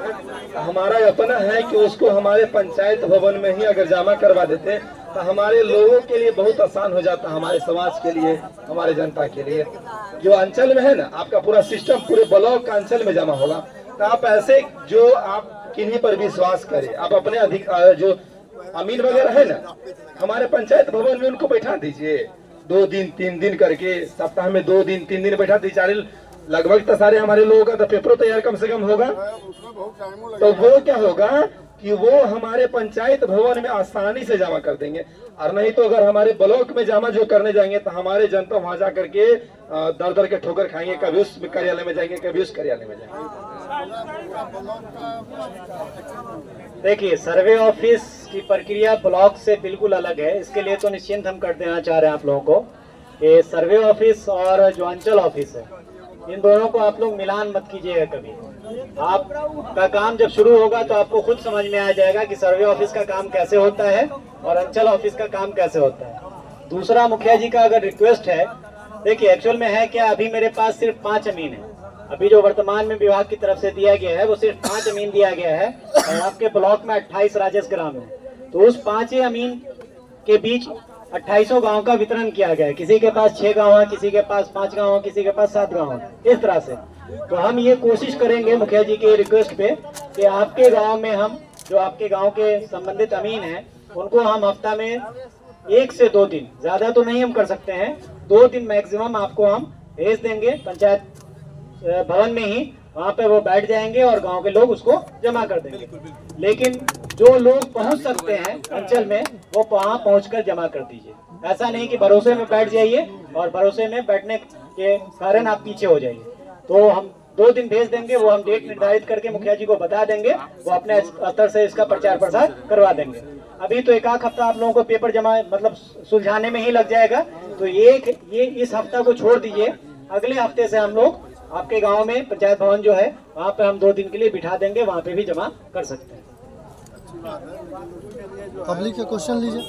हमारा अपना है कि उसको हमारे पंचायत भवन में ही अगर जमा करवा देते तो हमारे लोगों के लिए बहुत आसान हो जाता, हमारे समाज के लिए, हमारे जनता के लिए। जो अंचल में है ना, आपका पूरा सिस्टम पूरे ब्लॉक का अंचल में जमा होगा, तो आप ऐसे जो आप किन्हीं पर विश्वास करें, आप अपने अधिकार जो अमीन वगैरह है ना, हमारे पंचायत भवन में उनको बैठा दीजिए 2 दिन 3 दिन करके, सप्ताह में 2 दिन 3 दिन बैठा दीजिए। लगभग तो सारे हमारे लोगों का तो पेपर तैयार कम से कम होगा, तो वो क्या होगा कि वो हमारे पंचायत भवन में आसानी से जमा कर देंगे। और नहीं तो अगर हमारे ब्लॉक में जमा जो करने जाएंगे तो हमारे जनता वहां जा करके दर दर के ठोकर खाएंगे, कभी उस कार्यालय में जाएंगे, कभी उस कार्यालय में जाएंगे। देखिए, सर्वे ऑफिस की प्रक्रिया ब्लॉक से बिल्कुल अलग है। इसके लिए तो निश्चिंत हम कर देना चाह रहे हैं आप लोगों को कि सर्वे ऑफिस और जो अंचल ऑफिस है, इन दोनों को आप लोग मिलान मत कीजिएगा कभी। आपका काम जब शुरू होगा तो आपको खुद समझ में आ जाएगा कि सर्वे ऑफिस का काम कैसे होता है और अंचल ऑफिस का काम कैसे होता है। दूसरा, मुखिया जी का अगर रिक्वेस्ट है, देखिए एक्चुअल में है क्या, अभी मेरे पास सिर्फ 5 अमीन है। अभी जो वर्तमान में विभाग की तरफ से दिया गया है वो सिर्फ 5 अमीन दिया गया है, और आपके ब्लॉक में 28 राजस्व ग्राम है। तो उस 5 अमीन के बीच 2800 गांव का वितरण किया गया है। किसी के पास 6 गांव है, किसी के पास 5 गांव है, किसी के पास 7 गांव है, इस तरह से। तो हम ये कोशिश करेंगे मुखिया जी के रिक्वेस्ट पे कि आपके गांव में हम जो आपके गांव के संबंधित अमीन हैं उनको हम हफ्ता में 1 से 2 दिन, ज्यादा तो नहीं हम कर सकते हैं, 2 दिन मैक्सिमम आपको हम भेज देंगे पंचायत भवन में ही। वहाँ पे वो बैठ जाएंगे और गांव के लोग उसको जमा कर देंगे। लेकिन जो लोग पहुंच सकते हैं अंचल में, वो वहाँ पहुंचकर जमा कर दीजिए। ऐसा नहीं कि भरोसे में बैठ जाइए और भरोसे में बैठने के कारण आप पीछे हो जाइए। तो हम 2 दिन भेज देंगे, वो हम डेट निर्धारित करके मुखिया जी को बता देंगे, वो अपने स्तर से इसका प्रचार प्रसार करवा देंगे। अभी तो 1 हफ्ता आप लोगों को पेपर जमा मतलब सुलझाने में ही लग जाएगा। तो ये इस हफ्ता को छोड़ दीजिए, अगले हफ्ते से हम लोग आपके गांव में पंचायत भवन जो है वहाँ पे हम 2 दिन के लिए बिठा देंगे, वहाँ पे भी जमा कर सकते हैं। पब्लिक के क्वेश्चन लीजिए।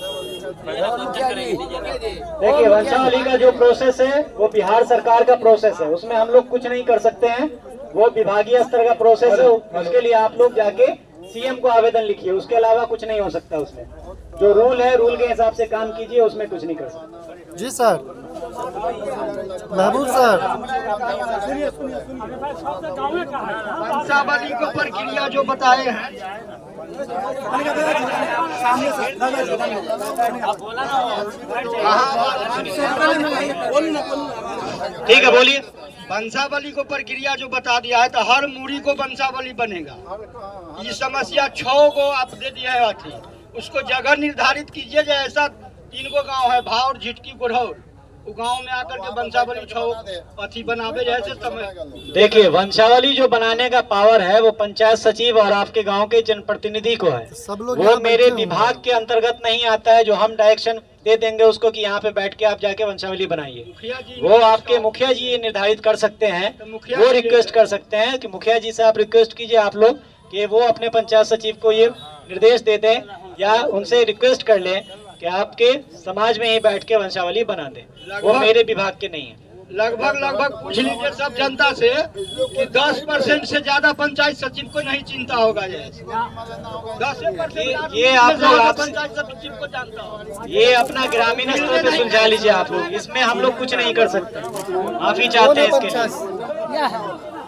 देखिए, वंशावली का जो प्रोसेस है वो बिहार सरकार का प्रोसेस है, उसमें हम लोग कुछ नहीं कर सकते हैं, वो विभागीय स्तर का प्रोसेस है। उसके लिए आप लोग जाके सीएम को आवेदन लिखिए, उसके अलावा कुछ नहीं हो सकता। उसमें जो रूल है, रूल के हिसाब से काम कीजिए, उसमें कुछ नहीं कर सकते। जी सर। महबूब सर, वंशावली को प्रक्रिया जो बताए हैं, ठीक है, बोलिए। वंशावली को प्रक्रिया जो बता दिया है तो हर मूड़ी को वंशावली बनेगा। ये समस्या 6 को आप दे दिए है अथी, उसको जगह निर्धारित कीजिए। जैसा 3 गो गाँव है, भावर, झिटकी, गुरहौर, वो गाँव में आकर के वंशावली 6 अथी बनावे जैसे समय। देखिए, वंशावली जो बनाने का पावर है वो पंचायत सचिव और आपके गांव के जनप्रतिनिधि को है। सब लोग वो यहाँ मेरे बैठे हुए हैं। विभाग के अंतर्गत नहीं आता है, जो हम डायरेक्शन दे देंगे उसको कि यहाँ पे बैठ के आप जाके वंशावली बनाइए। मुखिया जी, वो आपके मुखिया जी ये निर्धारित कर सकते हैं, मुखिया वो जी रिक्वेस्ट कर सकते हैं कि मुखिया जी से आप रिक्वेस्ट कीजिए आप लोग कि वो अपने पंचायत सचिव को ये निर्देश दे दें या उनसे रिक्वेस्ट कर लें कि आपके समाज में ही बैठ के वंशावली बना दें। वो मेरे विभाग के नहीं है। लगभग पूछ लीजिए सब जनता से कि 10% से ज्यादा पंचायत सचिव को नहीं चिंता होगा। जैसे 10% ये आप लोग पंचायत सचिव को जानता होगा। ये अपना ग्रामीण स्तर पे सुलझा लीजिए आप लोग, इसमें हम लोग कुछ नहीं कर सकते। माफी चाहते हैं इसके लिए।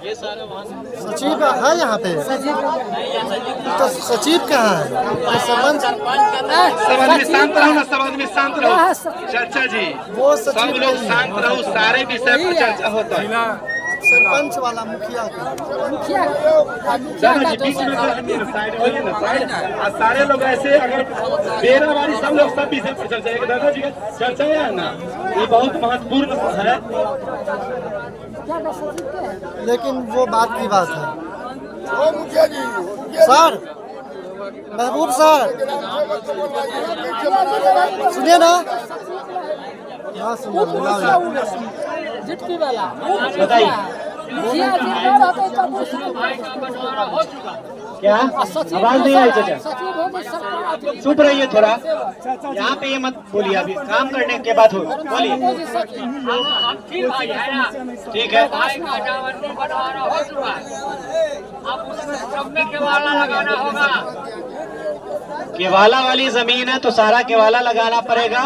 सचिव है यहाँ पे, तो सचिव कहाँ है? तो सरपंच सब आदमी शांत रहो ना, सब आदमी शांत रहो। चर्चा जी, वो सब सचिव लोग नहीं है। शांत रहो, सारे विषय पर चर्चा होता है। सरपंच वाला मुखिया चलो जी, बीच में कोई आदमी ना, साइड होइए ना, साइड। और सारे लोग ऐसे अगर बेरा वाली सब लोग सब विषय पर चर्चा है। दादाजी का चर्चा है ना, ये बहुत महत्वपूर्ण है। लेकिन वो बात की बात है। सर, महबूब सर, सुनिए ना। हाँ सुनिए, झिटकी वाला बताइए मुखिया जी न रहते तब क्या आवाज नहीं आई चाचा? सचिव हो गई सरकार चुप रहिए थोड़ा, यहाँ पे ये मत बोलिए, अभी काम करने के बाद हो बोलिए। ठीक है, केवाला वाली जमीन है तो सारा केवाला लगाना पड़ेगा।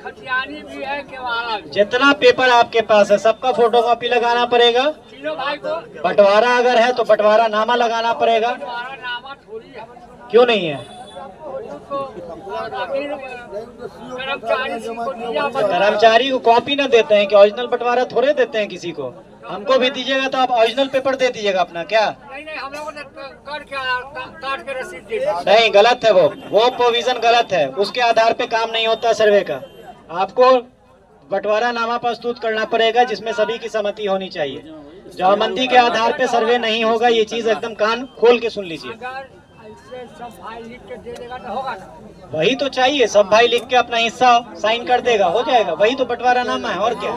खतियानी भी है केवाला भी। जितना पेपर आपके पास है सबका फोटोकॉपी लगाना पड़ेगा। तीनों भाई को बंटवारा अगर है तो बंटवारा नामा लगाना पड़ेगा। हमारा नामा थोड़ी है, क्यों नहीं है? कर्मचारी को दिया कर्मचारी को कॉपी ना देते हैं कि ओरिजिनल बंटवारा थोड़े देते हैं किसी को। हमको भी दीजिएगा तो आप ओरिजिनल पेपर दे दीजिएगा अपना। क्या नहीं हम लोगों ने काट के रसीद दी। नहीं, गलत है वो प्रोविजन गलत है, उसके आधार पे काम नहीं होता सर्वे का। आपको बंटवारा नामा प्रस्तुत करना पड़ेगा जिसमें सभी की सहमति होनी चाहिए। जमाबंदी के आधार पे सर्वे नहीं होगा, ये चीज एकदम कान खोल के सुन लीजिए। अगर ऐसे सब भाई लिख के दे देगा तो होगा ना। वही तो चाहिए, सब भाई लिख के अपना हिस्सा साइन कर देगा, हो जाएगा। वही तो बंटवारा नामा है, और क्या।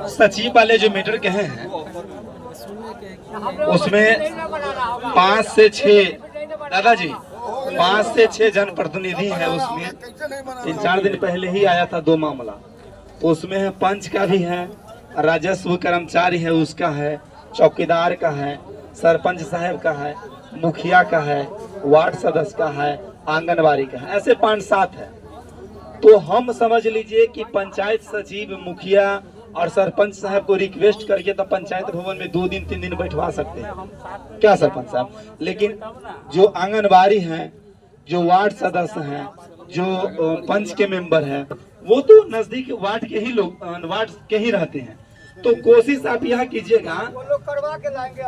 सचिव वाले जो मीटर कहे हैं उसमें 5 से 6 दादाजी 5 से 6 जनप्रतिनिधि है। उसमें 3-4 दिन पहले ही आया था 2 मामला, तो उसमें है पंच का भी है, राजस्व कर्मचारी है उसका है, चौकीदार का है, सरपंच साहब का है, मुखिया का है, वार्ड सदस्य का है, आंगनबाड़ी का है, ऐसे 5-7 है। तो हम समझ लीजिए कि पंचायत सचिव, मुखिया और सरपंच साहब को रिक्वेस्ट करके तो पंचायत भवन में 2 दिन 3 दिन बैठवा सकते हैं, क्या सरपंच साहब। लेकिन जो आंगनबाड़ी हैं, जो वार्ड सदस्य हैं, जो पंच के मेंबर हैं, वो तो नजदीक वार्ड के ही लोग, वार्ड के ही रहते हैं। तो कोशिश आप यह कीजिएगा,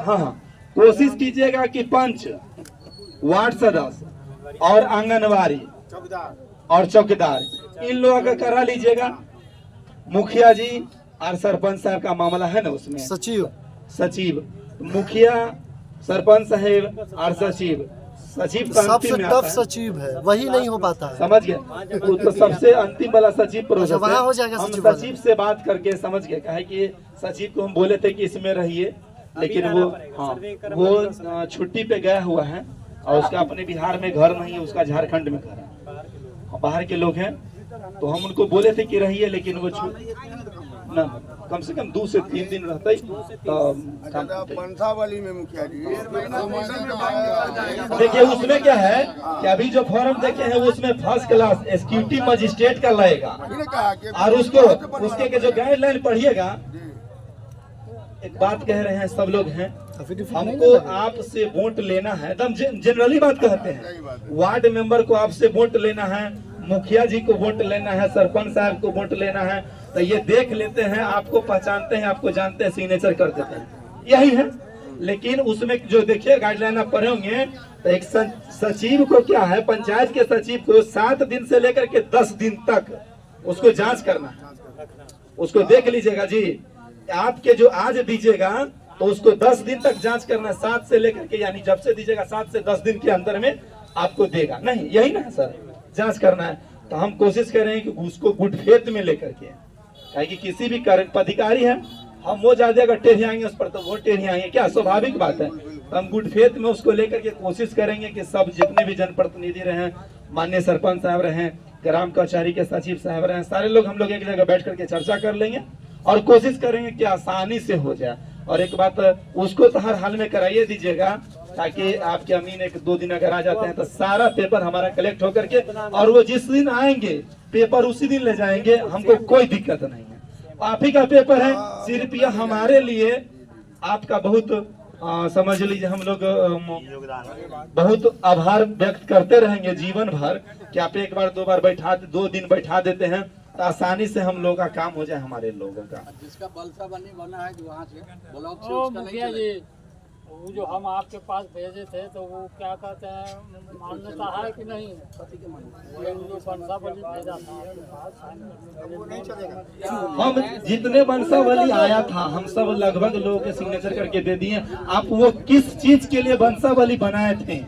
हाँ, कोशिश कीजिएगा कि पंच, वार्ड सदस्य और आंगनबाड़ी और चौकीदार इन लोगों का करा लीजिएगा। मुखिया जी और सरपंच साहब का मामला है ना, उसमें सचिव सचिव, मुखिया, सरपंच साहब और सचिव सचिव का सबसे अंतिम में टफ आता है। सचिव है, वही नहीं हो पाता है। समझ गए? तो सबसे अंतिम वाला सचिव प्रोसेस अच्छा, वहाँ हो जाएगा हम सचिव वाला। सचिव से बात करके समझ गए, कहे कि सचिव को हम बोले थे कि इसमें रहिए, लेकिन वो वो छुट्टी पे गया हुआ है और उसका अपने बिहार में घर नहीं है, उसका झारखंड में घर है, बाहर के लोग हैं। तो हम उनको बोले थे कि रहिए, लेकिन वो ना कम से कम 2 से 3 दिन रहता ही तो काम होता ही। बंसावली में मुखिया जी देखिए उसमें क्या है कि अभी जो फॉर्म देखे हैं उसमें फर्स्ट क्लास एग्जीक्यूटिव मजिस्ट्रेट का लगेगा, और उसको उसके के जो गाइडलाइन पढ़िएगा। एक बात कह रहे हैं सब लोग हैं, हमको आपसे वोट लेना है, एकदम जनरली बात कहते हैं। वार्ड मेंबर को आपसे वोट लेना है, मुखिया जी को वोट लेना है, सरपंच साहब को वोट लेना है, तो ये देख लेते हैं, आपको पहचानते हैं, आपको जानते हैं, सिग्नेचर कर देते हैं, यही है। लेकिन उसमें जो देखिए गाइडलाइन आप पढ़े होंगे तो एक सचिव को क्या है, पंचायत के सचिव को 7 दिन से लेकर के 10 दिन तक उसको जांच करना है। उसको देख लीजिएगा जी, आपके जो आज दीजिएगा तो उसको 10 दिन तक जांच करना, 7 से लेकर के, यानी जब से दीजिएगा 7 से 10 दिन के अंदर में आपको देगा, नहीं यही ना सर, जांच करना है। तो हम कोशिश कर रहे हैं कि उसको गुड फेथ में लेकर के, कि किसी भी अधिकारी है, हम वो ज्यादा अगर टेढ़े आएंगे उस पर तो वो टेढ़े आएंगे, क्या स्वाभाविक बात है। तो हम गुड फेथ में उसको लेकर के कोशिश करेंगे कि सब जितने भी जनप्रतिनिधि रहे, माननीय सरपंच साहब रहे, ग्राम कचहरी के सचिव साहब रहे, सारे लोग हम लोग एक जगह बैठ करके चर्चा कर लेंगे और कोशिश करेंगे कि आसानी से हो जाए। और एक बात, उसको तो हर हाल में कराइए दीजिएगा, ताकि आपके अमीन 1-2 दिन अगर आ जाते हैं तो सारा पेपर हमारा कलेक्ट होकर के, और वो जिस दिन आएंगे पेपर उसी दिन ले जाएंगे, हमको कोई दिक्कत नहीं है। आप ही का पेपर है, सिर्फ यह हमारे लिए आपका बहुत समझ लीजिए, हम लोग बहुत आभार व्यक्त करते रहेंगे जीवन भर, कि आप एक बार 2 बार बैठा, 2 दिन बैठा देते हैं तो आसानी से हम लोग का काम हो जाए, हमारे लोगों का। जिसका बलसा बना है वहाँ से ब्लॉक से ओ उसका नहीं मुखिया चलेगा। जी, वो जो हम आपके पास भेजे थे तो वो क्या कहते हैं, मान्यता है कि नहीं? वो जो बंसावली भेजा था, हम जितने बंसावली आया था हम सब लगभग लोगों के सिग्नेचर करके दे दिए। आप वो किस चीज के लिए बंसावली बनाए थे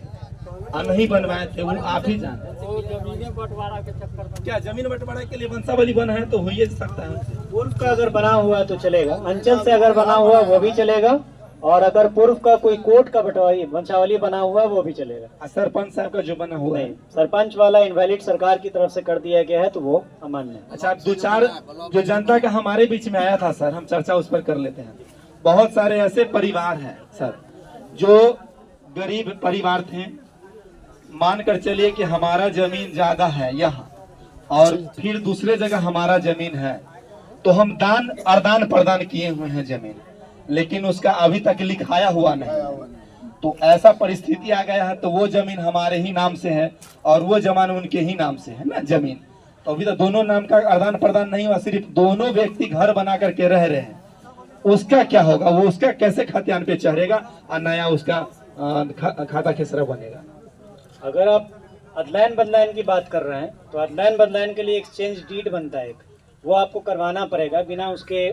और नहीं बनवाए थे वो आप ही जानते हैं। वो जमीनें बंटवारा के चक्कर में क्या जमीन बंटवारा के लिए बंसावली बना है तो हो ही सकता है। पूर्व का अगर बना हुआ है तो चलेगा, अंचल से अगर बना हुआ वो भी चलेगा, और अगर पूर्व का कोई कोर्ट का वंशावली बना हुआ है वो भी चलेगा। सरपंच साहब का जो बना हुआ है, सरपंच वाला इनवैलिड सरकार की तरफ से कर दिया गया है तो वो अमान्य है। अच्छा 2-4 जो जनता का हमारे बीच में आया था सर, हम चर्चा उस पर कर लेते हैं। बहुत सारे ऐसे परिवार हैं सर जो गरीब परिवार थे, मानकर चलिए कि हमारा जमीन ज्यादा है यहाँ और फिर दूसरे जगह हमारा जमीन है, तो हम दान आदान प्रदान किए हुए हैं जमीन, लेकिन उसका अभी तक लिखाया हुआ नहीं। तो ऐसा परिस्थिति आ गया है तो वो जमीन हमारे ही नाम से है और वो जमीन उनके ही नाम से है ना जमीन। तो अभी तो दोनों नाम का आदान प्रदान नहीं हुआ, सिर्फ दोनों व्यक्ति घर बना करके रह रहे हैं। उसका क्या होगा, वो उसका कैसे खतियान पे चढ़ेगा और नया उसका खाता खेसरा बनेगा। अगर आप अदलायन बदलायन की बात कर रहे हैं तो अदलायन बदलायन के लिए एक्सचेंज डीड बनता है, वो आपको करवाना पड़ेगा, बिना उसके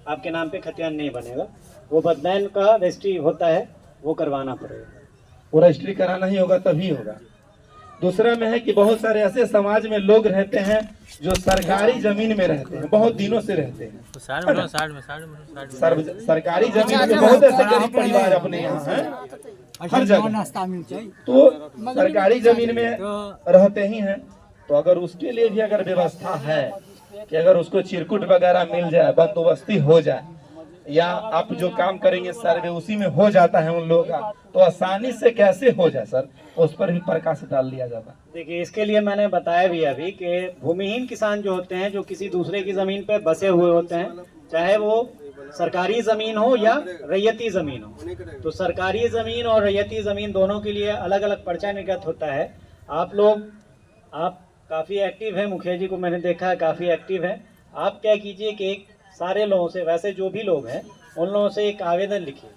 आपके नाम पे खतियान नहीं बनेगा। वो बदलायन का रजिस्ट्री होता है, वो करवाना पड़ेगा। वो रजिस्ट्री कराना ही होगा तभी होगा। दूसरा में है कि बहुत सारे ऐसे समाज में लोग रहते हैं जो सरकारी जमीन में रहते हैं, बहुत दिनों से रहते हैं। सरकारी जमीन में बहुत ऐसे गरीब परिवार अपने यहाँ हैं हर जगह, तो सरकारी जमीन में रहते ही हैं। तो अगर उसके लिए भी अगर व्यवस्था है कि अगर उसको चिरकुट वगैरह मिल जाए, बंदोबस्ती हो जाए, या आप जो काम करेंगे सर्वे उसी में हो जाता है उन लोगों का, तो आसानी से कैसे हो जाए सर, उस पर भी प्रकाश डाल लिया जाता। देखिए इसके लिए मैंने बताया भी अभी कि भूमिहीन किसान जो होते हैं, जो किसी दूसरे की जमीन पे बसे हुए होते हैं, चाहे वो सरकारी जमीन हो या रैयती जमीन हो, तो सरकारी जमीन और रैयती जमीन दोनों के लिए अलग अलग पर्चा निर्गत होता है। आप काफी एक्टिव है, मुखिया जी को मैंने देखा है काफी एक्टिव है। आप क्या कीजिए कि एक सारे लोगों से, वैसे जो भी लोग हैं उन लोगों से एक आवेदन लिखिए,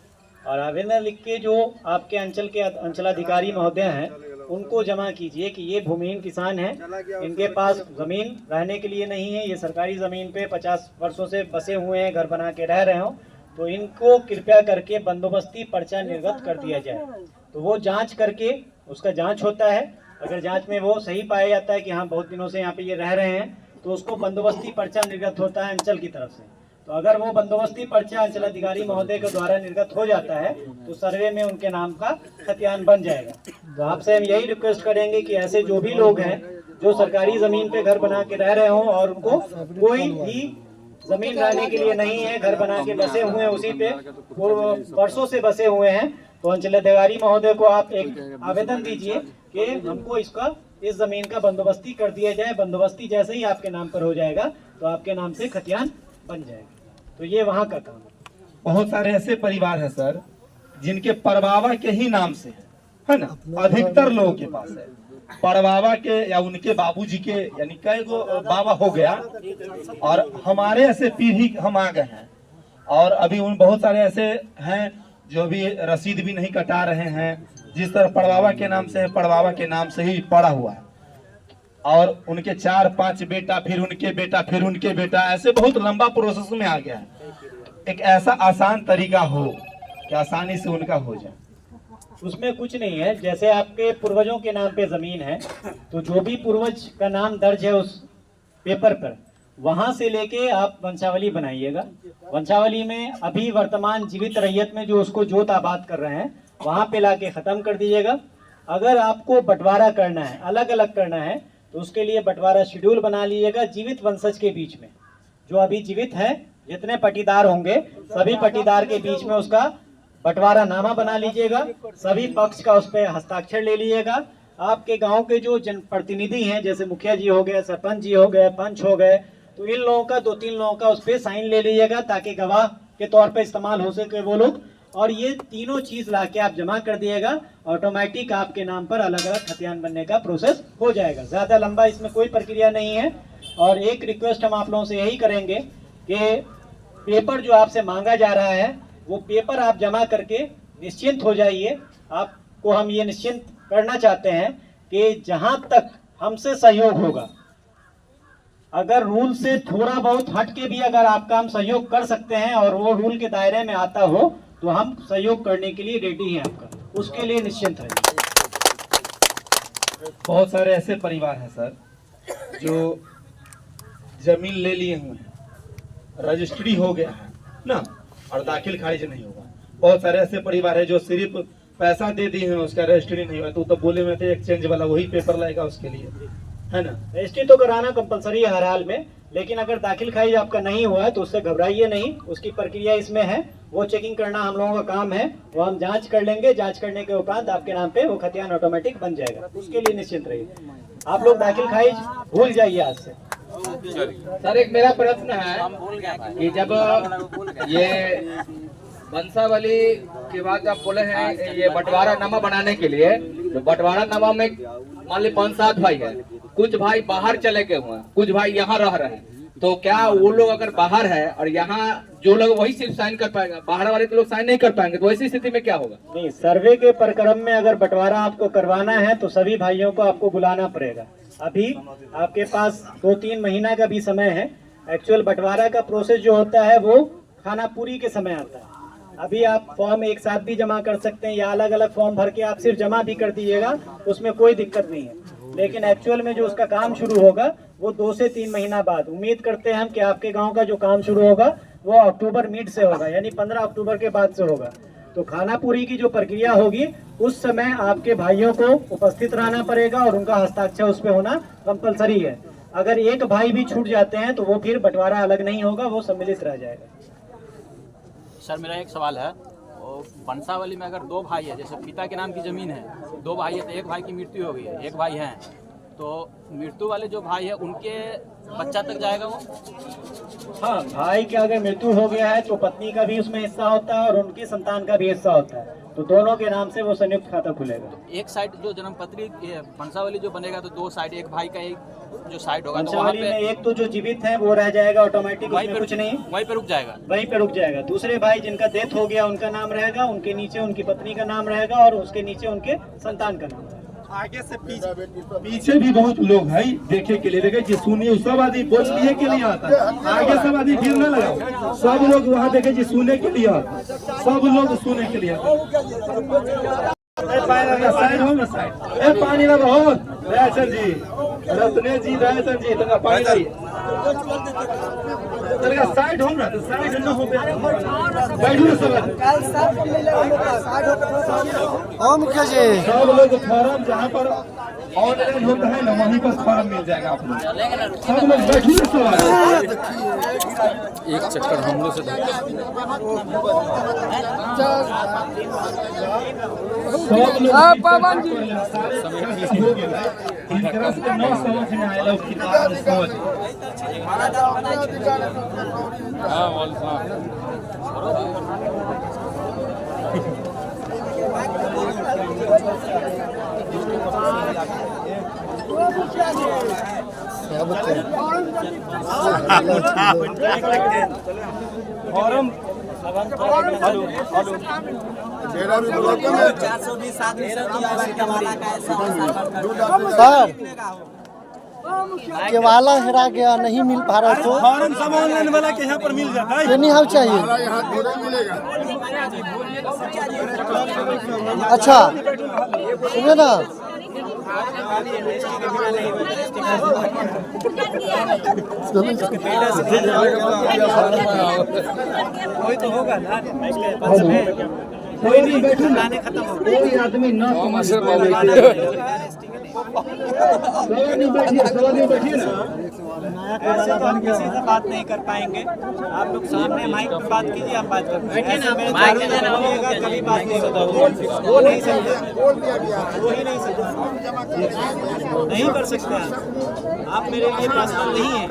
और आवेदन लिख के जो आपके अंचल के अंचलाधिकारी महोदय हैं उनको जमा कीजिए कि ये भूमिहीन किसान हैं, इनके पास ज़मीन रहने के लिए नहीं है, ये सरकारी ज़मीन पे 50 वर्षों से बसे हुए हैं, घर बना के रह रहे हो, तो इनको कृपया करके बंदोबस्ती पर्चा निर्गत कर दिया जाए। तो वो जांच करके उसका जांच होता है। अगर जांच में वो सही पाया जाता है कि हाँ बहुत दिनों से यहाँ पे ये रह रहे हैं, तो उसको बंदोबस्ती पर्चा निर्गत होता है अंचल की तरफ से। तो अगर वो बंदोबस्ती पर्चा अंचलाधिकारी महोदय के द्वारा निर्गत हो जाता है तो सर्वे में उनके नाम का खतियान बन जाएगा। तो आपसे हम यही रिक्वेस्ट करेंगे कि ऐसे जो भी लोग हैं जो सरकारी जमीन पे घर बना के रह रहे हों और उनको कोई भी जमीन रहने के लिए नहीं है, घर बना के बसे हुए हैं, उसी पे वो वर्षों से बसे हुए हैं, तो अंचलाधिकारी महोदय को आप एक आवेदन दीजिए कि हमको इस जमीन का बंदोबस्ती कर दिया जाए। बंदोबस्ती जैसे ही आपके नाम पर हो जाएगा तो आपके नाम से खतियान बन जाएगा। तो ये वहाँ का काम है। बहुत सारे ऐसे परिवार हैं सर जिनके परबावा के ही नाम से है ना, अधिकतर लोगों के पास है परबावा के या उनके बाबूजी के, यानी कई गो बाबा हो गया, और हमारे ऐसे पीढ़ी हम आ गए हैं। और अभी उन बहुत सारे ऐसे हैं जो भी रसीद भी नहीं कटा रहे हैं, जिस तरह पड़वावा के नाम से है, पड़वावा के नाम से ही पड़ा हुआ है, और उनके 4-5 बेटा, फिर उनके बेटा, फिर उनके बेटा, ऐसे बहुत लंबा प्रोसेस में आ गया है। एक ऐसा आसान तरीका हो कि आसानी से उनका हो जाए। उसमें कुछ नहीं है, जैसे आपके पूर्वजों के नाम पे जमीन है तो जो भी पूर्वज का नाम दर्ज है उस पेपर पर, वहां से लेके आप वंशावली बनाइएगा। वंशावली में अभी वर्तमान जीवित रैयत में जो उसको जोत आबाद कर रहे हैं वहां पे लाके खत्म कर दीजिएगा। अगर आपको बंटवारा करना है, अलग अलग करना है, तो उसके लिए बंटवारा शेड्यूल बना लीजिएगा जीवित वंशज के बीच में। जो अभी जीवित है, जितने पट्टीदार होंगे सभी पट्टीदार के बीच में उसका बंटवारा नामा बना लीजिएगा। सभी पक्ष का उस पर हस्ताक्षर ले लीजिएगा। आपके गांव के जो जनप्रतिनिधि हैं, जैसे मुखिया जी हो गए, सरपंच जी हो गए, पंच हो गए, तो इन लोगों का 2-3 लोगों का उस पर साइन ले लीजिएगा ताकि गवाह के तौर पे इस्तेमाल हो सके वो लोग। और ये तीनों चीज लाके आप जमा कर दिएगा, ऑटोमेटिक आपके नाम पर अलग अलग खतियान बनने का प्रोसेस हो जाएगा। ज्यादा लंबा इसमें कोई प्रक्रिया नहीं है। और एक रिक्वेस्ट हम आप लोगों से यही करेंगे कि पेपर जो आपसे मांगा जा रहा है वो पेपर आप जमा करके निश्चिंत हो जाइए। आपको हम ये निश्चिंत करना चाहते हैं कि जहां तक हमसे सहयोग होगा, अगर रूल से थोड़ा बहुत हट के भी अगर आप काम सहयोग कर सकते हैं और वो रूल के दायरे में आता हो तो हम सहयोग करने के लिए रेडी हैं आपका, उसके लिए निश्चिंत रहिए। बहुत सारे ऐसे परिवार हैं सर जो जमीन ले लिए हुए हैं, रजिस्ट्री हो गया है ना, और दाखिल खारिज नहीं होगा। बहुत सारे ऐसे परिवार है जो सिर्फ पैसा दे दिए हैं, उसका रजिस्ट्री नहीं हुआ, तो बोले में थे एक्सचेंज वाला वही पेपर लाएगा उसके लिए, है ना। रजिस्ट्री तो कराना कंपलसरी है हर हाल में, लेकिन अगर दाखिल खारिज आपका नहीं हुआ है तो उससे घबराइए नहीं। उसकी प्रक्रिया इसमें है, वो चेकिंग करना हम लोगों का काम है, वो हम जांच कर लेंगे। जांच करने के उपरांत आपके नाम पे वो खतियान ऑटोमेटिक बन जाएगा, उसके लिए निश्चिंत रहिए। आप लोग दाखिल खारिज भूल जाइए आज से। सर एक मेरा प्रश्न है कि जब ये वंशावली के बाद आप बोले हैं ये बंटवारा नामा बनाने के लिए, तो बंटवारा नामा में मान ली 5-7 भाई है, कुछ भाई बाहर चले गए हुए हैं, कुछ भाई यहाँ रह रहे हैं, तो क्या वो लोग अगर बाहर है और यहाँ जो लोग वही सिर्फ साइन कर पाएंगे, बाहर वाले तो लोग साइन नहीं कर पाएंगे, तो ऐसी स्थिति में क्या होगा? नहीं, सर्वे के प्रक्रम में अगर बंटवारा आपको करवाना है तो सभी भाइयों को आपको बुलाना पड़ेगा। अभी आपके पास 2-3 महीना का भी समय है। एक्चुअल बंटवारा का प्रोसेस जो होता है वो खानापुरी के समय आता है। अभी आप फॉर्म एक साथ भी जमा कर सकते हैं या अलग अलग फॉर्म भर के आप सिर्फ जमा भी कर दीजिएगा, उसमें कोई दिक्कत नहीं है। लेकिन एक्चुअल में जो उसका काम शुरू होगा वो 2 से 3 महीना बाद, उम्मीद करते हैं हम कि आपके गांव का जो काम शुरू होगा वो अक्टूबर मिड से होगा, यानी 15 अक्टूबर के बाद से होगा। तो खानापुरी की जो प्रक्रिया होगी उस समय आपके भाइयों को उपस्थित रहना पड़ेगा और उनका हस्ताक्षर उस पर होना कंपलसरी है। अगर एक भाई भी छूट जाते हैं तो वो फिर बंटवारा अलग नहीं होगा, वो सम्मिलित रह जाएगा। सर मेरा एक सवाल है, वंशावली में अगर 2 भाई है, जैसे पिता के नाम की जमीन है, 2 भाई है, तो एक भाई की मृत्यु हो गई है, एक भाई है, तो मृत्यु वाले जो भाई है उनके बच्चा तक जाएगा वो? हाँ, भाई का अगर मृत्यु हो गया है तो पत्नी का भी उसमें हिस्सा होता है और उनकी संतान का भी हिस्सा होता है, तो दोनों के नाम से वो संयुक्त खाता खुलेगा। एक साइड जो जन्मपत्री वंशावली जो बनेगा तो 2 साइड, एक भाई का एक जो साइड होगा, वंशावली में एक तो जो जीवित है वो रह जाएगा ऑटोमेटिक, वहीं पे कुछ नहीं, वहीं पे रुक जाएगा, वहीं पे रुक जाएगा। दूसरे भाई जिनका डेथ हो गया उनका नाम रहेगा, उनके नीचे उनकी पत्नी का नाम रहेगा और उसके नीचे उनके संतान का नाम रहेगा। आगे से पीछे भी बहुत लोग हैं देखे के लिए, देखे जी सुनिए, सब आदमी बोलने के लिए आता है, आगे सब आदमी भीड़ न लगाओ, सब लोग वहाँ देखे जी सुनने के लिए आता है, सब लोग सुनने के लिए आता है। साइड हो ना साइड ए पानी ना बहुत दयाचंद जी रत्ने जी दयाचंद जी तंगा पानी नहीं तंगा साइड हो ना तो साइड न हो बैठो सब हाँ मुखिया जी सब लोग फॉर्म जहाँ पर ऑनलाइन होता है ना वहीं पर फॉर्म मिल जाएगा आप लोग सब लोग बैठिए सवाल एक चक्कर हम लोग से सब लोग इनकरा से न समझ में आएला किताब समझ हाँ बोल साहब फॉर्म 420 आदमी से सर केवाला हेरा गया नहीं मिल पा रहा तो फॉर्म सब ऑनलाइन वाला के यहाँ पर मिल जाता है ट्रेनिंग हाउस चाहिए यहाँ थोड़ा मिलेगा। अच्छा सुनिए ना कोई तो होगा ना कोई नहीं बैठो ना कोई आदमी न समझ बैठिए ना ऐसे तो हम किसी से बात नहीं कर पाएंगे। आप लोग सामने माइक पे बात कीजिए, हम बात करते हैं। कभी बात नहीं होता, वो नहीं सकते, वो ही नहीं सकते, नहीं कर सकते आप मेरे लिए पर्सनल नहीं है,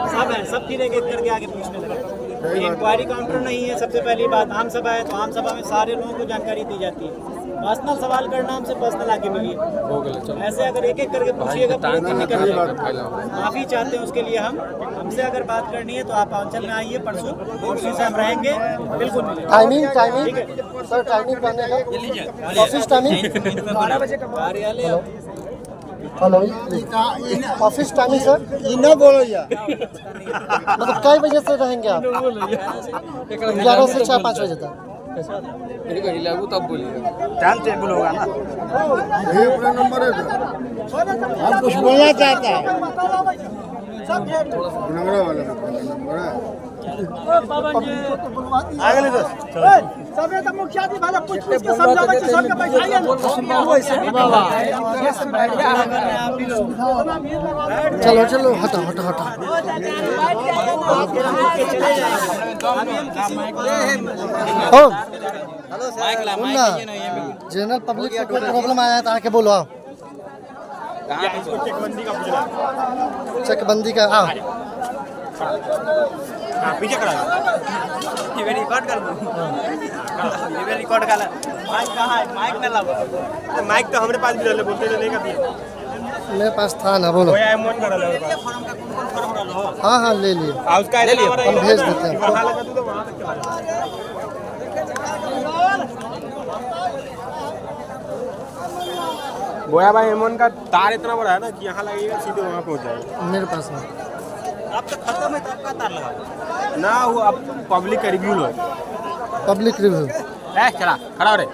सब है, सब फिर एक एक करके आगे पूछने लगे। इंक्वायरी काउंटर नहीं है। सबसे पहली बात, आम सभा है तो आम सभा में सारे लोगों को जानकारी दी जाती है। पर्सनल सवाल करना हमसे पर्सनल आके मिलिए, ऐसे अगर एक एक करके पूछिएगा माफी चाहते हैं उसके लिए। हमसे अगर बात करनी है तो आप अंचल में आइए, परसों से हम रहेंगे, बिल्कुल मिलेंगे। टाइमिंग सर टाइमिंग करने का ऑफिस टाइमिंग 12 बजे का कार्यालय। हेलो ऑफिस टाइमिंग सर ये न बोलो यार। मतलब कई बजे से रहेंगे आप? 11 से 4-5 बजे तक। तब बोलिए टाइम टेबल होगा ना, यही अपना नंबर है। हम कुछ बोलना चाहता है नंबर वाला नंबर है। मुखिया जी भाई पूछ के समझावे कि सबके बैठाइए चलो चलो हटा ना जनरल पब्लिक को कोई प्रॉब्लम आया तो आके बोलो। चकबंदी का पीछे खड़ा ये रिकॉर्ड कर दूं, ये रिकॉर्ड कर। माइक कहाँ है? माइक ना लाओ, माइक तो हमारे पास भी रहले, बोलते नहीं का दिया मेरे पास था ना, बोलो। हाँ ले लिए, हम भेज देते हैं। बोया भाई एमोन का तार इतना बड़ा है ना कि यहाँ लगेगा सीधे वहाँ पहुँच जाएगा। मेरे पास है। अब तक खत्म है, तब का तार लगा ना वो अब पब्लिक का रिव्यू लो, पब्लिक रिव्यू चला खड़ा हो रे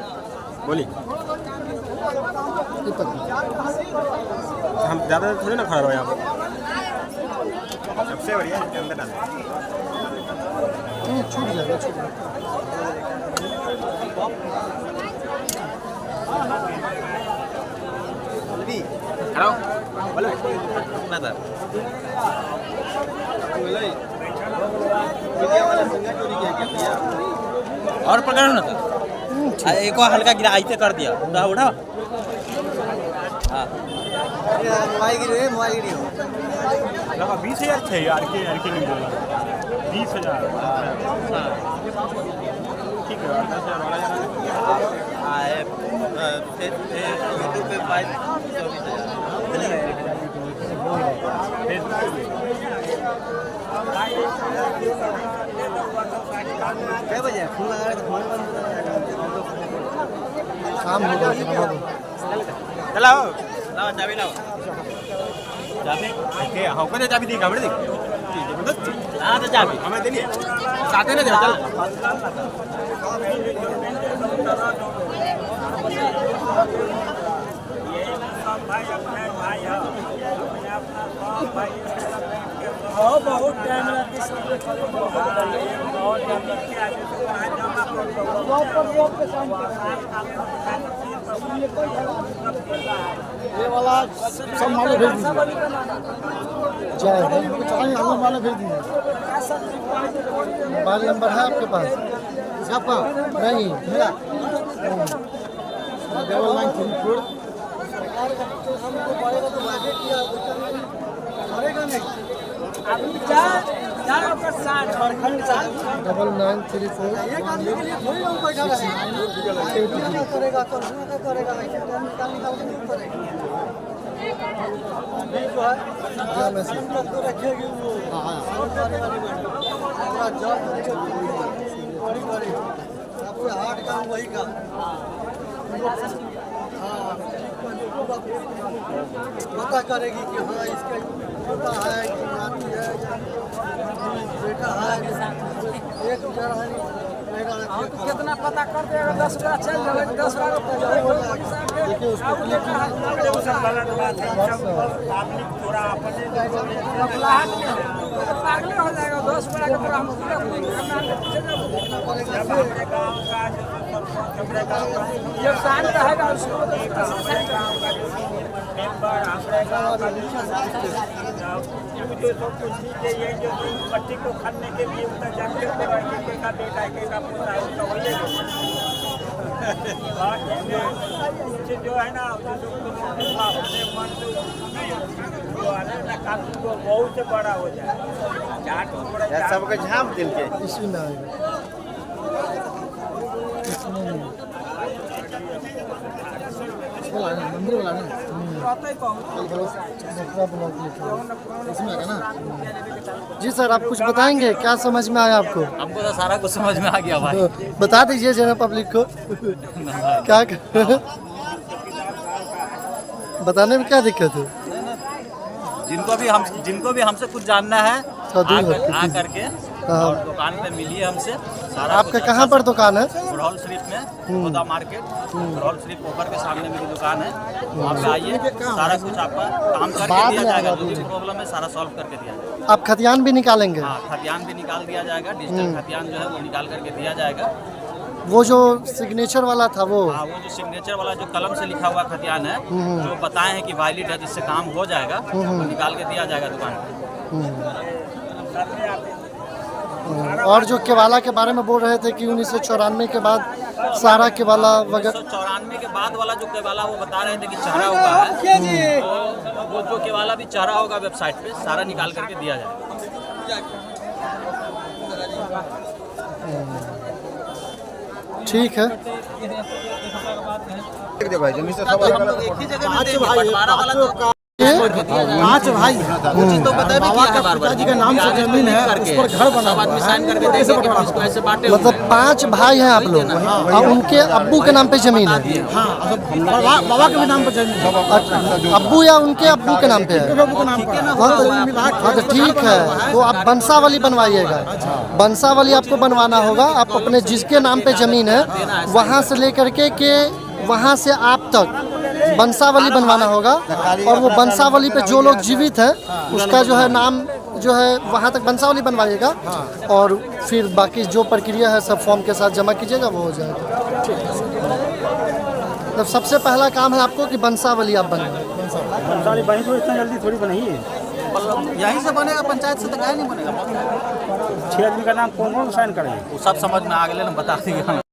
बोली। हम ज़्यादा थोड़ी ना खड़ा रहो यहाँ पर, सबसे बढ़िया इसके अंदर डाल। छूट जाएगा खड़ा हो बोले ना सर और पकड़ो ना सर, एक और हल्का गिरा ऐसे कर दिया, उठा उठा। हाँ मोबाइल गिरी 20,000 थे यार के नहीं बोला 20,000 ठीक है। 10,000 वाला यूट्यूब पे 24,000 बजे फोन लगा तो फोन बंद काम हो गया। चलाओ लाओ चाबी लाओ, चाबी के हाँ को चाबी दी कामड़े दी हाँ तो चाबी हमें दे लिए साथे ना दे चल बहुत टाइम ये वाला सब माले भेज दीजिए, जय आलू माले भेज दीजिए। मोबाइल नंबर है आपके पास? आपका नहीं मेरा 9934 हार्ट काम वही का पता करेगी कि हाँ इसका बेटा है कि नाती है बेटा है एक कितना पता कर देगा 10 रुपया चल जाएगा 10 रुपया देखिए उसको क्लिक पागल हो जाएगा 10 रुपया का पूरा हम जब शांत रहेगा उसको पट्टी को खाने के लिए उतना जाके का बेटा का पोता है उसका वही जो है ना कानून को बहुत से बड़ा हो जाए सबके झाँप दिल के इसमें ना मंदिर वाला ना इसमें ना। जी सर, आप कुछ बताएंगे, क्या समझ में आया आपको? हमको तो सारा कुछ समझ में आ गया भाई। तो बता दीजिए जरा पब्लिक को क्या बताने में क्या दिक्कत है? जिनको भी हमसे कुछ जानना है आ करके और दुकान पे मिलिए हमसे सारा। आपका कहाँ पर दुकान है? बुरहल शरीफ में गोदा मार्केट, बुरहल शरीफ पोखर के सामने मेरी दुकान है। वहाँ पे आइए, सारा कुछ आपका काम करके दिया जाएगा। जो भी प्रॉब्लम है सारा सॉल्व करके दिया जाएगा। आप खतियान भी निकालेंगे? हाँ, खतियान भी निकाल दिया जाएगा। डिजिटल खतियान जो है वो निकाल करके दिया जाएगा। वो जो सिग्नेचर वाला था वो? हाँ, वो जो सिग्नेचर वाला जो कलम से लिखा हुआ खतियान है, जो बताए हैं कि वैलिड है, जिससे काम हो जाएगा, वो निकाल के दिया जाएगा दुकान पे। और जो केवाला के बारे में बोल रहे थे कि 1994 के बाद सारा केवाला वगैरह, 1994 के बाद वाला जो केवाला वो बता रहे थे कि चढ़ा हुआ है, तो वो जो केवाला भी चढ़ा होगा वेबसाइट पे सारा निकाल करके दिया जाएगा। ठीक है। पाँच भाई तो पिताजी के नाम से जमीन है, उस पर घर बना हुआ है। मतलब 5 भाई हैं आप लोग और उनके अब्बू के नाम पे जमीन है? बाबा के भी नाम पर जमीन है। अब्बू या उनके अब्बू के नाम पे है? हाँ तो ठीक है, तो आप बंसावली बनवाइएगा। बंसावली आपको बनवाना होगा। आप अपने जिसके नाम पे जमीन है वहाँ से लेकर के वहाँ से आप तक बंसावली बनवाना होगा। और वो बंसावली पे जो लोग जीवित हैं उसका जो है नाम जो है वहाँ तक बंसावली बनवाइएगा। और फिर बाकी जो प्रक्रिया है सब फॉर्म के साथ जमा कीजिएगा, वो हो जाएगा। ठीक है। तो सबसे पहला काम है आपको कि बंसावली आप बनवाएं। बंसावली बनी तो इतना जल्दी थोड़ी बनी है, यहीं से बनेगा, पंचायत से तो क्या नहीं बनेगा। 6 आदमी का नाम कौन कौन साइन करेंगे? वो सब समझ में आ गए ना, बता देंगे।